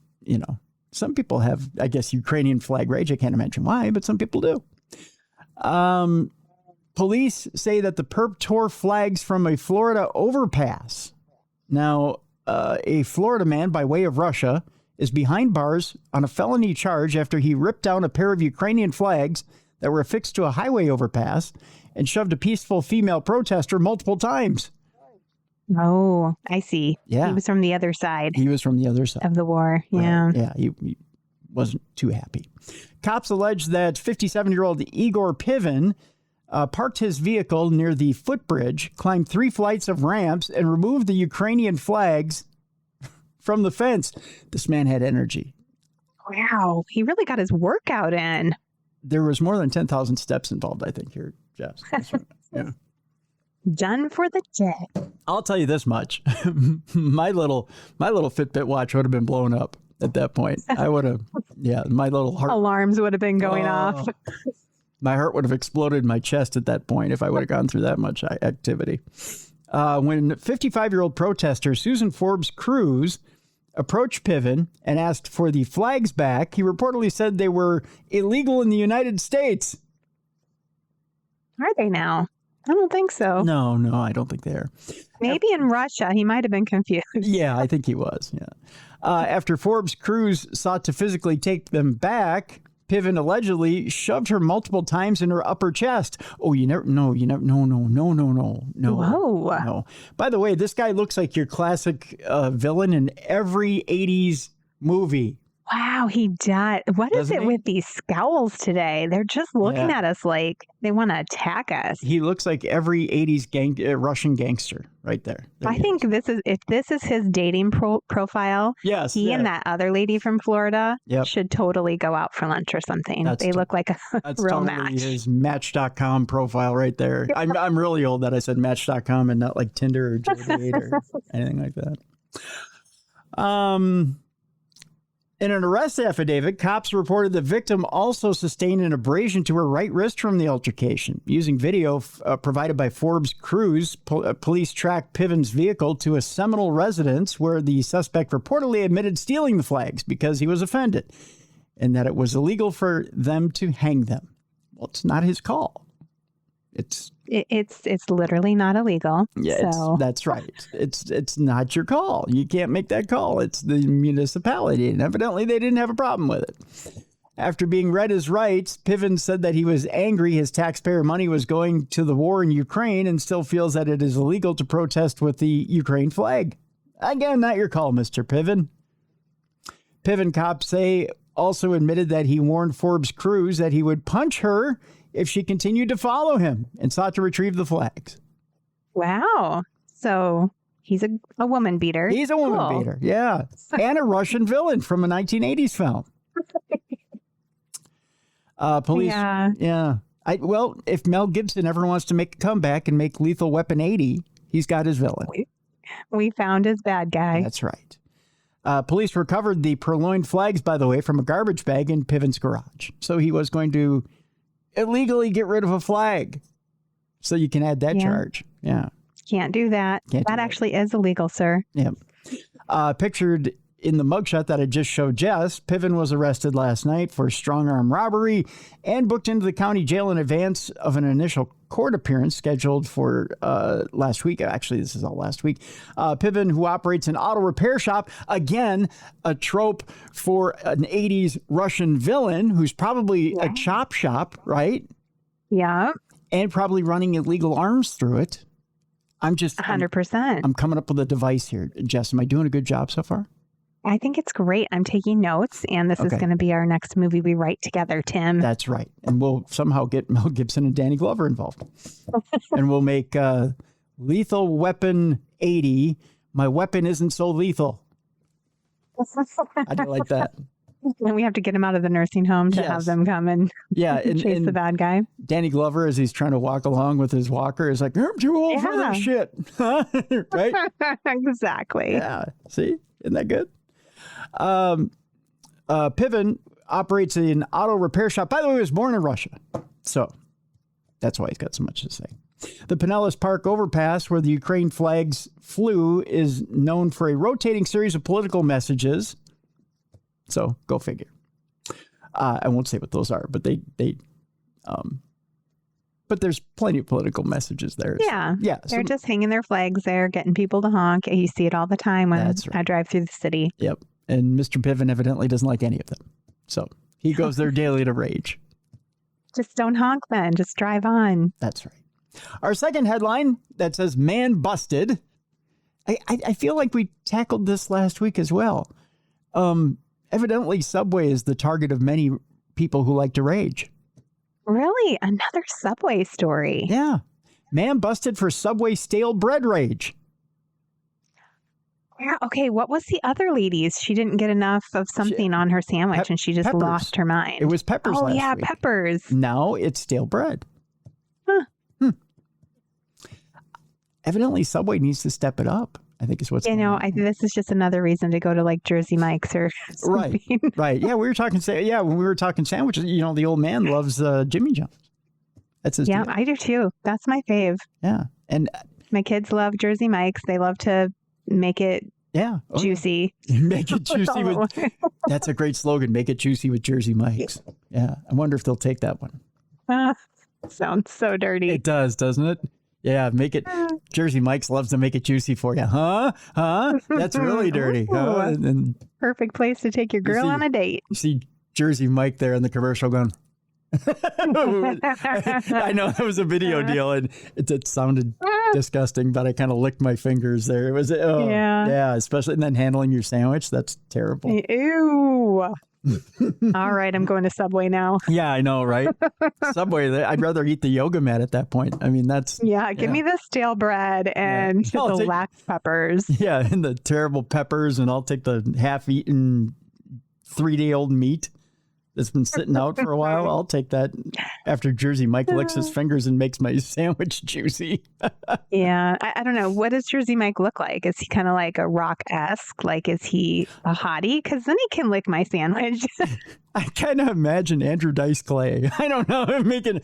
some people have, I guess, Ukrainian flag rage. I can't imagine why, but some people do. Police say that the perp tore flags from a Florida overpass. Now, a Florida man by way of Russia is behind bars on a felony charge after he ripped down a pair of Ukrainian flags that were affixed to a highway overpass and shoved a peaceful female protester multiple times. Oh, I see. Yeah. He was from the other side. He was from the other side of the war. Yeah. Right. Yeah, he wasn't too happy. Cops allege that 57-year-old Igor Piven parked his vehicle near the footbridge, climbed 3 flights of ramps, and removed the Ukrainian flags from the fence. This man had energy. Wow. He really got his workout in. There was more than 10,000 steps involved, I think, here, Jess. Yeah. Done for the day. I'll tell you this much. my little Fitbit watch would have been blown up at that point. I would have, my little heart. Alarms would have been going off. My heart would have exploded in my chest at that point if I would have gone through that much activity. When 55-year-old protester Susan Forbes Cruz approached Piven and asked for the flags back, he reportedly said they were illegal in the United States. Are they now? I don't think so. No, I don't think they are. Maybe in Russia. He might have been confused. Yeah, I think he was. Yeah. After Forbes Cruz sought to physically take them back, Piven allegedly shoved her multiple times in her upper chest. Oh, no. Whoa. No. By the way, this guy looks like your classic villain in every 80s movie. Wow, he does. What is Doesn't it he? with these scowls today? They're just looking at us like they want to attack us. He looks like every 80s Russian gangster right there. I think if this is his dating profile, yes, he and that other lady from Florida Yep. should totally go out for lunch or something. That's they look like a That's real totally match. his Match.com profile right there. I'm really old that I said Match.com and not like Tinder or JDate or anything like that. In an arrest affidavit, cops reported the victim also sustained an abrasion to her right wrist from the altercation. Using video provided by Forbes Cruz, police tracked Piven's vehicle to a Seminole residence where the suspect reportedly admitted stealing the flags because he was offended and that it was illegal for them to hang them. Well, it's not his call. It's literally not illegal. Yeah, so. That's right. It's not your call. You can't make that call. It's the municipality, and evidently they didn't have a problem with it. After being read his rights, Piven said that he was angry his taxpayer money was going to the war in Ukraine and still feels that it is illegal to protest with the Ukraine flag. Again, not your call, Mr. Piven. Piven cops say also admitted that he warned Forbes Cruz that he would punch her if she continued to follow him and sought to retrieve the flags. Wow. So he's a woman beater. He's a woman beater, yeah. And a Russian villain from a 1980s film. Police, yeah. If Mel Gibson ever wants to make a comeback and make Lethal Weapon 80, he's got his villain. We found his bad guy. That's right. Police recovered the purloined flags, by the way, from a garbage bag in Piven's garage. So he was going to illegally get rid of a flag. So you can add that charge. Yeah. Can't do that. That actually is illegal, sir. Yeah. Pictured in the mugshot that I just showed Jess, Piven was arrested last night for strong arm robbery and booked into the county jail in advance of an initial court appearance scheduled for last week. Actually, this is all last week. Piven, who operates an auto repair shop, again, a trope for an 80s Russian villain who's probably a chop shop, right? Yeah. And probably running illegal arms through it. I'm just 100%. I'm coming up with a device here. Jess, am I doing a good job so far? I think it's great. I'm taking notes, and this is going to be our next movie we write together, Tim. That's right. And we'll somehow get Mel Gibson and Danny Glover involved. And we'll make Lethal Weapon 80, My Weapon Isn't So Lethal. I do like that. And we have to get him out of the nursing home to have them come and chase the bad guy. Danny Glover, as he's trying to walk along with his walker, is like, I'm too old for this shit. Right? Exactly. Yeah. See? Isn't that good? Piven operates an auto repair shop. By the way, he was born in Russia. So that's why he's got so much to say. The Pinellas Park overpass, where the Ukraine flags flew, is known for a rotating series of political messages. So go figure. I won't say what those are, but but there's plenty of political messages there. Yeah. Yeah. They're just hanging their flags there, getting people to honk. You see it all the time when I drive through the city. Yep. And Mr. Piven evidently doesn't like any of them. So he goes there daily to rage. Just don't honk then. Just drive on. That's right. Our second headline that says man busted. I feel like we tackled this last week as well. Evidently, Subway is the target of many people who like to rage. Really? Another Subway story? Yeah. Man busted for Subway stale bread rage. Yeah, okay, what was the other lady's? She didn't get enough of something on her sandwich and she just Peppers. lost her mind. It was Peppers last yeah, week. Peppers. Now it's stale bread. Huh. Evidently, Subway needs to step it up, I think is what's going on. This is just another reason to go to like Jersey Mike's or something. Right. Yeah, when we were talking sandwiches, the old man loves Jimmy John's. That's his deal. I do too. That's my fave. Yeah. And my kids love Jersey Mike's. They love to make it juicy. Make it juicy that's a great slogan. Make it juicy with Jersey Mike's. Yeah. I wonder if they'll take that one. Sounds so dirty. It does, doesn't it? Yeah, make it. Jersey Mike's loves to make it juicy for you. Huh? That's really dirty. And perfect place to take your girl on a date. You see Jersey Mike there in the commercial going. I know that was a video deal and it sounded disgusting, but I kind of licked my fingers there. It was, especially, and then handling your sandwich. That's terrible. Ew. All right, I'm going to Subway now. Yeah, I know, right? Subway, I'd rather eat the yoga mat at that point. I mean, give me the stale bread and the lax peppers. Yeah, and the terrible peppers, and I'll take the half-eaten 3-day-old meat that's been sitting out for a while. I'll take that after Jersey Mike licks his fingers and makes my sandwich juicy. Yeah. I don't know. What does Jersey Mike look like? Is he kind of like a rock-esque? Like, is he a hottie? Because then he can lick my sandwich. I kind of imagine Andrew Dice Clay. I don't know. I'm making,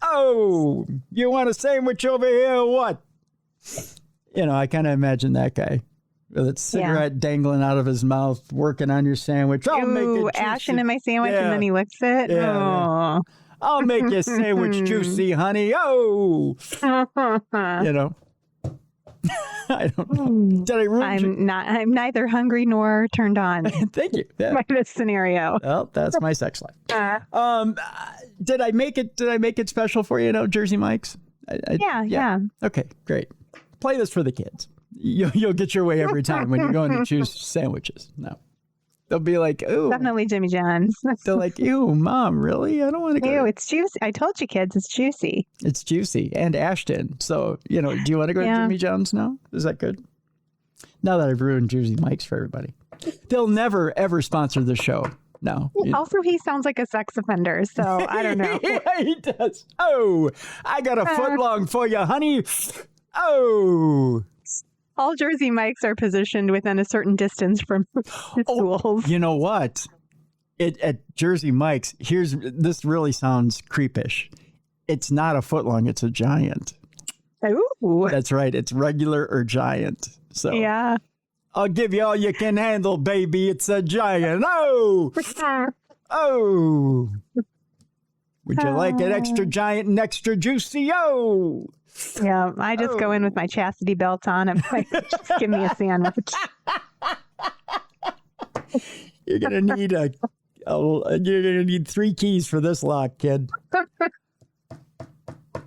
oh, you want a sandwich over here or what? I kind of imagine that guy. With a cigarette dangling out of his mouth, working on your sandwich. I'll make it juicy. Ashing in my sandwich and then he licks it. Yeah. I'll make your sandwich juicy, honey. Oh, I don't know. Did I ruin I'm neither hungry nor turned on. Thank you. By this scenario. Well, that's my sex life. Did I make it special for you? Jersey Mike's. Yeah. Okay, great. Play this for the kids. You'll get your way every time when you're going to choose sandwiches. No. They'll be like, ooh. Definitely Jimmy John's. They're like, ew, Mom, really? I don't want to go. Ew, it's juicy. I told you kids, it's juicy. It's juicy. And Ashton. So, do you want to go to Jimmy John's now? Is that good? Now that I've ruined Jersey Mike's for everybody. They'll never, ever sponsor the show. No. Also, he sounds like a sex offender, so I don't know. Yeah, he does. Oh, I got a foot long for you, honey. Oh. All Jersey Mike's are positioned within a certain distance from schools. You know what? At Jersey Mike's, this really sounds creepish. It's not a foot long, it's a giant. Ooh. That's right. It's regular or giant. So yeah. I'll give you all you can handle, baby. It's a giant. Oh. Oh. Would you like it extra giant and extra juicy? Oh. Yeah, I just go in with my chastity belt on and just give me a sandwich. You're gonna need 3 keys for this lock, kid.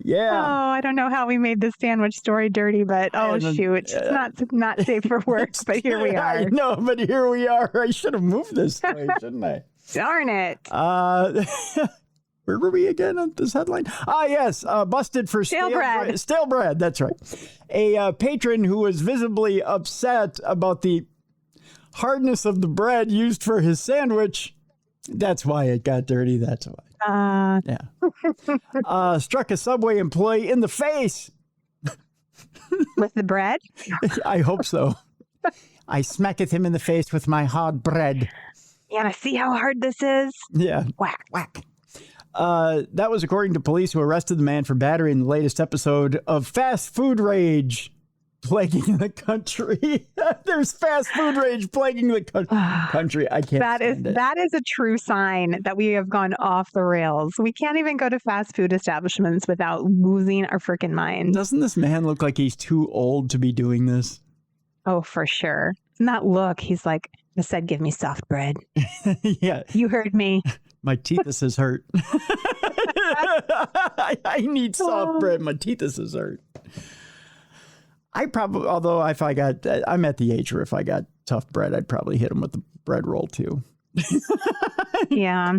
Yeah. Oh, I don't know how we made this sandwich story dirty, but shoot, it's not safe for work. But here we are. No, but here we are. I should have moved this way, shouldn't I? Darn it. Where were we again on this headline? Yes, busted for stale bread. Stale bread, that's right. A patron who was visibly upset about the hardness of the bread used for his sandwich. That's why it got dirty, that's why. Yeah. Struck a Subway employee in the face. With the bread? I hope so. I smacketh him in the face with my hard bread. You want to see how hard this is? Yeah. Whack, whack. That was according to police who arrested the man for battery in the latest episode of fast food rage plaguing the country. There's fast food rage plaguing the country. I can't stand it. That is a true sign that we have gone off the rails. We can't even go to fast food establishments without losing our freaking minds. Doesn't this man look like he's too old to be doing this? Oh, for sure. Not look. He's like, I said, give me soft bread. Yeah. You heard me. My teeth is hurt. I need soft bread. My teeth is hurt. I probably, although if I got, I'm at the age where if I got tough bread, I'd probably hit him with the bread roll too. Yeah.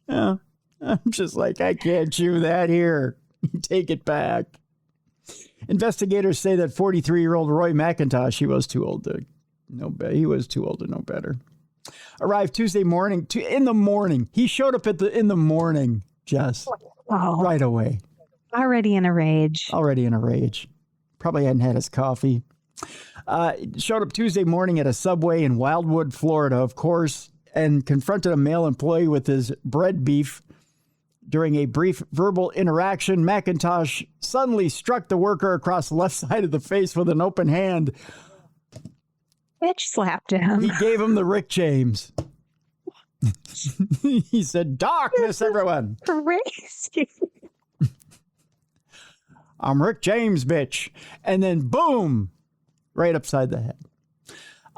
Yeah. I'm just like, I can't chew that here. Take it back. Investigators say that 43-year-old Roy McIntosh, he was too old to know better. Arrived Tuesday morning, in the morning. He showed up in the morning, Jess. Oh. Right away. Already in a rage. Probably hadn't had his coffee. Showed up Tuesday morning at a Subway in Wildwood, Florida, of course, and confronted a male employee with his bread beef. During a brief verbal interaction, McIntosh suddenly struck the worker across the left side of the face with an open hand. Bitch slapped him. He gave him the Rick James. He said, "Darkness, everyone." Crazy. I'm Rick James, bitch. And then boom, right upside the head.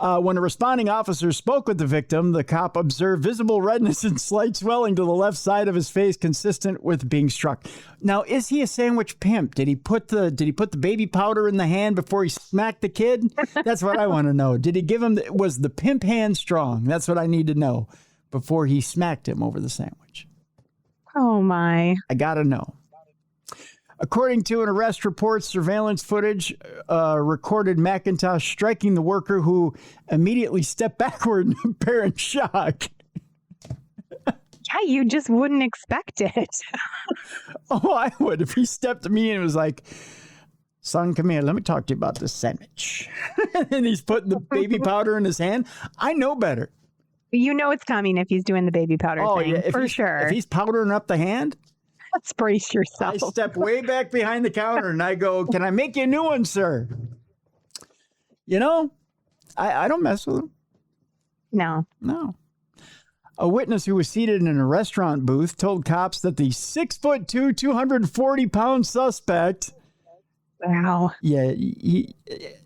When a responding officer spoke with the victim, the cop observed visible redness and slight swelling to the left side of his face, consistent with being struck. Now, is he a sandwich pimp? Did he put the baby powder in the hand before he smacked the kid? That's what I want to know. Did he give him? Was the pimp hand strong? That's what I need to know before he smacked him over the sandwich. Oh my! I gotta know. According to an arrest report, surveillance footage recorded McIntosh striking the worker, who immediately stepped backward in apparent shock. Yeah, you just wouldn't expect it. Oh, I would. If he stepped to me and was like, "Son, come here. Let me talk to you about this sandwich." And he's putting the baby powder in his hand. I know better. You know it's coming if he's doing the baby powder thing, yeah, for sure. If he's powdering up the hand, let's brace yourself. I step way back behind the counter and I go, "Can I make you a new one, sir?" You know, I don't mess with him. No. A witness who was seated in a restaurant booth told cops that the 6'2", 240-pound suspect. Wow. Yeah,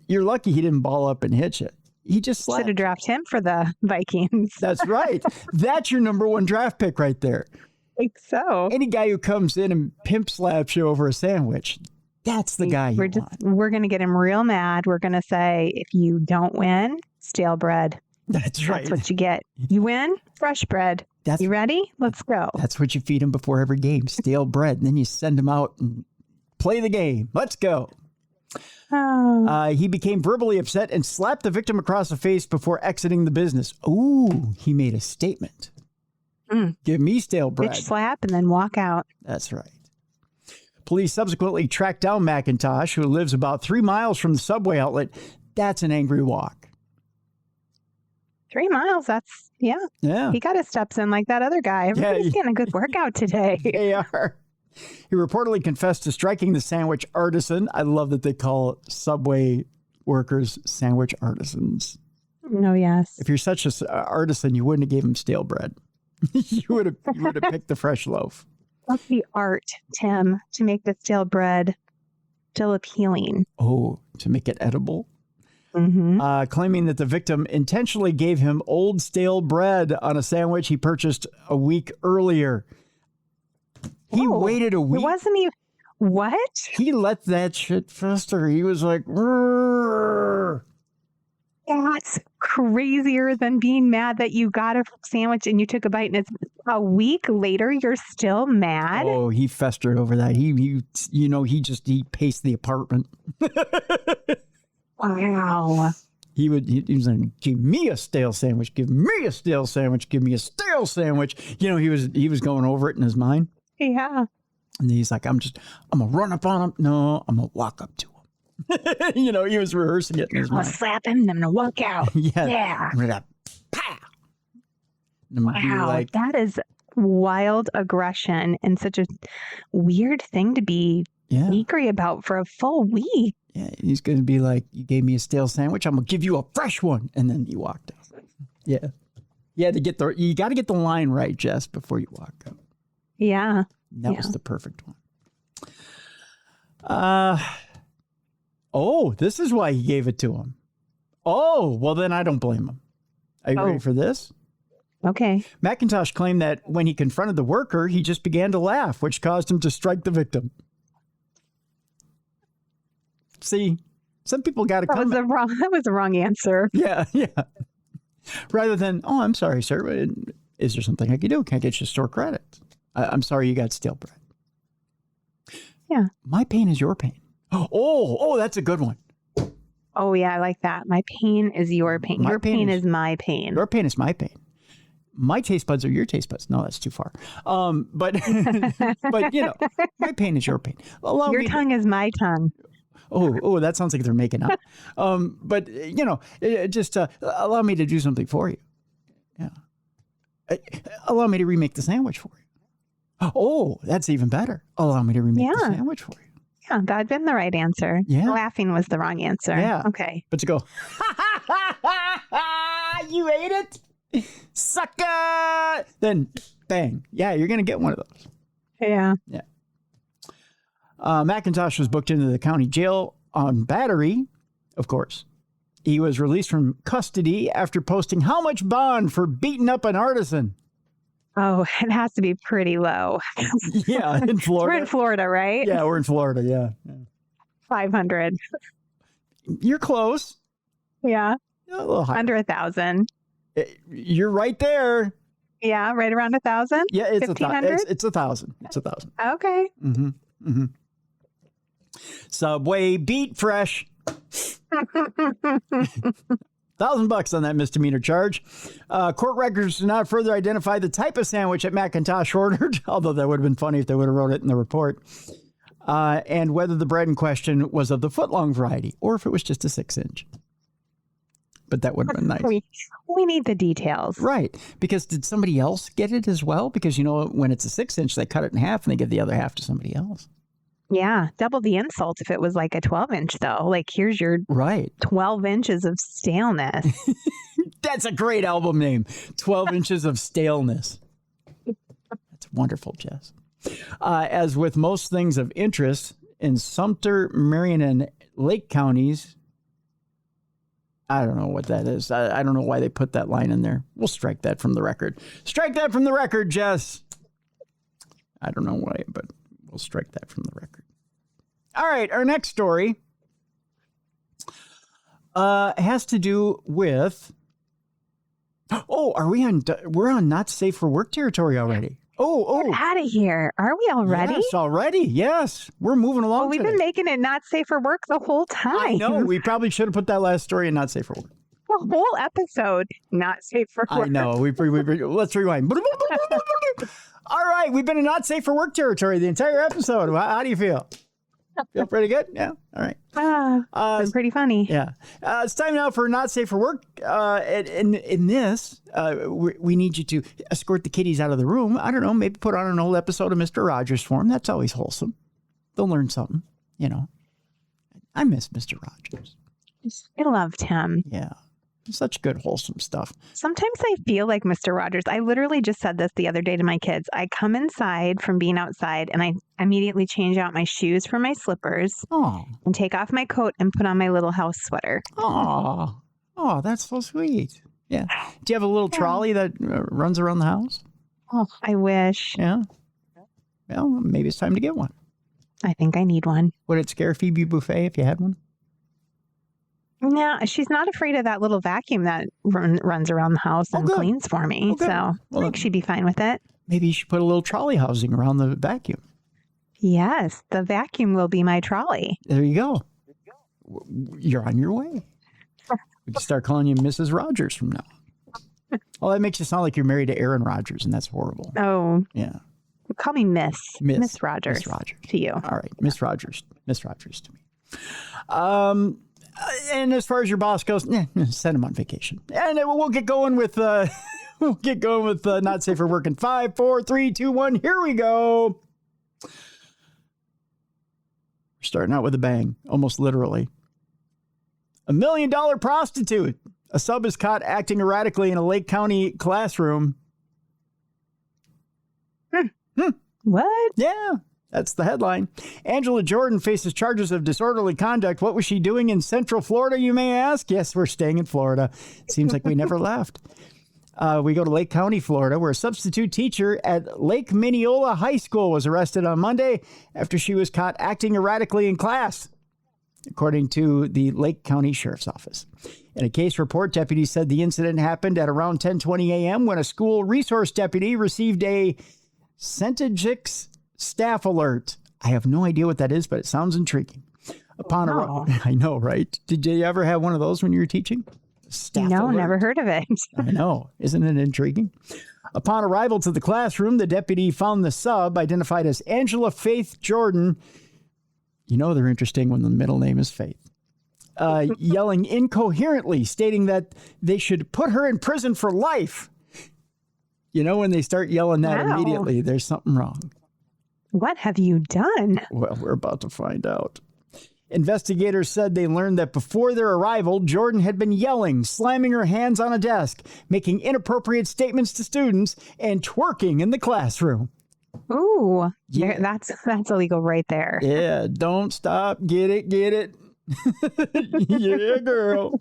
you're lucky he didn't ball up and hit you. He just slapped. Should have drafted him for the Vikings. That's right. That's your number one draft pick right there. I think so. Any guy who comes in and pimp slaps you over a sandwich, that's the guy you want. We're going to get him real mad. We're going to say, if you don't win, stale bread. That's right. That's what you get. You win, fresh bread. You ready? Let's go. That's what you feed him before every game, stale bread. And then you send him out and play the game. Let's go. Oh. He became verbally upset and slapped the victim across the face before exiting the business. Ooh, he made a statement. Give me stale bread. Bitch slap and then walk out. That's right. Police subsequently tracked down McIntosh, who lives about 3 miles from the Subway outlet. That's an angry walk. 3 miles, that's, yeah. He got his steps in like that other guy. Everybody's getting a good workout today. They are. He reportedly confessed to striking the sandwich artisan. I love that they call Subway workers sandwich artisans. No, yes. If you're such an artisan, you wouldn't have gave him stale bread. you would have picked the fresh loaf. What's the art, Tim, to make the stale bread still appealing? Oh, to make it edible? Mm-hmm. Claiming that the victim intentionally gave him old stale bread on a sandwich he purchased a week earlier. He waited a week. It wasn't even... What? He let that shit fester. He was like, "Rrr." That's crazier than being mad that you got a sandwich and you took a bite and it's a week later you're still mad. Oh, he festered over that. He paced the apartment. Wow. He was like, "Give me a stale sandwich. Give me a stale sandwich. Give me a stale sandwich." You know, he was going over it in his mind. Yeah. And he's like, I'm gonna run up on him. No, I'm gonna walk up to him. You know, he was rehearsing it in his mind. I'll slap him and I'm gonna walk out. Yeah. I'm gonna pow. And I'm wow, like, that is wild aggression and such a weird thing to be angry about for a full week. Yeah, he's gonna be like, "You gave me a stale sandwich. I'm gonna give you a fresh one." And then he walked out. Yeah. You got to get the line right, Jess, before you walk out. Yeah. That was the perfect one. This is why he gave it to him. Oh, well, then I don't blame him. Are you ready for this? Okay. McIntosh claimed that when he confronted the worker, he just began to laugh, which caused him to strike the victim. See, some people got to come. That was the wrong answer. Yeah. Rather than, oh, I'm sorry, sir. Is there something I can do? Can I get you store credit? I'm sorry you got stale bread. Yeah. My pain is your pain. Oh, that's a good one. Oh, yeah, I like that. My pain is your pain. Your pain is my pain. Your pain is my pain. My taste buds are your taste buds. No, that's too far. But my pain is your pain. Your tongue is my tongue. Oh, that sounds like they're making up. But just allow me to do something for you. Yeah. Allow me to remake the sandwich for you. Oh, that's even better. Allow me to remake the sandwich for you. Yeah, that'd been the right answer. Yeah. Laughing was the wrong answer. Yeah. Okay. But to go, you ate it, sucker. Then bang. Yeah, you're going to get one of those. Yeah. Yeah. McIntosh was booked into the county jail on battery, of course. He was released from custody after posting how much bond for beating up an artisan. Oh, it has to be pretty low. Yeah, in Florida. We're in Florida, right? Yeah, we're in Florida, yeah. 500. You're close. Yeah. A little higher. Under 1,000. You're right there. Yeah, right around 1,000? Yeah, it's 1,500? It's 1,000. It's 1,000. Okay. Mm-hmm. Subway beat fresh. $1,000 on that misdemeanor charge. Court records do not further identify the type of sandwich that McIntosh ordered, although that would have been funny if they would have wrote it in the report. And whether the bread in question was of the foot-long variety or if it was just a 6-inch. But that would have been nice. We need the details. Right. Because did somebody else get it as well? Because, when it's a 6-inch, they cut it in half and they give the other half to somebody else. Yeah, double the insult if it was like a 12-inch, though. Like, here's your 12 inches of staleness. That's a great album name, 12 Inches of Staleness. That's wonderful, Jess. As with most things of interest, in Sumter, Marion, and Lake counties, I don't know what that is. I don't know why they put that line in there. We'll strike that from the record. Strike that from the record, Jess. I don't know why, but we'll strike that from the record. All right, our next story has to do with. Oh, we're on not safe for work territory already. Oh! Get out of here! Are we already? Yes, already. Yes, we're moving along. Well, we've been making it not safe for work the whole time. I know. We probably should have put that last story in not safe for work. The whole episode not safe for work. I know. We let's rewind. All right, we've been in not safe for work territory the entire episode. How do you feel? Feel pretty good? Yeah. All right. It's been pretty funny. Yeah. It's time now for not safe for work. In this, we need you to escort the kiddies out of the room. I don't know. Maybe put on an old episode of Mr. Rogers for them. That's always wholesome. They'll learn something. I miss Mr. Rogers. I loved him. Yeah. Such good, wholesome stuff. Sometimes I feel like Mr. Rogers. I literally just said this the other day to my kids. I come inside from being outside and I immediately change out my shoes for my slippers and take off my coat and put on my little house sweater. Oh, that's so sweet. Yeah. Do you have a little trolley that runs around the house? Oh, I wish. Yeah. Well, maybe it's time to get one. I think I need one. Would it scare Phoebe Buffet if you had one? No, she's not afraid of that little vacuum that runs around the house and cleans for me. So I think she'd be fine with it. Maybe you should put a little trolley housing around the vacuum. Yes, the vacuum will be my trolley. There you go. You're on your way. We can start calling you Mrs. Rogers from now. Well, that makes you sound like you're married to Aaron Rodgers, and that's horrible. Oh. Yeah. Call me Miss Rogers. Miss Rogers. To you. All right. Miss Rogers to me. And as far as your boss goes, send him on vacation. And we'll get going with not safe for work in 5, 4, 3, 2, 1. Here we go. We're starting out with a bang, almost literally. $1 million prostitute. A sub is caught acting erratically in a Lake County classroom. What? Yeah. That's the headline. Angela Jordan faces charges of disorderly conduct. What was she doing in Central Florida, you may ask? Yes, we're staying in Florida. Seems like we never left. We go to Lake County, Florida, where a substitute teacher at Lake Mineola High School was arrested on Monday after she was caught acting erratically in class, according to the Lake County Sheriff's Office. In a case report, deputies said the incident happened at around 10:20 a.m. when a school resource deputy received a Centegix staff alert. I have no idea what that is, but it sounds intriguing. I know, right? Did you ever have one of those when you were teaching? Staff no, alert. never heard of it. I know. Isn't it intriguing? Upon arrival to the classroom, the deputy found the sub, identified as Angela Faith Jordan. You know they're interesting when the middle name is Faith. Yelling incoherently, stating that they should put her in prison for life. You know, when they start yelling that immediately, there's something wrong. What have you done? Well, we're about to find out. Investigators said they learned that before their arrival, Jordan had been yelling, slamming her hands on a desk, making inappropriate statements to students, and twerking in the classroom. Ooh, Yeah. that's illegal right there. Yeah, don't stop. Get it. Yeah, girl.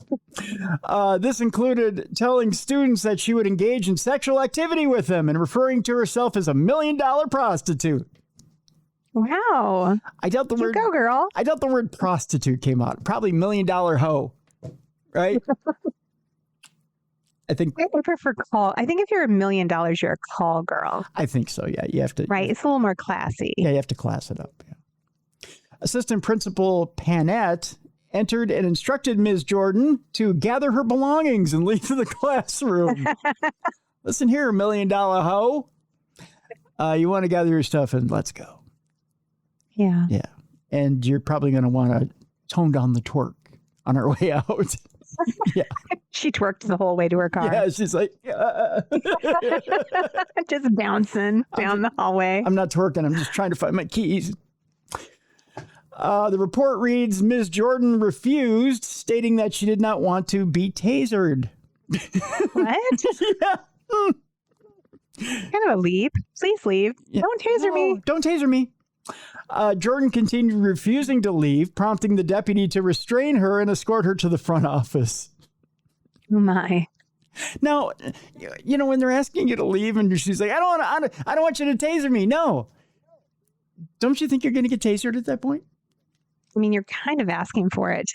This included telling students that she would engage in sexual activity with them and referring to herself as a $1 million prostitute. Wow. I doubt the word go, girl. I doubt the word prostitute came out. Probably $1 million hoe, right? I think I prefer call. I think if you're $1 million, you're a call girl. I think so. Yeah, you have to. Right. It's a little more classy. Yeah, you have to class it up. Yeah. Assistant Principal Panette entered and instructed Ms. Jordan to gather her belongings and leave the classroom. Listen here, $1 million hoe. You want to gather your stuff and let's go. Yeah. Yeah. And you're probably going to want to tone down the twerk on our way out. Yeah. She twerked the whole way to her car. Yeah, she's like, just bouncing down the hallway. I'm not twerking. I'm just trying to find my keys. The report reads, Ms. Jordan refused, stating that she did not want to be tasered. What? Yeah. Kind of a leap. Please leave. Yeah. Don't taser me. Don't taser me. Jordan continued refusing to leave, prompting the deputy to restrain her and escort her to the front office. Oh my. Now, you know, when they're asking you to leave and she's like, I don't want you to taser me. No. Don't you think you're going to get tasered at that point? I mean, you're kind of asking for it.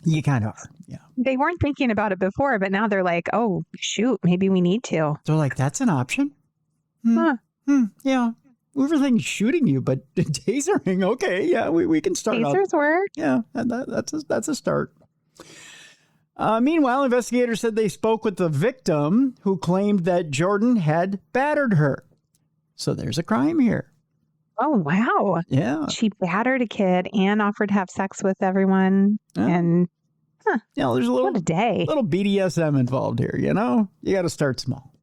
You kind of are. Yeah. They weren't thinking about it before, but now they're like, oh, shoot, maybe we need to. They're like, that's an option. Huh. Yeah. We were thinking shooting you, but tasering, okay. Yeah, we can start. Tasers work. Yeah, that's a start. Meanwhile, investigators said they spoke with the victim who claimed that Jordan had battered her. So there's a crime here. Oh, wow. Yeah. She battered a kid and offered to have sex with everyone. Yeah. And Yeah, there's a what a day. little BDSM involved here, you know? You got to start small.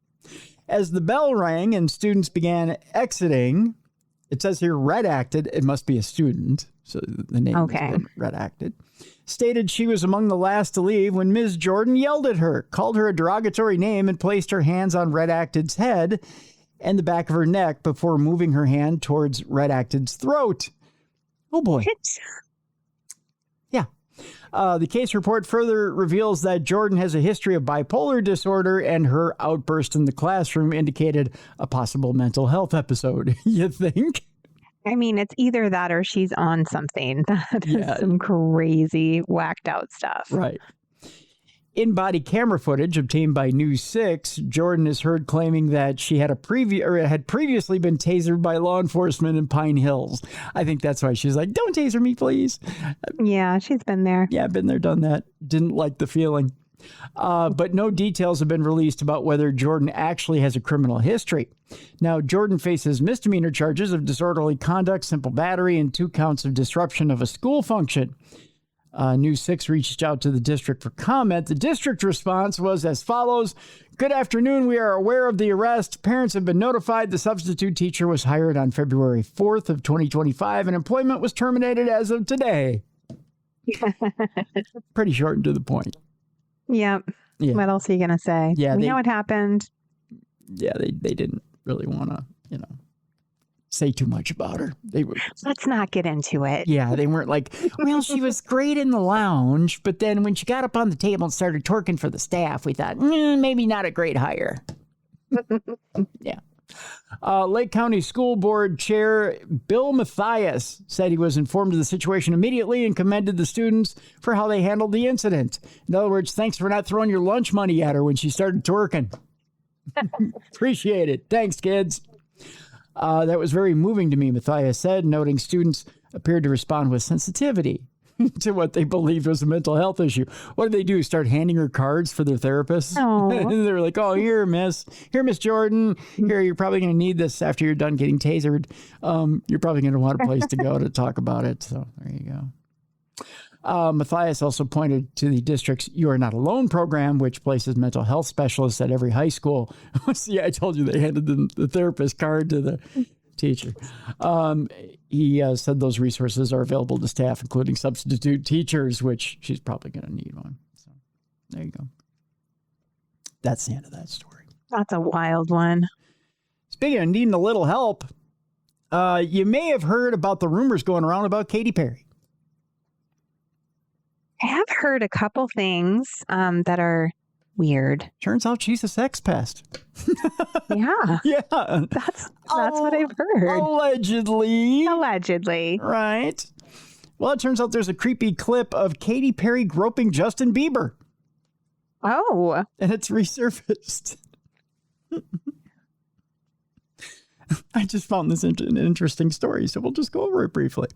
As the bell rang and students began exiting, it says here redacted. It must be a student. So the name has been redacted. Stated she was among the last to leave when Ms. Jordan yelled at her, called her a derogatory name, and placed her hands on redacted's head and the back of her neck before moving her hand towards redacted's throat. Oh, boy. Yeah. The case report further reveals that Jordan has a history of bipolar disorder, and her outburst in the classroom indicated a possible mental health episode. You think? I mean, it's either that or she's on something. That is some crazy, whacked out stuff. Right. In-body camera footage obtained by News 6, Jordan is heard claiming that she had had previously been tasered by law enforcement in Pine Hills. I think that's why she's like, don't taser me, please. Yeah, she's been there. Yeah, been there, done that. Didn't like the feeling. But no details have been released about whether Jordan actually has a criminal history. Now, Jordan faces misdemeanor charges of disorderly conduct, simple battery, and 2 counts of disruption of a school function. News 6 reached out to the district for comment. The district response was as follows. Good afternoon. We are aware of the arrest. Parents have been notified. The substitute teacher was hired on February 4th of 2025 and employment was terminated as of today. Pretty short and to the point. Yep. Yeah. What else are you going to say? Yeah, we know what happened. Yeah, they didn't really want to, say too much about her. They were, Let's not get into it. yeah, they weren't like, well, she was great in the lounge, but then when she got up on the table and started twerking for the staff, we thought, maybe not a great hire. Yeah. Lake County School Board Chair Bill Mathias said he was informed of the situation immediately and commended the students for how they handled the incident. In other words, thanks for not throwing your lunch money at her when she started twerking. Appreciate it. Thanks, kids. That was very moving to me, Mathias said, noting students appeared to respond with sensitivity to what they believed was a mental health issue. What did they do? Start handing her cards for their therapists? They were like, oh, here, Miss Jordan. Here, you're probably going to need this after you're done getting tasered. You're probably going to want a place to go to talk about it. So there you go. Mathias also pointed to the district's You Are Not Alone program, which places mental health specialists at every high school. See, I told you they handed the therapist card to the teacher. He said those resources are available to staff, including substitute teachers, which she's probably going to need one. So there you go. That's the end of that story. That's a wild one. Speaking of needing a little help, you may have heard about the rumors going around about Katy Perry. I have heard a couple things that are weird. Turns out she's a sex pest. Yeah. Yeah. That's what I've heard. Allegedly. Right. Well, it turns out there's a creepy clip of Katy Perry groping Justin Bieber. Oh. And it's resurfaced. I just found this an interesting story, so we'll just go over it briefly.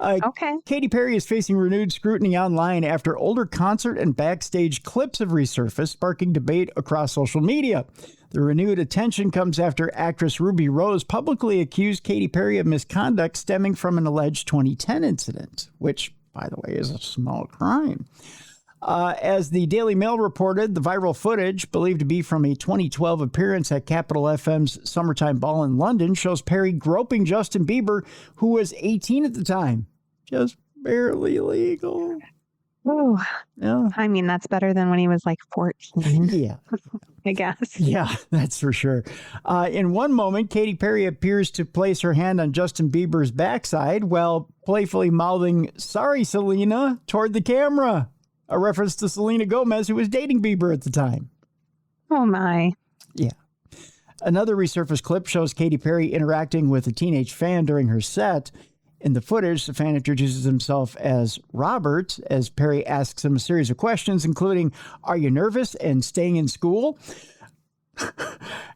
Okay. Katy Perry is facing renewed scrutiny online after older concert and backstage clips have resurfaced, sparking debate across social media. The renewed attention comes after actress Ruby Rose publicly accused Katy Perry of misconduct stemming from an alleged 2010 incident, which, by the way, is a small crime. As the Daily Mail reported, the viral footage, believed to be from a 2012 appearance at Capital FM's Summertime Ball in London, shows Perry groping Justin Bieber, who was 18 at the time. Just barely legal. Ooh. Yeah. I mean, that's better than when he was like 14. Yeah. I guess. Yeah, that's for sure. In one moment, Katy Perry appears to place her hand on Justin Bieber's backside while playfully mouthing, "Sorry, Selena," toward the camera. A reference to Selena Gomez, who was dating Bieber at the time. Oh, my. Yeah. Another resurfaced clip shows Katy Perry interacting with a teenage fan during her set. In the footage, the fan introduces himself as Robert, as Perry asks him a series of questions, including, "Are you nervous and staying in school?"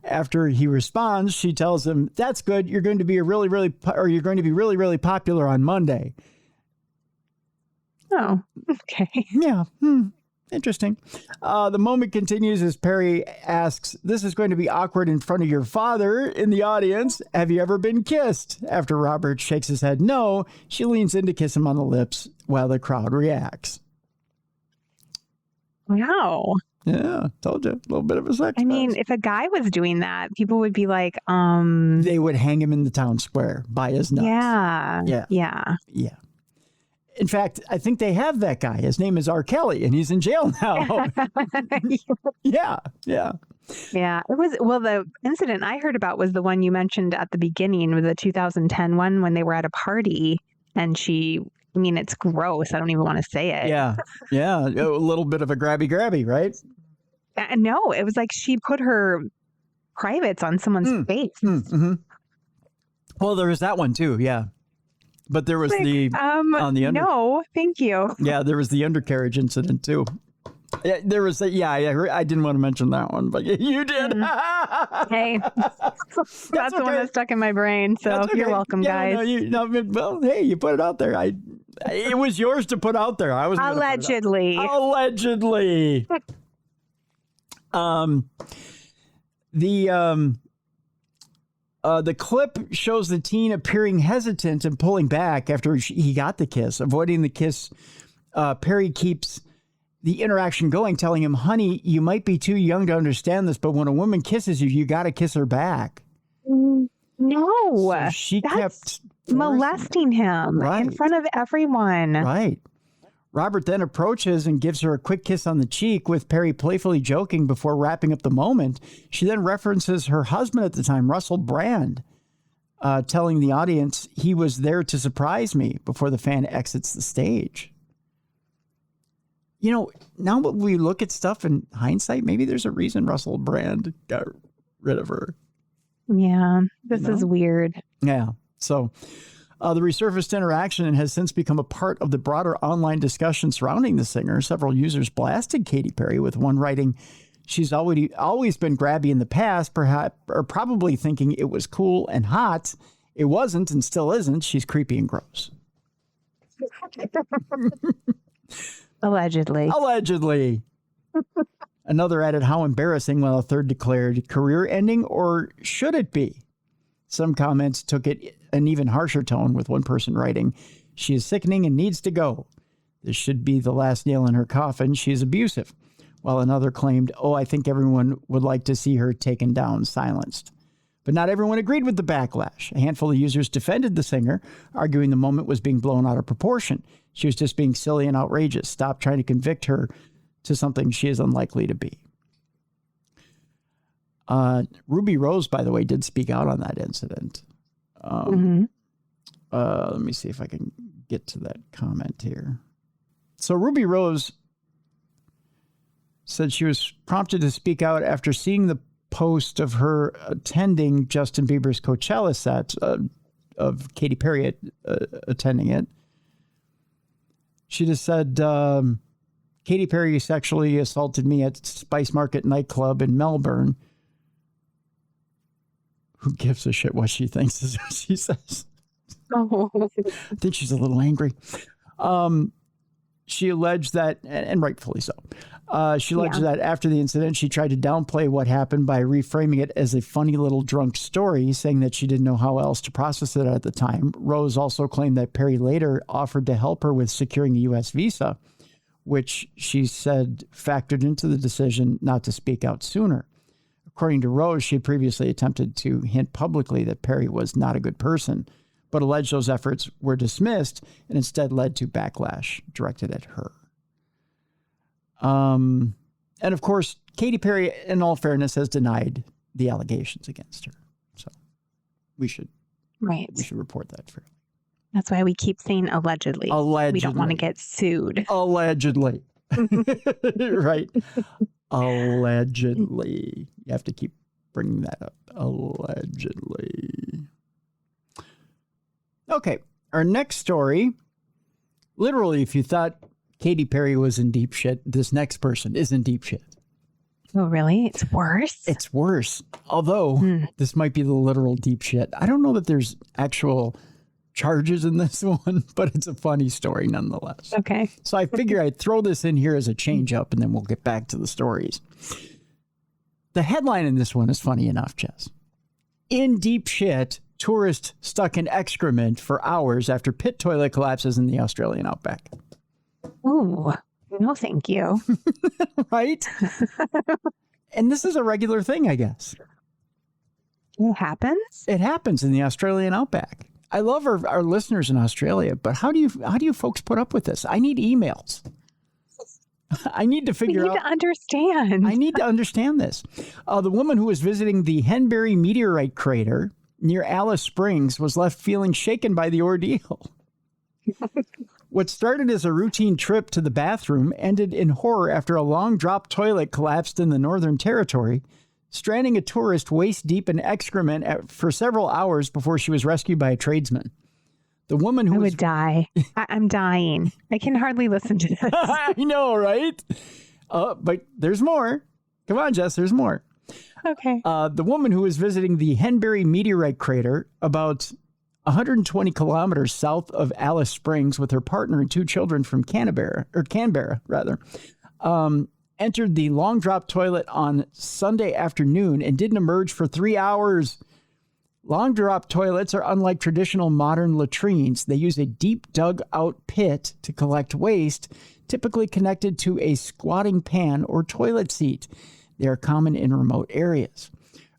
After he responds, she tells him, "That's good. You're going to be really, really popular on Monday." Oh, okay. Yeah. Interesting. The moment continues as Perry asks, "This is going to be awkward in front of your father in the audience. Have you ever been kissed?" After Robert shakes his head no, she leans in to kiss him on the lips while the crowd reacts. Wow. Yeah, told you. A little bit of a sex I mean, fest. if a guy was doing that, people would be like, They would hang him in the town square by his nuts. Yeah. In fact, I think they have that guy. His name is R. Kelly, and he's in jail now. Yeah. It was, well, the incident I heard about was the one you mentioned at the beginning, with the 2010 one when they were at a party and it's gross. I don't even want to say it. Yeah. A little bit of a grabby, right? No, it was like she put her privates on someone's face. Mm-hmm. Well, there was that one too. Yeah. But there was on the no, thank you. Yeah, there was the undercarriage incident too. Yeah, there was I didn't want to mention that one, but you did. Hey, that's the one that stuck in my brain. So okay. You're welcome, guys. Well, hey, you put it out there. It was yours to put out there. I was allegedly. The clip shows the teen appearing hesitant and pulling back after he got the kiss. Avoiding the kiss, Perry keeps the interaction going, telling him, "Honey, you might be too young to understand this, but when a woman kisses you, you got to kiss her back." No. So she kept molesting him in front of everyone. Right. Robert then approaches and gives her a quick kiss on the cheek, with Perry playfully joking before wrapping up the moment. She then references her husband at the time, Russell Brand. telling the audience he was there to surprise me before the fan exits the stage. You know, now that we look at stuff in hindsight, maybe there's a reason Russell Brand got rid of her. Yeah, this is weird. Yeah. So the resurfaced interaction has since become a part of the broader online discussion surrounding the singer. Several users blasted Katy Perry, with one writing, "She's always been grabby in the past, perhaps, or probably thinking it was cool and hot. It wasn't and still isn't. She's creepy and gross." Allegedly. Another added, "How embarrassing," while a third declared, "Career ending, or should it be?" Some comments took it an even harsher tone, with one person writing, "She is sickening and needs to go. This should be the last nail in her coffin. She is abusive." While another claimed, "Oh, I think everyone would like to see her taken down, silenced." But not everyone agreed with the backlash. A handful of users defended the singer, arguing the moment was being blown out of proportion. She was just being silly and outrageous. Stop trying to convict her to something she is unlikely to be. Ruby Rose, by the way, did speak out on that incident. Let me see if I can get to that comment here. So Ruby Rose said she was prompted to speak out after seeing the post of her attending Justin Bieber's Coachella set, of Katy Perry attending it. She just said, "Katy Perry sexually assaulted me at Spice Market nightclub in Melbourne." Who gives a shit what she thinks is what she says. Oh. I think she's a little angry. She alleged that, and rightfully so, she alleged that after the incident, she tried to downplay what happened by reframing it as a funny little drunk story, saying that she didn't know how else to process it at the time. Rose also claimed that Perry later offered to help her with securing a U.S. visa, which she said factored into the decision not to speak out sooner. According to Rose, she had previously attempted to hint publicly that Perry was not a good person, but alleged those efforts were dismissed and instead led to backlash directed at her. And of course, Katy Perry, in all fairness, has denied the allegations against her. So we should report that fairly. That's why we keep saying allegedly. We don't want to get sued. Allegedly. Right. Allegedly. You have to keep bringing that up. Allegedly. Okay. Our next story. Literally, if you thought Katy Perry was in deep shit, this next person is in deep shit. Oh, really? It's worse? It's worse. Although this might be the literal deep shit. I don't know that there's actual charges in this one, but it's a funny story nonetheless. Okay. So I figure I'd throw this in here as a change up, and then we'll get back to the stories. The headline in this one is funny enough, Jess. "In deep shit, tourist stuck in excrement for hours after pit toilet collapses in the Australian outback." Oh, no, thank you. Right? And this is a regular thing, I guess. It happens? It happens in the Australian outback. I love our listeners in Australia, but how do you folks put up with this? I need emails. I need to figure out. To understand. I need to understand this. The woman who was visiting the Henbury meteorite crater near Alice Springs was left feeling shaken by the ordeal. What started as a routine trip to the bathroom ended in horror after a long drop toilet collapsed in the Northern Territory, stranding a tourist waist deep in excrement for several hours before she was rescued by a tradesman. The woman who would die. I'm dying. I can hardly listen to this. I know, right? But there's more. Come on, Jess, there's more. Okay. The woman who was visiting the Henbury meteorite crater about 120 kilometers south of Alice Springs with her partner and two children from Canberra, entered the long drop toilet on Sunday afternoon and didn't emerge for 3 hours. Long drop toilets are unlike traditional modern latrines. They use a deep dug out pit to collect waste, typically connected to a squatting pan or toilet seat. They are common in remote areas.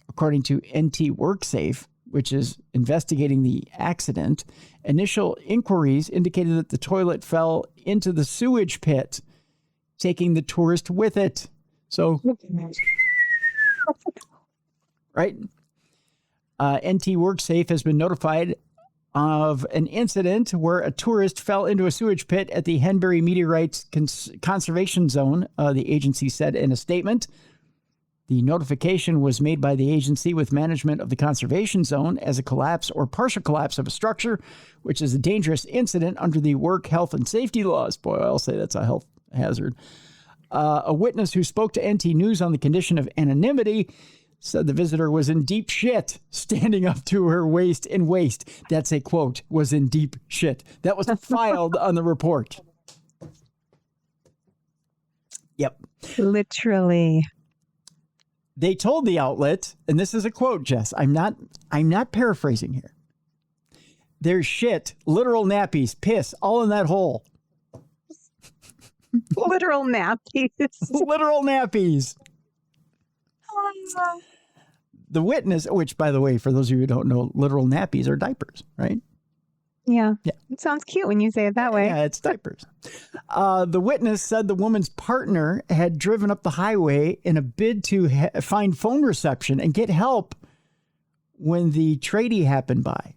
According to NT WorkSafe, which is investigating the accident, initial inquiries indicated that the toilet fell into the sewage pit, taking the tourist with it. So, right? NT WorkSafe has been notified of an incident where a tourist fell into a sewage pit at the Henbury Meteorites Conservation Zone, the agency said in a statement. The notification was made by the agency with management of the conservation zone as a collapse or partial collapse of a structure, which is a dangerous incident under the work health and safety laws. Boy, I'll say that's a health hazard. A witness who spoke to NT News on the condition of anonymity said the visitor was in deep shit, standing up to her waist in waist. That's a quote, was in deep shit. That was filed on the report. Yep. Literally. They told the outlet, and this is a quote, Jess, I'm not paraphrasing here. There's shit, literal nappies, piss, all in that hole. Literal nappies. Literal nappies. The witness, which, by the way, for those of you who don't know, literal nappies are diapers, right? Yeah. Yeah. It sounds cute when you say it that way. Yeah, it's diapers. The witness said the woman's partner had driven up the highway in a bid to find phone reception and get help when the tradie happened by.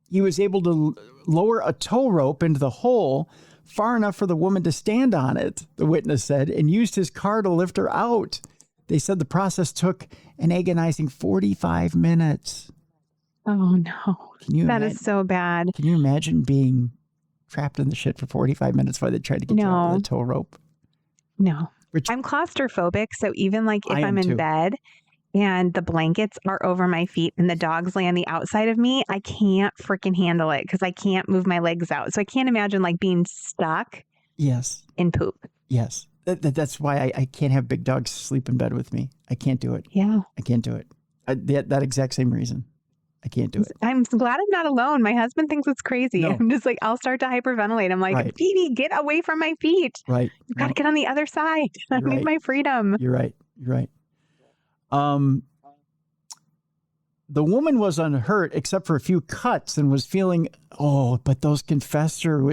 He was able to lower a tow rope into the hole far enough for the woman to stand on it, the witness said, and used his car to lift her out. They said the process took an agonizing 45 minutes. Oh, no. That is so bad. Can you imagine being trapped in the shit for 45 minutes while they tried to get you out of the tow rope? No. I'm claustrophobic, so even like if I'm in bed and the blankets are over my feet and the dogs lay on the outside of me, I can't freaking handle it because I can't move my legs out. So I can't imagine like being stuck in poop. Yes. That's why I can't have big dogs sleep in bed with me. I can't do it. Yeah. I can't do it. That exact same reason. I can't do it. I'm glad I'm not alone. My husband thinks it's crazy. No. I'm just like, I'll start to hyperventilate. I'm like, Phoebe, get away from my feet. Right. You've got to get on the other side. I need my freedom. You're right. The woman was unhurt except for a few cuts and was feeling, but those can fester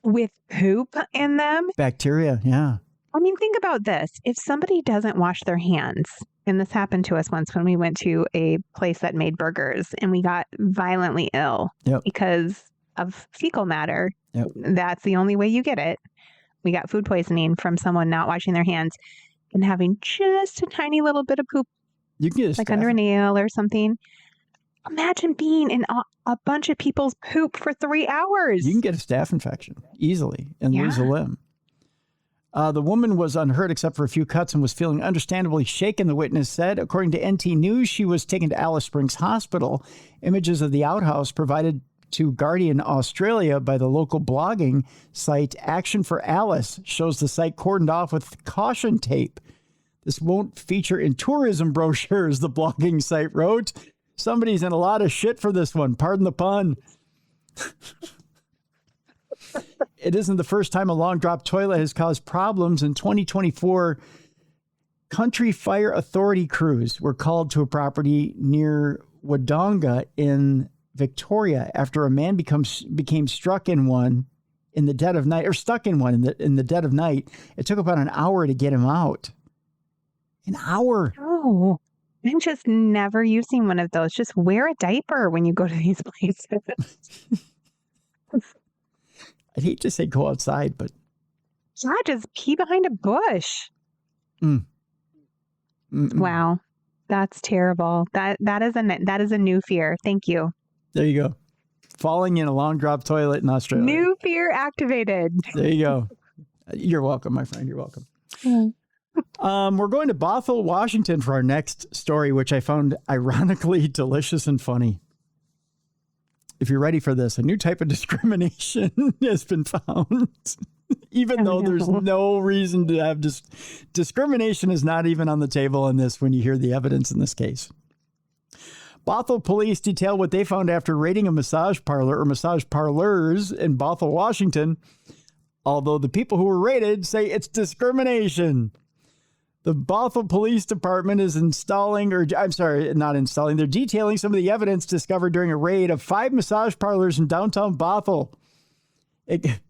with poop in them. Bacteria, yeah. I mean, think about this. If somebody doesn't wash their hands, and this happened to us once when we went to a place that made burgers and we got violently ill because of fecal matter. Yep. That's the only way you get it. We got food poisoning from someone not washing their hands and having just a tiny little bit of poop, you can get like under a nail or something. Imagine being in a bunch of people's poop for 3 hours. You can get a staph infection easily and lose a limb. The woman was unhurt except for a few cuts and was feeling understandably shaken, the witness said. According to NT News, she was taken to Alice Springs Hospital. Images of the outhouse provided to Guardian Australia by the local blogging site Action for Alice shows the site cordoned off with caution tape. This won't feature in tourism brochures, the blogging site wrote. Somebody's in a lot of shit for this one. Pardon the pun. It isn't the first time a long drop toilet has caused problems. In 2024, Country Fire Authority crews were called to a property near Wodonga in Victoria after a man became stuck in one in the dead of night. It took about an hour to get him out. An hour. Oh, I'm just never using one of those. Just wear a diaper when you go to these places. I'd hate to say go outside, but yeah, just pee behind a bush. Wow, that's terrible. That is a new fear. Thank you. There you go. Falling in a long drop toilet in Australia. New fear activated. There you go. You're welcome, my friend. You're welcome. We're going to Bothell, Washington for our next story, which I found ironically delicious and funny. If you're ready for this, a new type of discrimination has been found, even though there's no reason to have discrimination is not even on the table in this when you hear the evidence in this case. Bothell police detail what they found after raiding a massage parlor or massage parlors in Bothell, Washington, although the people who were raided say it's discrimination. The Bothell Police Department is they're detailing some of the evidence discovered during a raid of 5 massage parlors in downtown Bothell.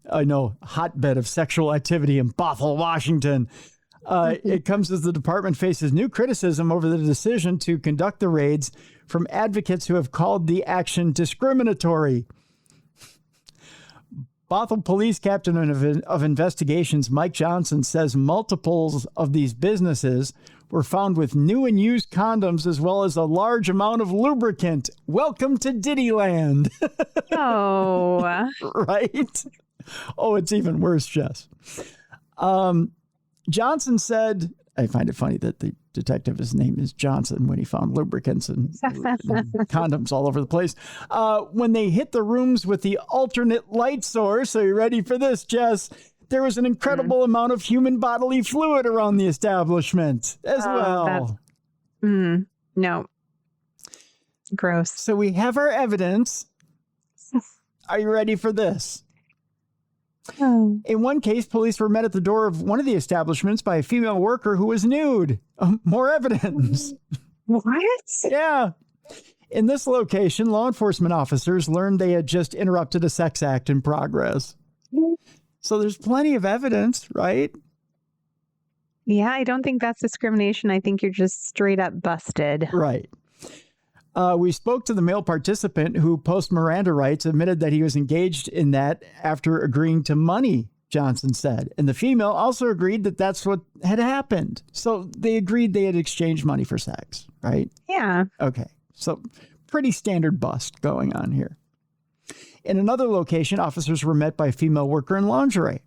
I know, hotbed of sexual activity in Bothell, Washington. It comes as the department faces new criticism over the decision to conduct the raids from advocates who have called the action discriminatory. Bothell Police Captain of Investigations Mike Johnson says multiples of these businesses were found with new and used condoms as well as a large amount of lubricant. Welcome to Diddyland. Oh. Right? Oh, it's even worse, Jess. Johnson said, I find it funny that the detective, his name is Johnson, when he found lubricants and condoms all over the place. When they hit the rooms with the alternate light source, are you ready for this, Jess? There was an incredible amount of human bodily fluid around the establishment as well. No. Gross. So we have our evidence. Are you ready for this? In one case, police were met at the door of one of the establishments by a female worker who was nude. More evidence. What? Yeah. In this location, law enforcement officers learned they had just interrupted a sex act in progress. So there's plenty of evidence, right? Yeah, I don't think that's discrimination. I think you're just straight up busted. Right. We spoke to the male participant who, post Miranda rights, admitted that he was engaged in that after agreeing to money, Johnson said. And the female also agreed that that's what had happened. So they agreed they had exchanged money for sex, right? Yeah. Okay. So pretty standard bust going on here. In another location, officers were met by a female worker in lingerie.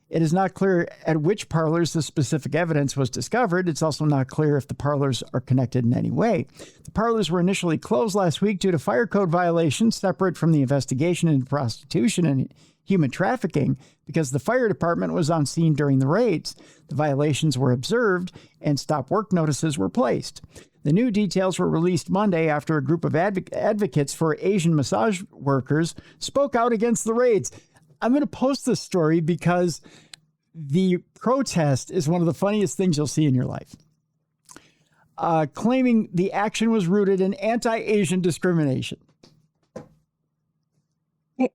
It is not clear at which parlors the specific evidence was discovered. It's also not clear if the parlors are connected in any way. The parlors were initially closed last week due to fire code violations separate from the investigation into prostitution and human trafficking because the fire department was on scene during the raids. The violations were observed and stop work notices were placed. The new details were released Monday after a group of advocates for Asian massage workers spoke out against the raids. I'm going to post this story because the protest is one of the funniest things you'll see in your life. Claiming the action was rooted in anti-Asian discrimination. I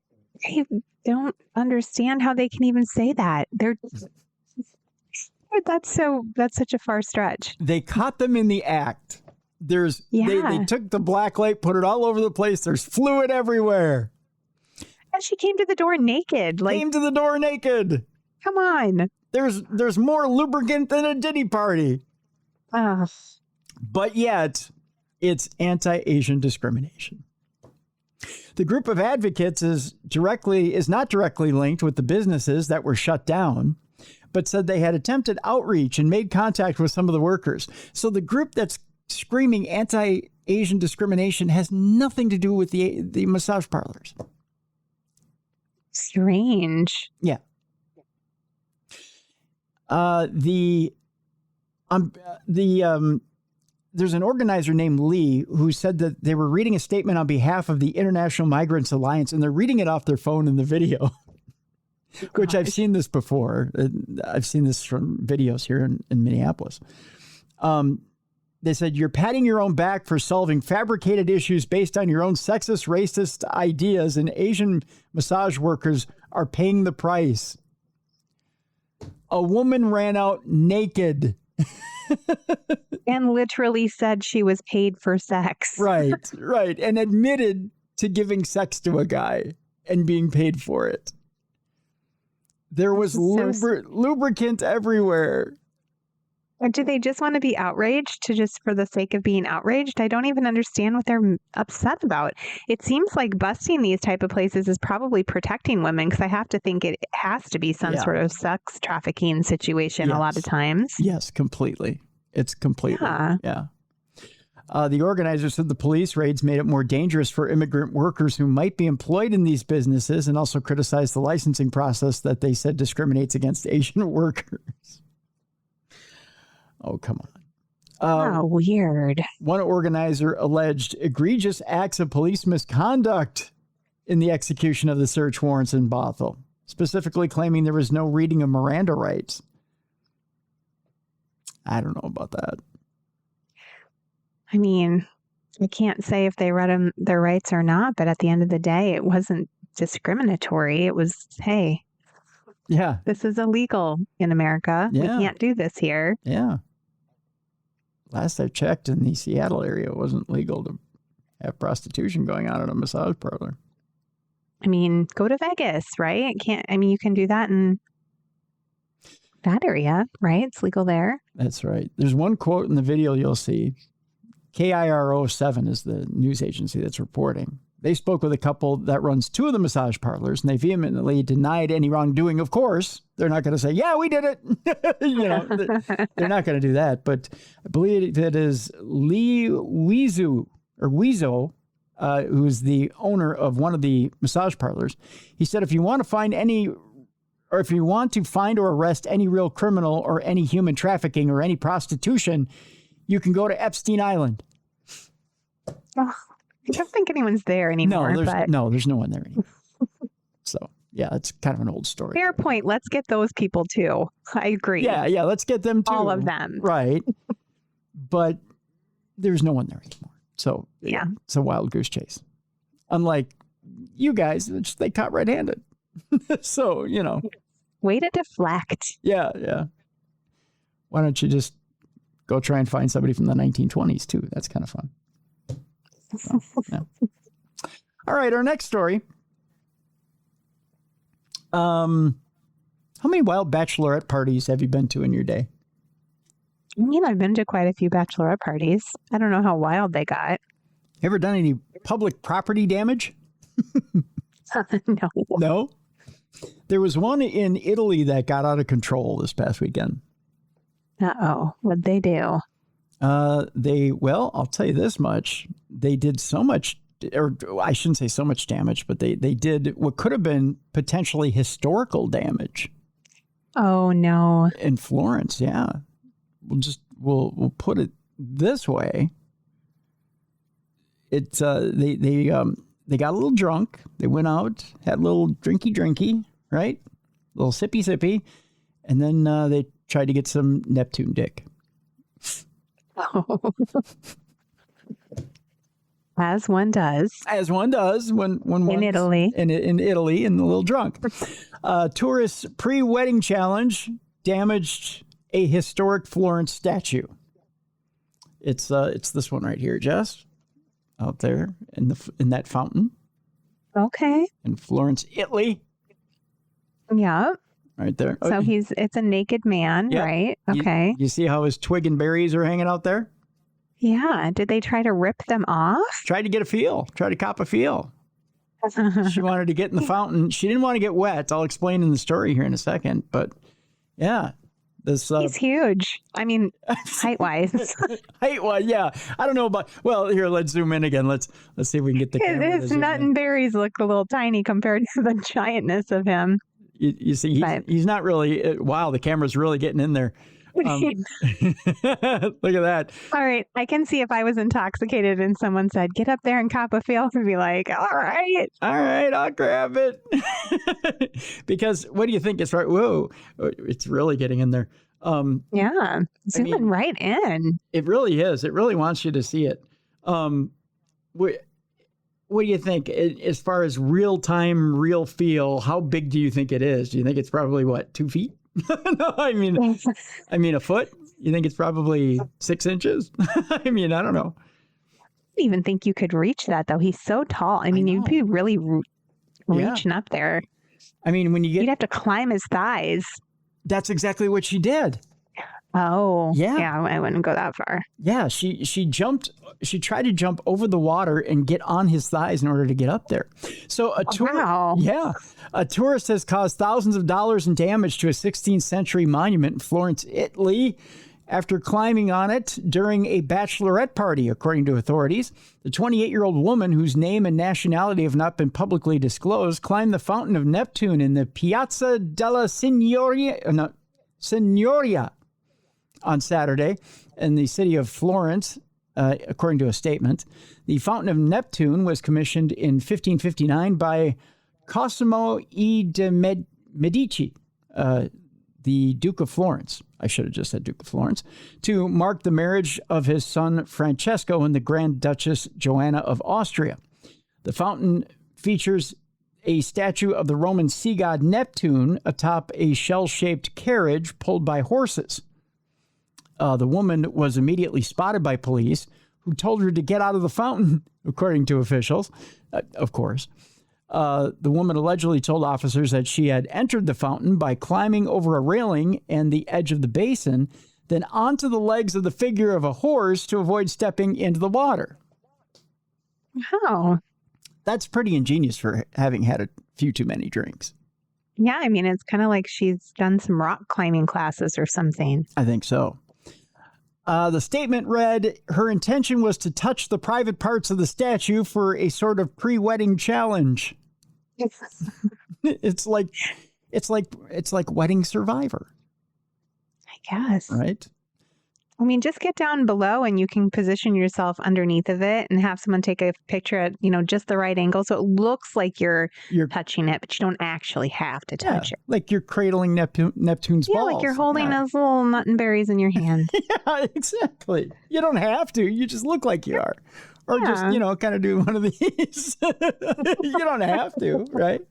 don't understand how they can even say that. That's such a far stretch. They caught them in the act. They took the black light, put it all over the place. There's fluid everywhere. And she came to the door naked. Came to the door naked. Come on. There's more lubricant than a Diddy party. But yet, it's anti-Asian discrimination. The group of advocates is not directly linked with the businesses that were shut down, but said they had attempted outreach and made contact with some of the workers. So the group that's screaming anti-Asian discrimination has nothing to do with the massage parlors. Strange. Yeah. There's an organizer named Lee who said that they were reading a statement on behalf of the International Migrants Alliance, and they're reading it off their phone in the video, which I've seen this before. I've seen this from videos here in Minneapolis. They said, you're patting your own back for solving fabricated issues based on your own sexist, racist ideas, and Asian massage workers are paying the price. A woman ran out naked. And literally said she was paid for sex. Right. And admitted to giving sex to a guy and being paid for it. There was lubricant everywhere. Or do they just want to be outraged just for the sake of being outraged? I don't even understand what they're upset about. It seems like busting these type of places is probably protecting women, because I have to think it has to be some sort of sex trafficking situation a lot of times. Yes, completely. It's completely. Yeah. The organizer said the police raids made it more dangerous for immigrant workers who might be employed in these businesses, and also criticized the licensing process that they said discriminates against Asian workers. Oh, come on. Weird. One organizer alleged egregious acts of police misconduct in the execution of the search warrants in Bothell, specifically claiming there was no reading of Miranda rights. I don't know about that. I mean, I can't say if they read them their rights or not, but at the end of the day, it wasn't discriminatory. It was, hey, Yeah. This is illegal in America. Yeah. We can't do this here. Yeah. Last I checked, in the Seattle area, it wasn't legal to have prostitution going on at a massage parlor. I mean, go to Vegas, right? You can do that in that area, right? It's legal there. That's right. There's one quote in the video you'll see. KIRO7 is the news agency that's reporting. They spoke with a couple that runs 2 of the massage parlors, and they vehemently denied any wrongdoing. Of course, they're not going to say, yeah, we did it. They're not going to do that. But I believe it is Lee Weezo, who's the owner of one of the massage parlors. He said, if you want to find or arrest any real criminal or any human trafficking or any prostitution, you can go to Epstein Island. Oh, I don't think anyone's there anymore. There's no one there anymore. So, yeah, it's kind of an old story. Fair point. Let's get those people too. I agree. Yeah, let's get them too. All of them. Right. But there's no one there anymore. So, yeah, it's a wild goose chase. Unlike you guys, they caught red-handed. So, Way to deflect. Yeah. Why don't you just go try and find somebody from the 1920s, too? That's kind of fun. So, yeah. All right, our next story. How many wild bachelorette parties have you been to in your day? I've been to quite a few bachelorette parties. I don't know how wild they got. Ever done any public property damage? No. No? There was one in Italy that got out of control this past weekend. Uh-oh. What'd they do? I'll tell you this much. They did so much, or I shouldn't say so much damage, but they did what could have been potentially historical damage. Oh, no. In Florence, yeah. We'll put it this way. It's they got a little drunk. They went out, had a little drinky, right? A little sippy, and then they tried to get some Neptune dick. Oh. As one does. When in Italy. In Italy, and a little drunk. Tourists' pre-wedding challenge damaged a historic Florence statue. It's this one right here, Jess, out there in that fountain. Okay. In Florence, Italy. Yeah. Right there. So it's a naked man, right? Okay. You see how his twig and berries are hanging out there? Yeah. Did they try to rip them off? Tried to get a feel. Tried to cop a feel. She wanted to get in the fountain. She didn't want to get wet. I'll explain in the story here in a second. But yeah. He's huge. I mean, height-wise. Height-wise, yeah. I don't know about... Well, here, let's zoom in again. Let's see if we can get the camera. His nut and berries look a little tiny compared to the giantness of him. You see, he's not really... Wow, the camera's really getting in there. Look at that. All right. I can see if I was intoxicated and someone said, get up there and cop a feel, to be like, all right, I'll grab it. Because what do you think? It's right. Whoa, it's really getting in there. Yeah. Zooming right in. It really is. It really wants you to see it. What do you think as far as real time, real feel? How big do you think it is? Do you think it's probably 2 feet? No, I mean a foot. You think it's probably 6 inches? I mean, I don't know. I don't even think you could reach that, though. He's so tall. I mean, you'd be really reaching up there. I mean, you'd have to climb his thighs. That's exactly what she did. Oh, yeah. I wouldn't go that far. Yeah, she jumped. She tried to jump over the water and get on his thighs in order to get up there. So a tourist has caused thousands of dollars in damage to a 16th century monument in Florence, Italy, after climbing on it during a bachelorette party, according to authorities. The 28-year-old woman, whose name and nationality have not been publicly disclosed, climbed the Fountain of Neptune in the Piazza della Signoria on Saturday in the city of Florence, according to a statement. The Fountain of Neptune was commissioned in 1559 by Cosimo I de' Medici, the Duke of Florence. I should have just said Duke of Florence, to mark the marriage of his son Francesco and the Grand Duchess Joanna of Austria. The fountain features a statue of the Roman sea god Neptune atop a shell-shaped carriage pulled by horses. The woman was immediately spotted by police, who told her to get out of the fountain, according to officials, of course. The woman allegedly told officers that she had entered the fountain by climbing over a railing and the edge of the basin, then onto the legs of the figure of a horse to avoid stepping into the water. Wow. That's pretty ingenious for having had a few too many drinks. Yeah, I mean, it's kind of like she's done some rock climbing classes or something. I think so. The statement read, her intention was to touch the private parts of the statue for a sort of pre-wedding challenge. It's like Wedding Survivor. I guess. Right? I mean, just get down below and you can position yourself underneath of it and have someone take a picture at, just the right angle. So it looks like you're touching it, but you don't actually have to touch it. Like you're cradling Neptune's balls. Yeah, like you're holding those little nut and berries in your hand. Yeah, exactly. You don't have to. You just look like you are. Or just, kind of do one of these. You don't have to, right?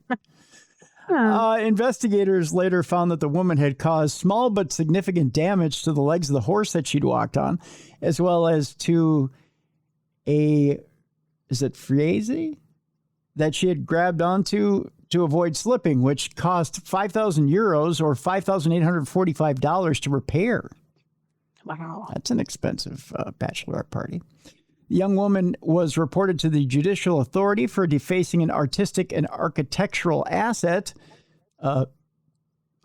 Investigators later found that the woman had caused small but significant damage to the legs of the horse that she'd walked on, as well as to frieze that she had grabbed onto to avoid slipping, which cost 5,000 euros or $5,845 to repair. Wow. That's an expensive bachelorette party. The young woman was reported to the judicial authority for defacing an artistic and architectural asset.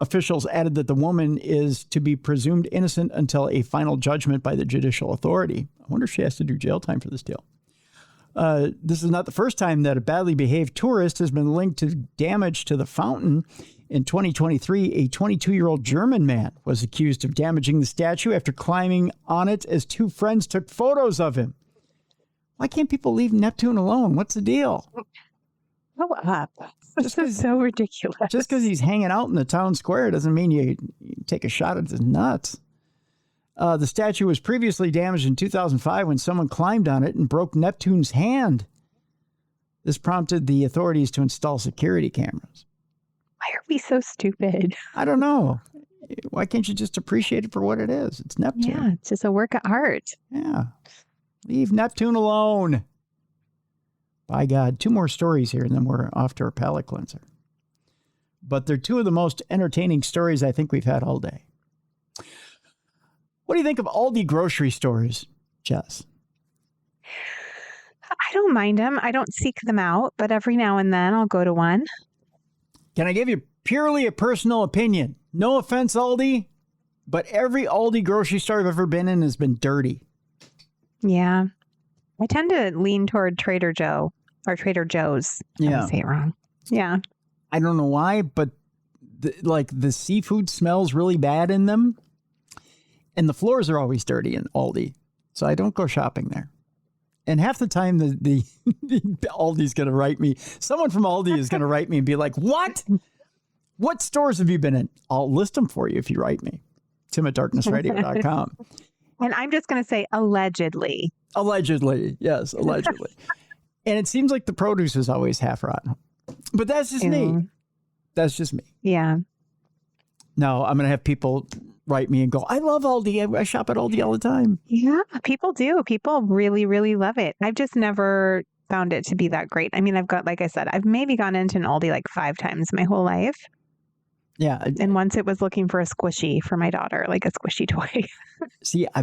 Officials added that the woman is to be presumed innocent until a final judgment by the judicial authority. I wonder if she has to do jail time for this deal. This is not the first time that a badly behaved tourist has been linked to damage to the fountain. In 2023, a 22-year-old German man was accused of damaging the statue after climbing on it as two friends took photos of him. Why can't people leave Neptune alone? What's the deal? Grow up. This is so ridiculous. Just because he's hanging out in the town square doesn't mean you take a shot at his nuts. The statue was previously damaged in 2005 when someone climbed on it and broke Neptune's hand. This prompted the authorities to install security cameras. Why are we so stupid? I don't know. Why can't you just appreciate it for what it is? It's Neptune. Yeah, it's just a work of art. Yeah. Leave Neptune alone. By God, 2 more stories here, and then we're off to our palate cleanser. But they're 2 of the most entertaining stories I think we've had all day. What do you think of Aldi grocery stores, Jess? I don't mind them. I don't seek them out, but every now and then I'll go to one. Can I give you purely a personal opinion? No offense, Aldi, but every Aldi grocery store I've ever been in has been dirty. Yeah. I tend to lean toward Trader Joe or Trader Joe's. Yeah. I say it wrong. Yeah. I don't know why, but the seafood smells really bad in them. And the floors are always dirty in Aldi. So I don't go shopping there. And half the time the Aldi's going to write me. Someone from Aldi is going to write me and be like, what? What stores have you been in? I'll list them for you if you write me. Tim@darknessradio.com. And I'm just going to say allegedly. Allegedly. Yes, allegedly. And it seems like the produce is always half rotten. But that's just me. That's just me. Yeah. No, I'm going to have people write me and go, I love Aldi. I shop at Aldi all the time. Yeah, people do. People really, really love it. I've just never found it to be that great. I mean, like I said, I've maybe gone into an Aldi like 5 times my whole life. Yeah. And once it was looking for a squishy for my daughter, like a squishy toy. See, I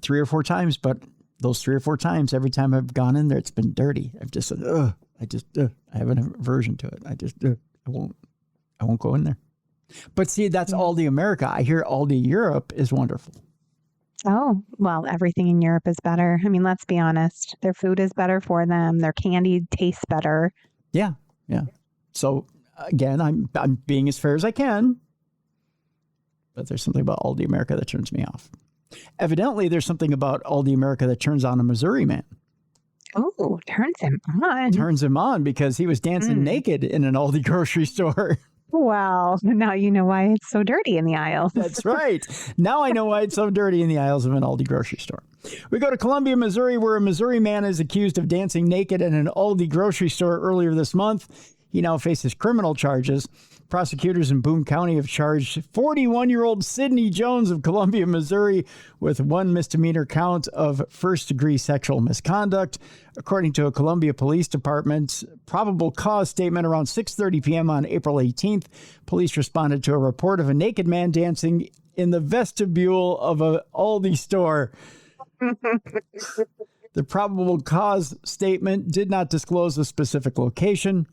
3 or 4 times, but those 3 or 4 times, every time I've gone in there, it's been dirty. I've just said, I have an aversion to it. I won't go in there. But see, that's Aldi America. I hear Aldi Europe is wonderful. Oh, well, everything in Europe is better. I mean, let's be honest. Their food is better for them. Their candy tastes better. Yeah, yeah. So again, I'm being as fair as I can. But there's something about Aldi America that turns me off. Evidently, there's something about Aldi America that turns on a Missouri man. Oh, turns him on. Turns him on because he was dancing naked in an Aldi grocery store. Well, now you know why it's so dirty in the aisles. That's right. Now I know why it's so dirty in the aisles of an Aldi grocery store. We go to Columbia, Missouri, where a Missouri man is accused of dancing naked in an Aldi grocery store earlier this month. He now faces criminal charges. Prosecutors in Boone County have charged 41-year-old Sidney Jones of Columbia, Missouri, with 1 misdemeanor count of first-degree sexual misconduct. According to a Columbia Police Department probable cause statement around 6:30 p.m. on April 18th, police responded to a report of a naked man dancing in the vestibule of a Aldi store. The probable cause statement did not disclose a specific location.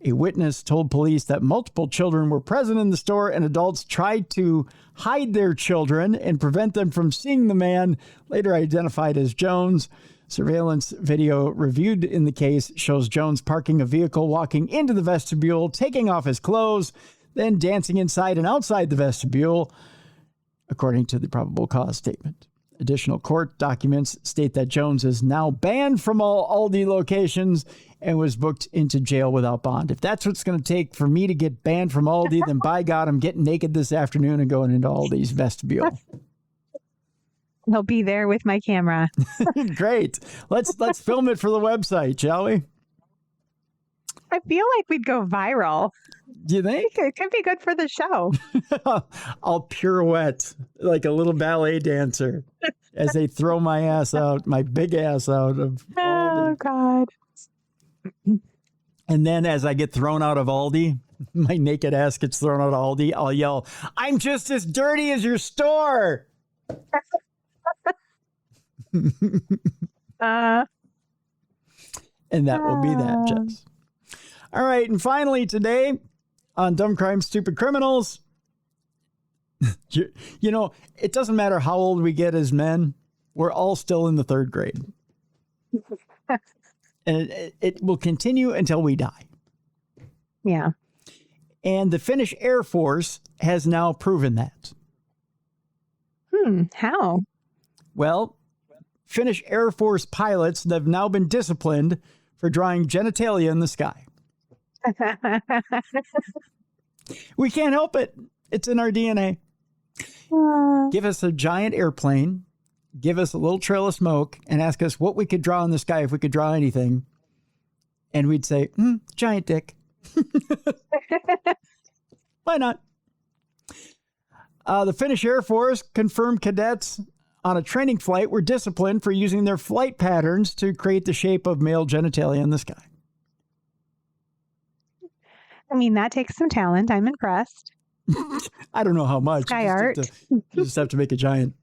A witness told police that multiple children were present in the store and adults tried to hide their children and prevent them from seeing the man, later identified as Jones. Surveillance video reviewed in the case shows Jones parking a vehicle, walking into the vestibule, taking off his clothes, then dancing inside and outside the vestibule, according to the probable cause statement. Additional court documents state that Jones is now banned from all Aldi locations and was booked into jail without bond. If that's what's going to take for me to get banned from Aldi, then by God, I'm getting naked this afternoon and going into Aldi's vestibule. I'll be there with my camera. Great. Let's film it for the website, shall we? I feel like we'd go viral. Do you think? It could be good for the show. I'll pirouette like a little ballet dancer as they throw my ass out, my big ass out of Aldi. Oh, God. And then as I get thrown out of Aldi, my naked ass gets thrown out of Aldi, I'll yell, "I'm just as dirty as your store." And that will be that, Jess. All right. And finally today on Dumb Crime, Stupid Criminals, you know, it doesn't matter how old we get as men. We're all still in the 3rd grade. And it will continue until we die. Yeah. And the Finnish Air Force has now proven that. How? Well, Finnish Air Force pilots have now been disciplined for drawing genitalia in the sky. We can't help it. It's in our DNA. Give us a giant airplane, give us a little trail of smoke, and ask us what we could draw in the sky if we could draw anything. And we'd say, giant dick. Why not? The Finnish Air Force confirmed cadets on a training flight were disciplined for using their flight patterns to create the shape of male genitalia in the sky. I mean, that takes some talent. I'm impressed. I don't know how much. Sky art. You just have to make a giant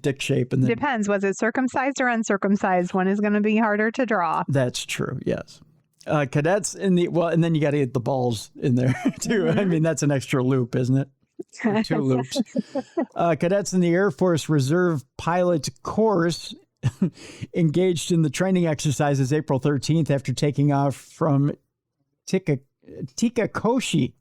dick shape. And then, depends. Was it circumcised or uncircumcised? One is going to be harder to draw. That's true. Yes. Cadets and then you got to get the balls in there too. I mean, that's an extra loop, isn't it? 2 loops. Cadets in the Air Force Reserve Pilot Course engaged in the training exercises April 13th after taking off from Tikakoski.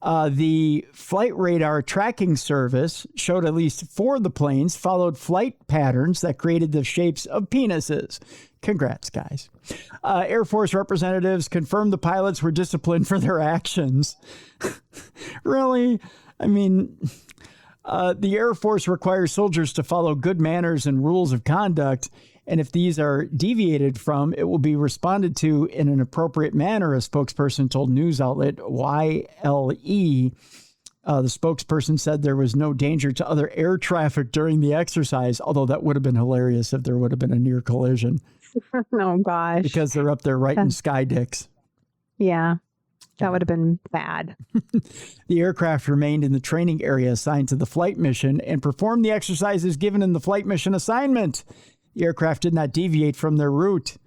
The flight radar tracking service showed at least 4 of the planes followed flight patterns that created the shapes of penises. Congrats, guys. Air Force representatives confirmed the pilots were disciplined for their actions. Really? I mean, the Air Force requires soldiers to follow good manners and rules of conduct. And if these are deviated from, it will be responded to in an appropriate manner, a spokesperson told news outlet YLE. The spokesperson said there was no danger to other air traffic during the exercise, although that would have been hilarious if there would have been a near collision. Oh, gosh. Because they're up there writing sky dicks. Yeah, that would have been bad. The aircraft remained in the training area assigned to the flight mission and performed the exercises given in the flight mission assignment. The aircraft did not deviate from their route.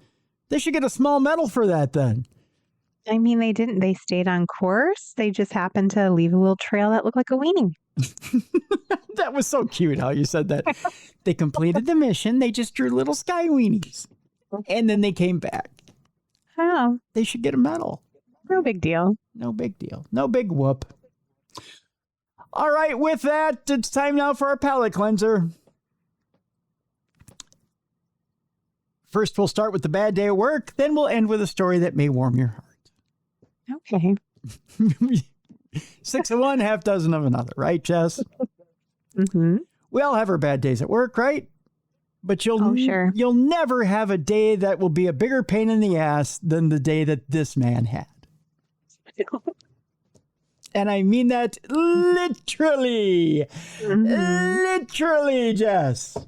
They should get a small medal for that then. I mean, they didn't. They stayed on course. They just happened to leave a little trail that looked like a weenie. That was so cute how you said that. They completed the mission. They just drew little sky weenies. And then they came back. Oh. They should get a medal. No big deal. No big deal. No big whoop. All right, with that, it's time now for our palate cleanser. First, we'll start with the bad day at work. Then we'll end with a story that may warm your heart. Okay. 6 of one, half dozen of another, right, Jess? Mm-hmm. We all have our bad days at work, right? But you'll never have a day that will be a bigger pain in the ass than the day that this man had. And I mean that literally. Literally, Jess.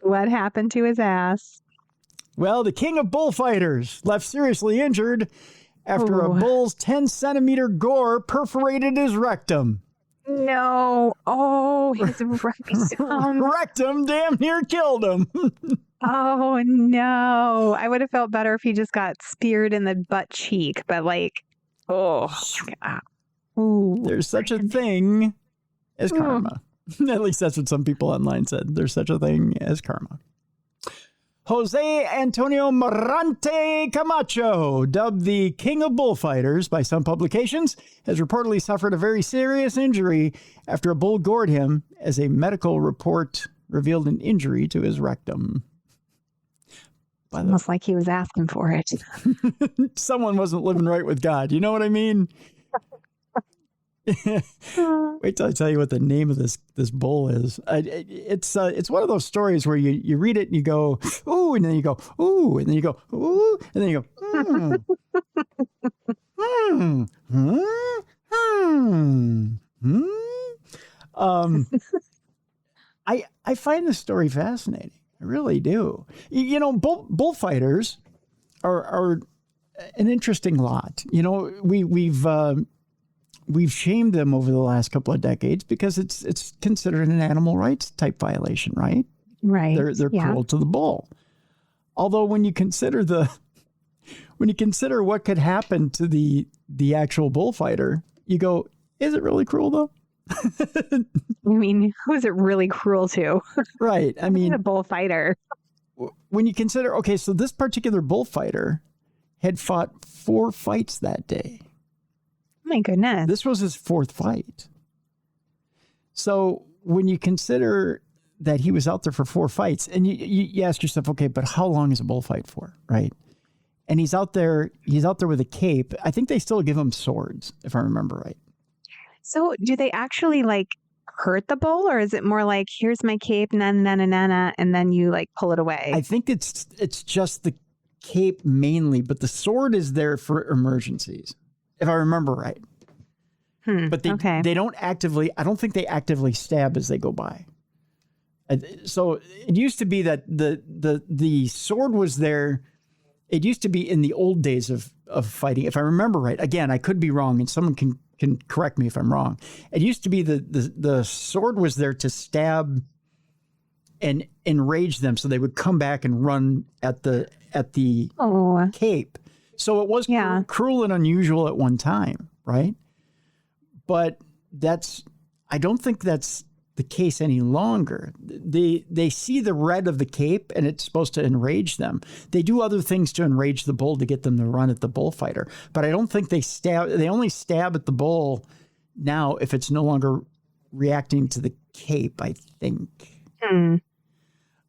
What happened to his ass? Well, the king of bullfighters left seriously injured after a bull's 10-centimeter gore perforated his rectum. No. Oh, his rectum. Rectum damn near killed him. Oh, no. I would have felt better if he just got speared in the butt cheek, but There's such a thing as karma. At least that's what some people online said. There's such a thing as karma. Jose Antonio Morante Camacho, dubbed the king of bullfighters by some publications, has reportedly suffered a very serious injury after a bull gored him, as a medical report revealed an injury to his rectum. Almost like he was asking for it. Someone wasn't living right with God. You know what I mean? Wait till I tell you what the name of this bull is. It's one of those stories where you read it and you go, ooh, and then you go, ooh, and then you go, ooh, and then you go, I find this story fascinating. I really do. You know, bullfighters are an interesting lot. You know, we've shamed them over the last couple of decades because it's considered an animal rights type violation, right? Right. They're cruel to the bull. Although when you consider what could happen to the actual bullfighter, you go, is it really cruel though? I mean, who is it really cruel to? Right. I mean, a bullfighter. When you consider, okay, so this particular bullfighter had fought 4 fights that day. My goodness. This was his 4th fight. So when you consider that he was out there for 4 fights, and you ask yourself, okay, but how long is a bullfight for, right? And he's out there with a cape. I think they still give him swords, if I remember right. So do they actually hurt the bull, or is it more like, here's my cape, and then you pull it away? I think it's just the cape mainly, but the sword is there for emergencies, if I remember right. But they don't actively, I don't think they actively stab as they go by. So it used to be that the sword was there. It used to be in the old days of fighting, if I remember right. Again, I could be wrong, and someone can correct me if I'm wrong. It used to be the sword was there to stab and enrage them, so they would come back and run at the cape. So it was cruel and unusual at one time, right? But I don't think that's the case any longer. They see the red of the cape, and it's supposed to enrage them. They do other things to enrage the bull to get them to run at the bullfighter. But I don't think they stab. They only stab at the bull now if it's no longer reacting to the cape, I think.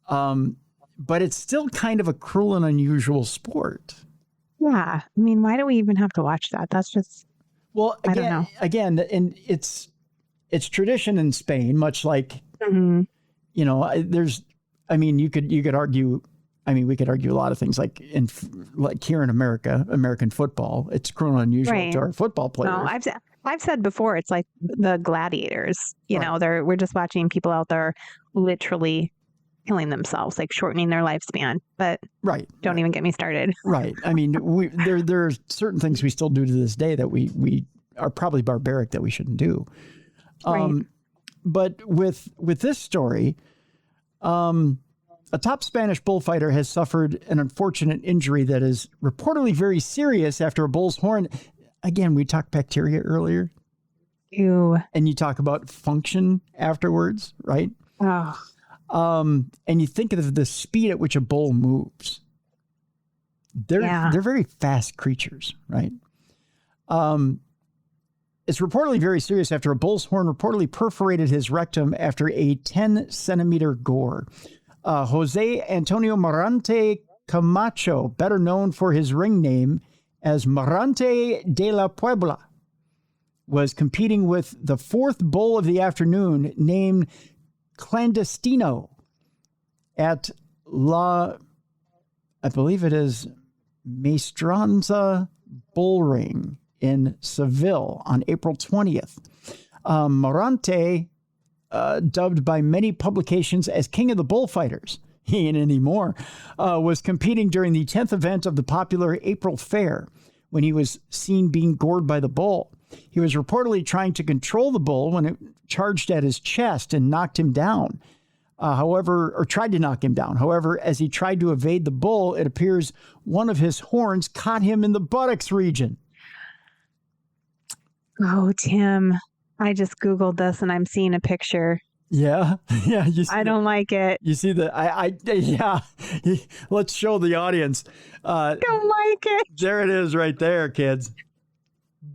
But it's still kind of a cruel and unusual sport. Yeah. I mean, why do we even have to watch that? That's just, I don't know. Again, and it's tradition in Spain, much like, you know, you could argue, we could argue a lot of things like here in America, American football, it's cruel and unusual to our football players. No, I've said before, it's like the gladiators, you know, we're just watching people out there literally killing themselves, shortening their lifespan, but don't even get me started. Right. I mean, there are certain things we still do to this day that we are probably barbaric that we shouldn't do. But with this story, a top Spanish bullfighter has suffered an unfortunate injury that is reportedly very serious after a bull's horn. Again, we talked bacteria earlier. Ew. And you talk about function afterwards, right? Oh. And you think of the speed at which a bull moves. They're very fast creatures, right? It's reportedly very serious after a bull's horn reportedly perforated his rectum after a 10-centimeter gore. Jose Antonio Morante Camacho, better known for his ring name as Morante de la Puebla, was competing with the 4th bull of the afternoon named Clandestino at I believe it is Maestranza Bull Ring in Seville on April 20th. Morante, dubbed by many publications as King of the Bullfighters, he ain't anymore, was competing during the 10th event of the popular April Fair when he was seen being gored by the bull. He was reportedly trying to control the bull when it charged at his chest and knocked him down. Tried to knock him down. However, as he tried to evade the bull, it appears one of his horns caught him in the buttocks region. Oh, Tim, I just Googled this and I'm seeing a picture. Yeah. Yeah. I don't like it. You see yeah. Let's show the audience. Don't like it. There it is right there, kids.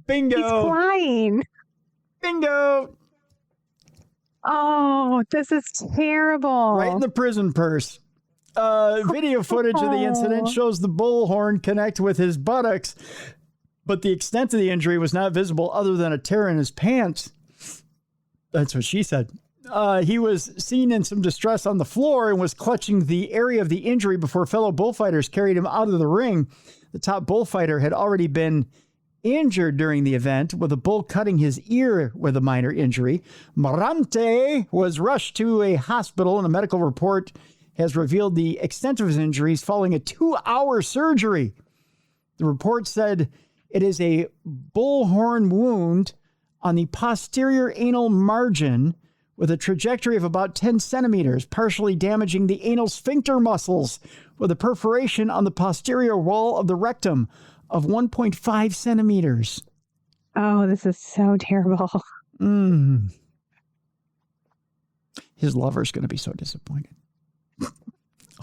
Bingo. He's flying. Bingo. Oh, this is terrible. Right in the prison purse. Video footage of the incident shows the bullhorn connect with his buttocks, but the extent of the injury was not visible other than a tear in his pants. That's what she said. He was seen in some distress on the floor and was clutching the area of the injury before fellow bullfighters carried him out of the ring. The top bullfighter had already been injured during the event, with a bull cutting his ear with a minor injury. Morante was rushed to a hospital, and a medical report has revealed the extent of his injuries following a 2-hour surgery. The report said it is a bullhorn wound on the posterior anal margin with a trajectory of about 10 centimeters, partially damaging the anal sphincter muscles, with a perforation on the posterior wall of the rectum of 1.5 centimeters. Oh, this is so terrible. His lover's going to be so disappointed.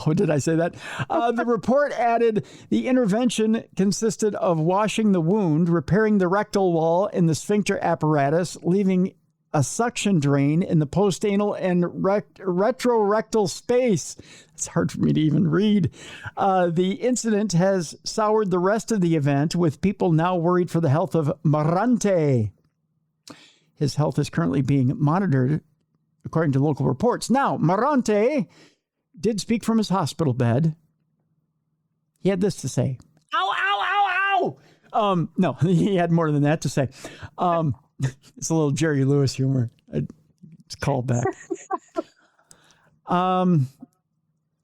Oh, did I say that? The report added the intervention consisted of washing the wound, repairing the rectal wall in the sphincter apparatus, leaving a suction drain in the postanal and retrorectal space. It's hard for me to even read. The incident has soured the rest of the event, with people now worried for the health of Morante. His health is currently being monitored, according to local reports. Now, Morante did speak from his hospital bed. He had this to say. Ow, ow, ow, ow! No, he had more than that to say. It's a little Jerry Lewis humor. It's called back.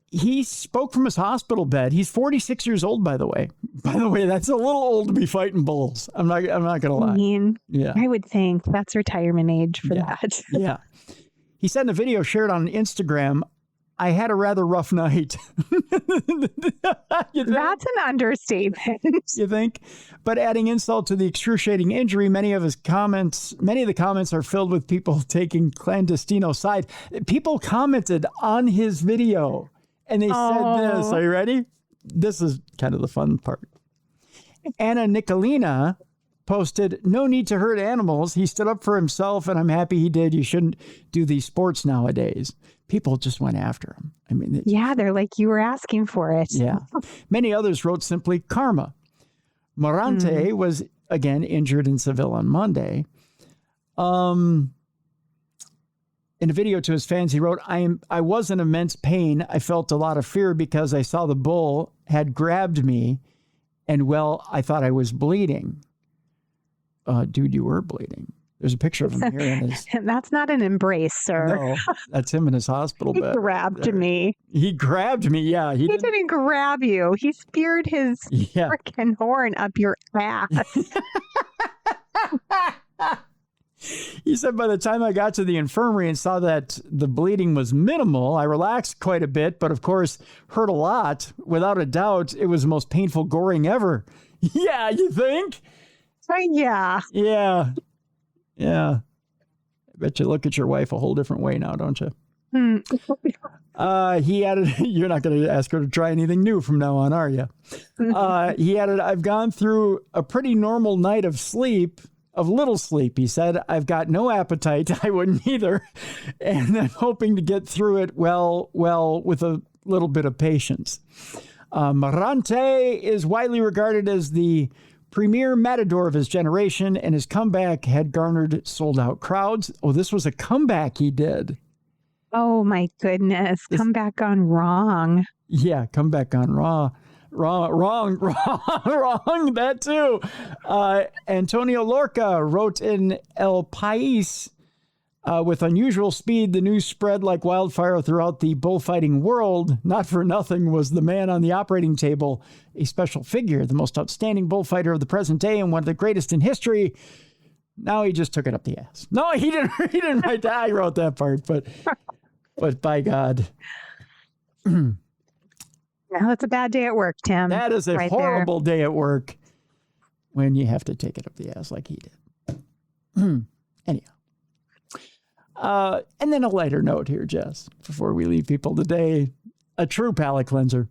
He spoke from his hospital bed. He's 46 years old, by the way. By the way, that's a little old to be fighting bulls. I'm not going to lie. Yeah. I would think that's retirement age for that. Yeah. He said in a video shared on Instagram, "I had a rather rough night." That's an understatement. You think? But adding insult to the excruciating injury, many of the comments are filled with people taking clandestino side. People commented on his video and they said this. Are you ready? This is kind of the fun part. Anna Nicolina posted, "No need to hurt animals. He stood up for himself and I'm happy he did. You shouldn't do these sports nowadays." People just went after him. I mean, they're like, you were asking for it. Yeah. Many others wrote simply karma. Morante was again injured in Seville on Monday. In a video to his fans, he wrote, I was in immense pain. I felt a lot of fear because I saw the bull had grabbed me and, well, I thought I was bleeding. Dude, you were bleeding. There's a picture of him here. In his... That's not an embrace, sir. No, that's him in his hospital bed. He grabbed me. He grabbed me, yeah. He didn't grab you. He speared his freaking horn up your ass. He said, by the time I got to the infirmary and saw that the bleeding was minimal, I relaxed quite a bit, but of course hurt a lot. Without a doubt, it was the most painful goring ever. Yeah, you think? Yeah. Yeah. Yeah. I bet you look at your wife a whole different way now, don't you? He added, you're not going to ask her to try anything new from now on, are you? He added, I've gone through a pretty normal night of little sleep. He said, I've got no appetite. I wouldn't either. And I'm hoping to get through it well, with a little bit of patience. Morante is widely regarded as the premier matador of his generation, and his comeback had garnered sold-out crowds. Oh, this was a comeback he did. Oh my goodness. Come back on wrong. Yeah, come back on wrong, that too. Antonio Lorca wrote in El País, with unusual speed, the news spread like wildfire throughout the bullfighting world. Not for nothing was the man on the operating table a special figure, the most outstanding bullfighter of the present day and one of the greatest in history. Now he just took it up the ass. No, he didn't. He didn't write that. I wrote that part, but by God. Now it's a bad day at work, Tim. That is a horrible day at work when you have to take it up the ass like he did. Anyhow. And then a lighter note here, Jess, before we leave people today. A true palate cleanser.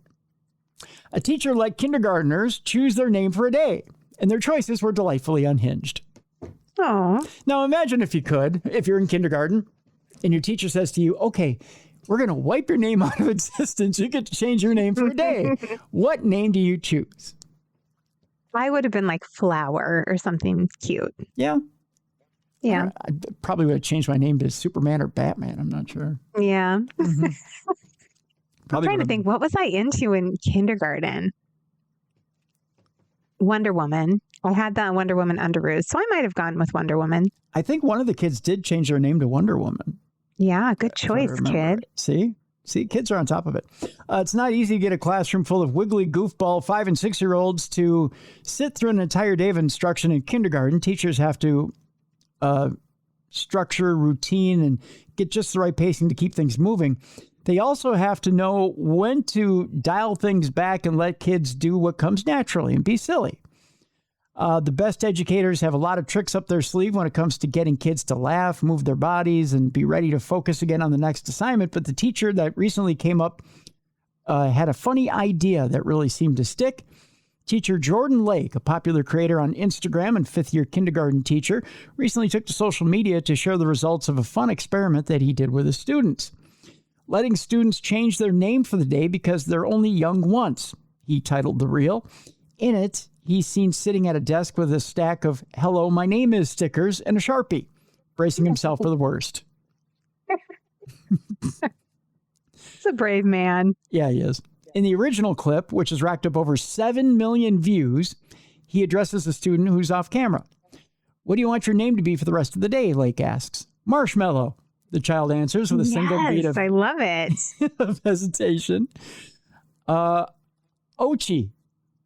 A teacher let kindergartners choose their name for a day, and their choices were delightfully unhinged. Oh. Now imagine if you're in kindergarten, and your teacher says to you, okay, we're going to wipe your name out of existence. You get to change your name for a day. What name do you choose? I would have been like Flower or something cute. Yeah. Yeah. I probably would have changed my name to Superman or Batman. I'm not sure. Yeah. Mm-hmm. I'm trying to think, what was I into in kindergarten? Wonder Woman. I had that Wonder Woman underoos, so I might have gone with Wonder Woman. I think one of the kids did change their name to Wonder Woman. Yeah, good choice, kid. See, kids are on top of it. It's not easy to get a classroom full of wiggly goofball 5- and 6-year-olds to sit through an entire day of instruction in kindergarten. Teachers have to structure, routine, and get just the right pacing to keep things moving. They also have to know when to dial things back and let kids do what comes naturally and be silly. The best educators have a lot of tricks up their sleeve when it comes to getting kids to laugh, move their bodies, and be ready to focus again on the next assignment. But the teacher that recently came up had a funny idea that really seemed to stick. Teacher Jordan Lake, a popular creator on Instagram and fifth-year kindergarten teacher, recently took to social media to share the results of a fun experiment that he did with his students. Letting students change their name for the day because they're only young once, he titled the reel. In it, he's seen sitting at a desk with a stack of "Hello, my name is" stickers and a Sharpie, bracing himself for the worst. He's a brave man. Yeah, he is. In the original clip, which has racked up over 7 million views, he addresses a student who's off camera. "What do you want your name to be for the rest of the day?" Lake asks. "Marshmallow," the child answers with a single beat of I love it. of hesitation. "Ochi,"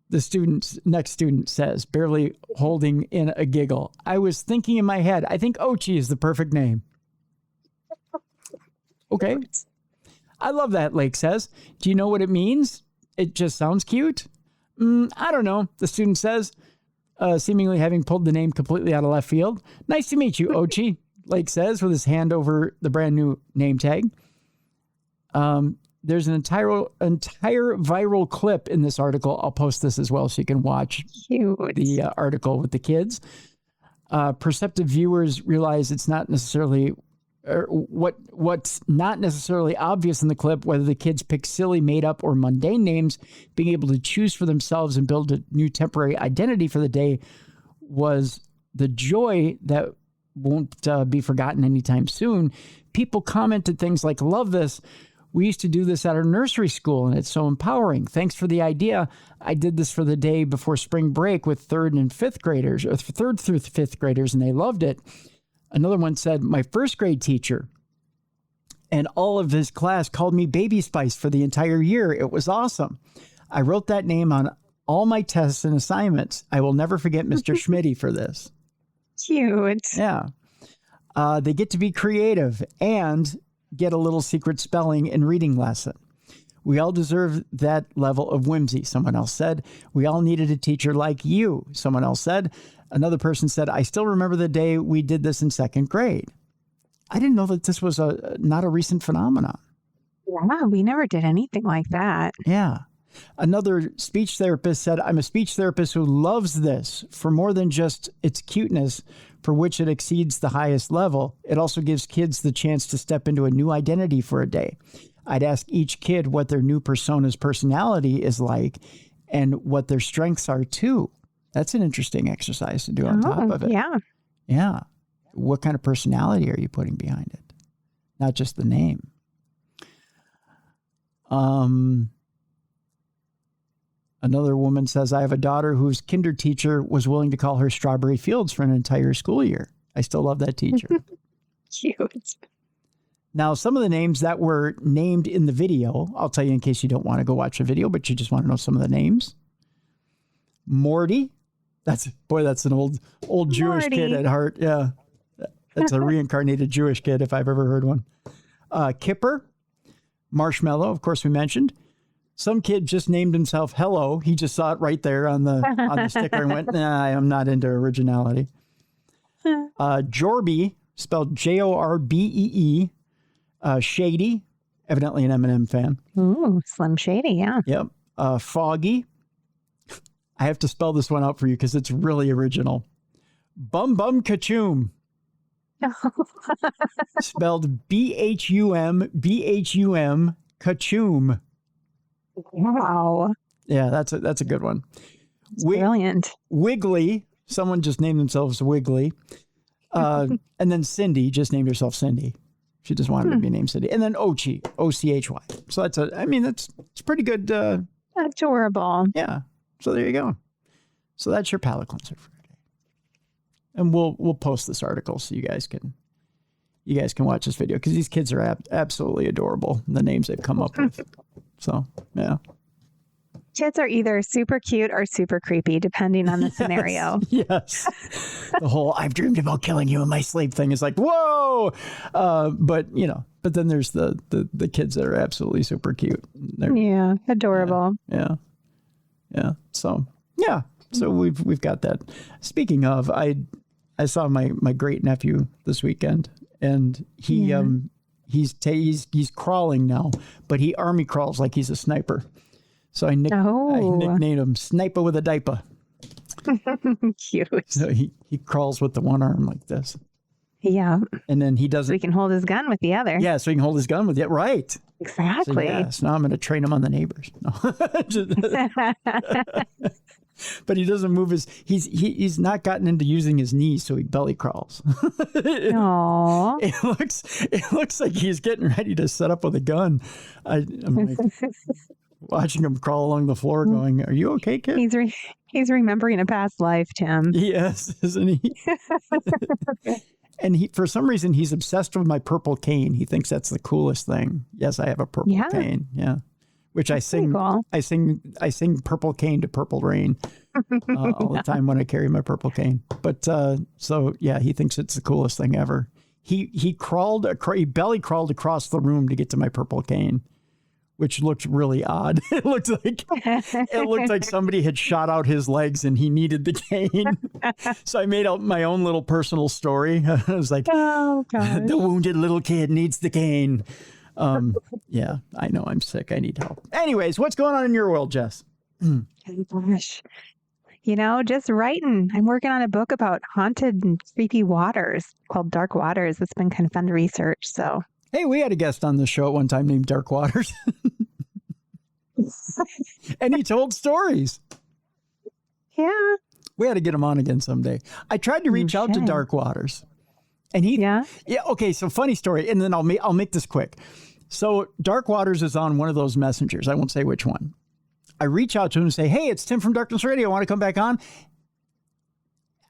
the next student says, barely holding in a giggle. "I was thinking in my head, I think Ochi is the perfect name." Okay. "I love that," Lake says. "Do you know what it means?" "It just sounds cute." "I don't know," the student says, seemingly having pulled the name completely out of left field. "Nice to meet you, Ochi," Lake says with his hand over the brand new name tag. There's an entire viral clip in this article. I'll post this as well so you can watch the article with the kids. Perceptive viewers realize it's not necessarily what's not necessarily obvious in the clip, whether the kids pick silly, made up, or mundane names. Being able to choose for themselves and build a new temporary identity for the day was the joy that won't be forgotten anytime soon. People commented things like, "Love this. We used to do this at our nursery school, and it's so empowering. Thanks for the idea. I did this for the day before spring break with 3rd and 5th graders, or 3rd through 5th graders, and they loved it." Another one said, "My 1st grade teacher and all of his class called me Baby Spice for the entire year. It was awesome. I wrote that name on all my tests and assignments. I will never forget Mr. Schmitty for this." Cute. Yeah. They get to be creative and get a little secret spelling and reading lesson. "We all deserve that level of whimsy," someone else said. "We all needed a teacher like you," someone else said. Another person said, "I still remember the day we did this in 2nd grade." I didn't know that this was not a recent phenomenon. Yeah, we never did anything like that. Yeah. Another speech therapist said, "I'm a speech therapist who loves this for more than just its cuteness, for which it exceeds the highest level. It also gives kids the chance to step into a new identity for a day. I'd ask each kid what their new persona's personality is like and what their strengths are too." That's an interesting exercise to do on top of it. Yeah. Yeah. What kind of personality are you putting behind it? Not just the name. Another woman says, I have a daughter whose kinder teacher was willing to call her Strawberry Fields for an entire school year. I still love that teacher. Cute. Now, some of the names that were named in the video, I'll tell you in case you don't want to go watch the video, but you just want to know some of the names. Morty. That's an old Jewish kid at heart. Yeah. That's a reincarnated Jewish kid if I've ever heard one. Kipper. Marshmallow, of course, we mentioned. Some kid just named himself Hello. He just saw it right there on the sticker and went, nah, I'm not into originality. Jorbee, spelled Jorbee. Shady, evidently an Eminem fan. Ooh, Slim Shady, yeah. Yep. Foggy. I have to spell this one out for you because it's really original. Bum Bum Kachoom. Spelled Bhum Kachoom. Wow. Yeah, that's a good one. Brilliant. Wiggly. Someone just named themselves Wiggly. And then Cindy just named herself Cindy. She just wanted to be named Cindy. And then Ochy, O-C-H-Y. So it's pretty good. Adorable. Yeah. So there you go. So that's your palate cleanser for today. And we'll post this article so you guys can watch this video because these kids are absolutely adorable. The names they've come up with. So yeah. Kids are either super cute or super creepy, depending on the scenario. Yes. The whole "I've dreamed about killing you in my sleep" thing is like, whoa. But then there's the kids that are absolutely super cute. Yeah, adorable. Yeah. So yeah. So we've got that. Speaking of, I saw my great nephew this weekend, and he's crawling now, but he army crawls like he's a sniper. So I nicknamed him Sniper with a Diaper. Cute. So he crawls with the one arm like this. Yeah. And then he doesn't. So he can hold his gun with the other. Yeah, so he can hold his gun with it. Right. Exactly. So now I'm going to train him on the neighbors. No. But he doesn't move he's not gotten into using his knees, so he belly crawls. Aww. It looks like he's getting ready to set up with a gun. I'm like watching him crawl along the floor going, "Are you okay, kid?" He's remembering a past life, Tim. Yes, isn't he? And for some reason, he's obsessed with my purple cane. He thinks that's the coolest thing. Yes, I have a purple cane. Yeah. Which I sing. Cool. I sing "Purple Cane" to Purple Rain all the time when I carry my purple cane. But so yeah, he thinks it's the coolest thing ever. He belly crawled across the room to get to my purple cane, which looked really odd. It looked like somebody had shot out his legs and he needed the cane. So I made out my own little personal story. I was like, "Oh God, the wounded little kid needs the cane." Yeah, I know I'm sick. I need help. Anyways, what's going on in your world, Jess? Gosh. Just writing. I'm working on a book about haunted and creepy waters called Dark Waters. It's been kind of fun to research. So, hey, we had a guest on the show at one time named Dark Waters. And he told stories. Yeah. We had to get him on again someday. I tried to reach out to Dark Waters. And okay, so funny story, and then I'll make this quick. So Dark Waters is on one of those messengers. I won't say which one. I reach out to him and say, "Hey, it's Tim from Darkness Radio. Want to come back on?"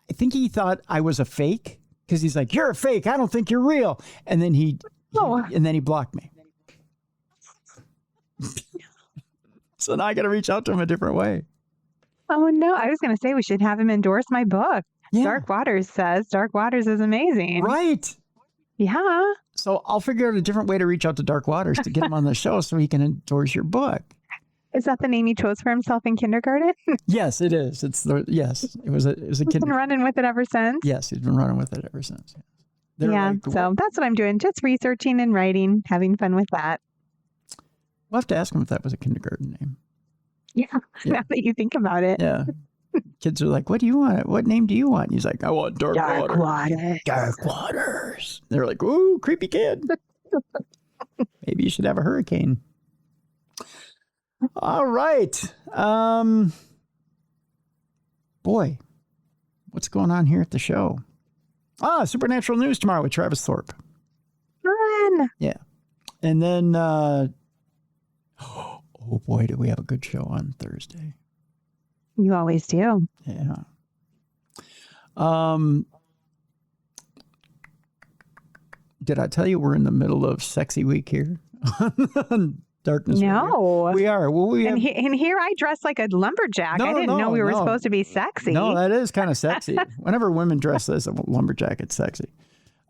I think he thought I was a fake because he's like, "You're a fake. I don't think you're real." And then he blocked me. So now I got to reach out to him a different way. Oh no! I was going to say we should have him endorse my book. Yeah. Dark Waters says Dark Waters is amazing. Right. Yeah. So I'll figure out a different way to reach out to Dark Waters to get him on the show so he can endorse your book. Is that the name he chose for himself in kindergarten? Yes, it is. It was a kid. He's been running with it ever since. Yes, he's been running with it ever since. Yeah. So that's what I'm doing. Just researching and writing, having fun with that. We'll have to ask him if that was a kindergarten name. Yeah. Now that you think about it. Yeah. Kids are like, "What do you want? What name do you want?" And he's like, "I want Dark Waters. Dark Waters." They're like, "Ooh, creepy kid." Maybe you should have a hurricane. All right. Boy, what's going on here at the show? Supernatural News tomorrow with Travis Thorpe. Fun. Yeah. And then Oh boy, do we have a good show on Thursday. You always do. Yeah. Did I tell you we're in the middle of Sexy Week here? Darkness. No. We are. Well, and here I dress like a lumberjack. I didn't know we were supposed to be sexy. No, that is kind of sexy. Whenever women dress as a lumberjack, it's sexy.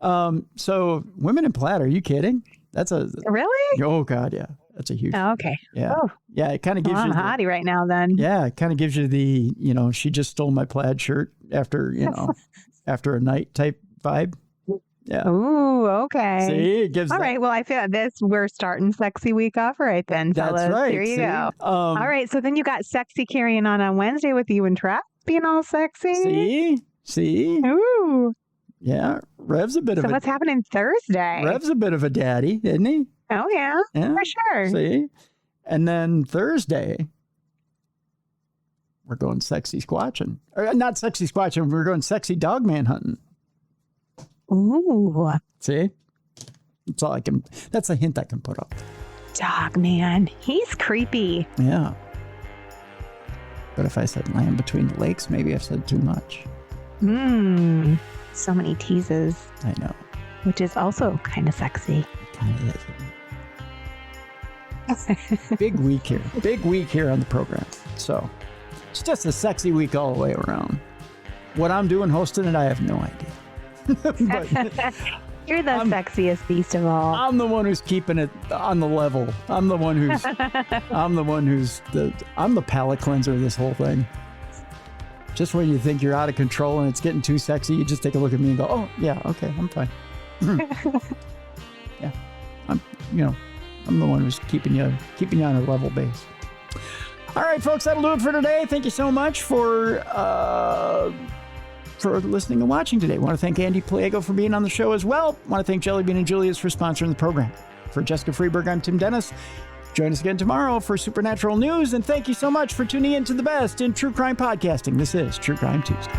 So women in plaid, are you kidding? That's a... Really? Oh, God, yeah. That's a huge... Oh, okay. Yeah. Oh. Yeah, it kind of gives I'm you... hottie right now then. Yeah, it kind of gives you the, she just stole my plaid shirt after, after a night type vibe. Yeah. Ooh, okay. See, it gives. All right. Well, I feel we're starting Sexy Week off right then, fellas. That's right. Here you go. All right. So then you got Sexy carrying on Wednesday with you and Trap being all sexy. See. Ooh. Yeah. Rev's a bit of. So what's happening Thursday? Rev's a bit of a daddy, isn't he? Oh yeah. For sure. See, and then Thursday. We're going sexy squatching. Or not sexy squatching. We're going sexy dog man hunting. Ooh. See? That's all I can. That's a hint I can put up. Dog man. He's creepy. Yeah. But if I said land between the lakes, maybe I've said too much. So many teases. I know. Which is also kind of sexy. It kind of is. Big week here. Big week here on the program. So it's just a sexy week all the way around. What I'm doing hosting it, I have no idea. But you're the sexiest beast of all. I'm the one who's keeping it on the level. I'm the one who's I'm the palate cleanser of this whole thing. Just when you think you're out of control and it's getting too sexy, you just take a look at me and go, "Oh, yeah, okay, I'm fine." Yeah. I'm the one who's keeping you on a level base. All right, folks, that'll do it for today. Thank you so much for listening and watching today. I want to thank Andy Pliego for being on the show as well. I want to thank Jellybean and Julius for sponsoring the program. For Jessica Freeberg, I'm Tim Dennis. Join us again tomorrow for Supernatural News, and thank you so much for tuning in to the best in true crime podcasting. This is True Crime Tuesday.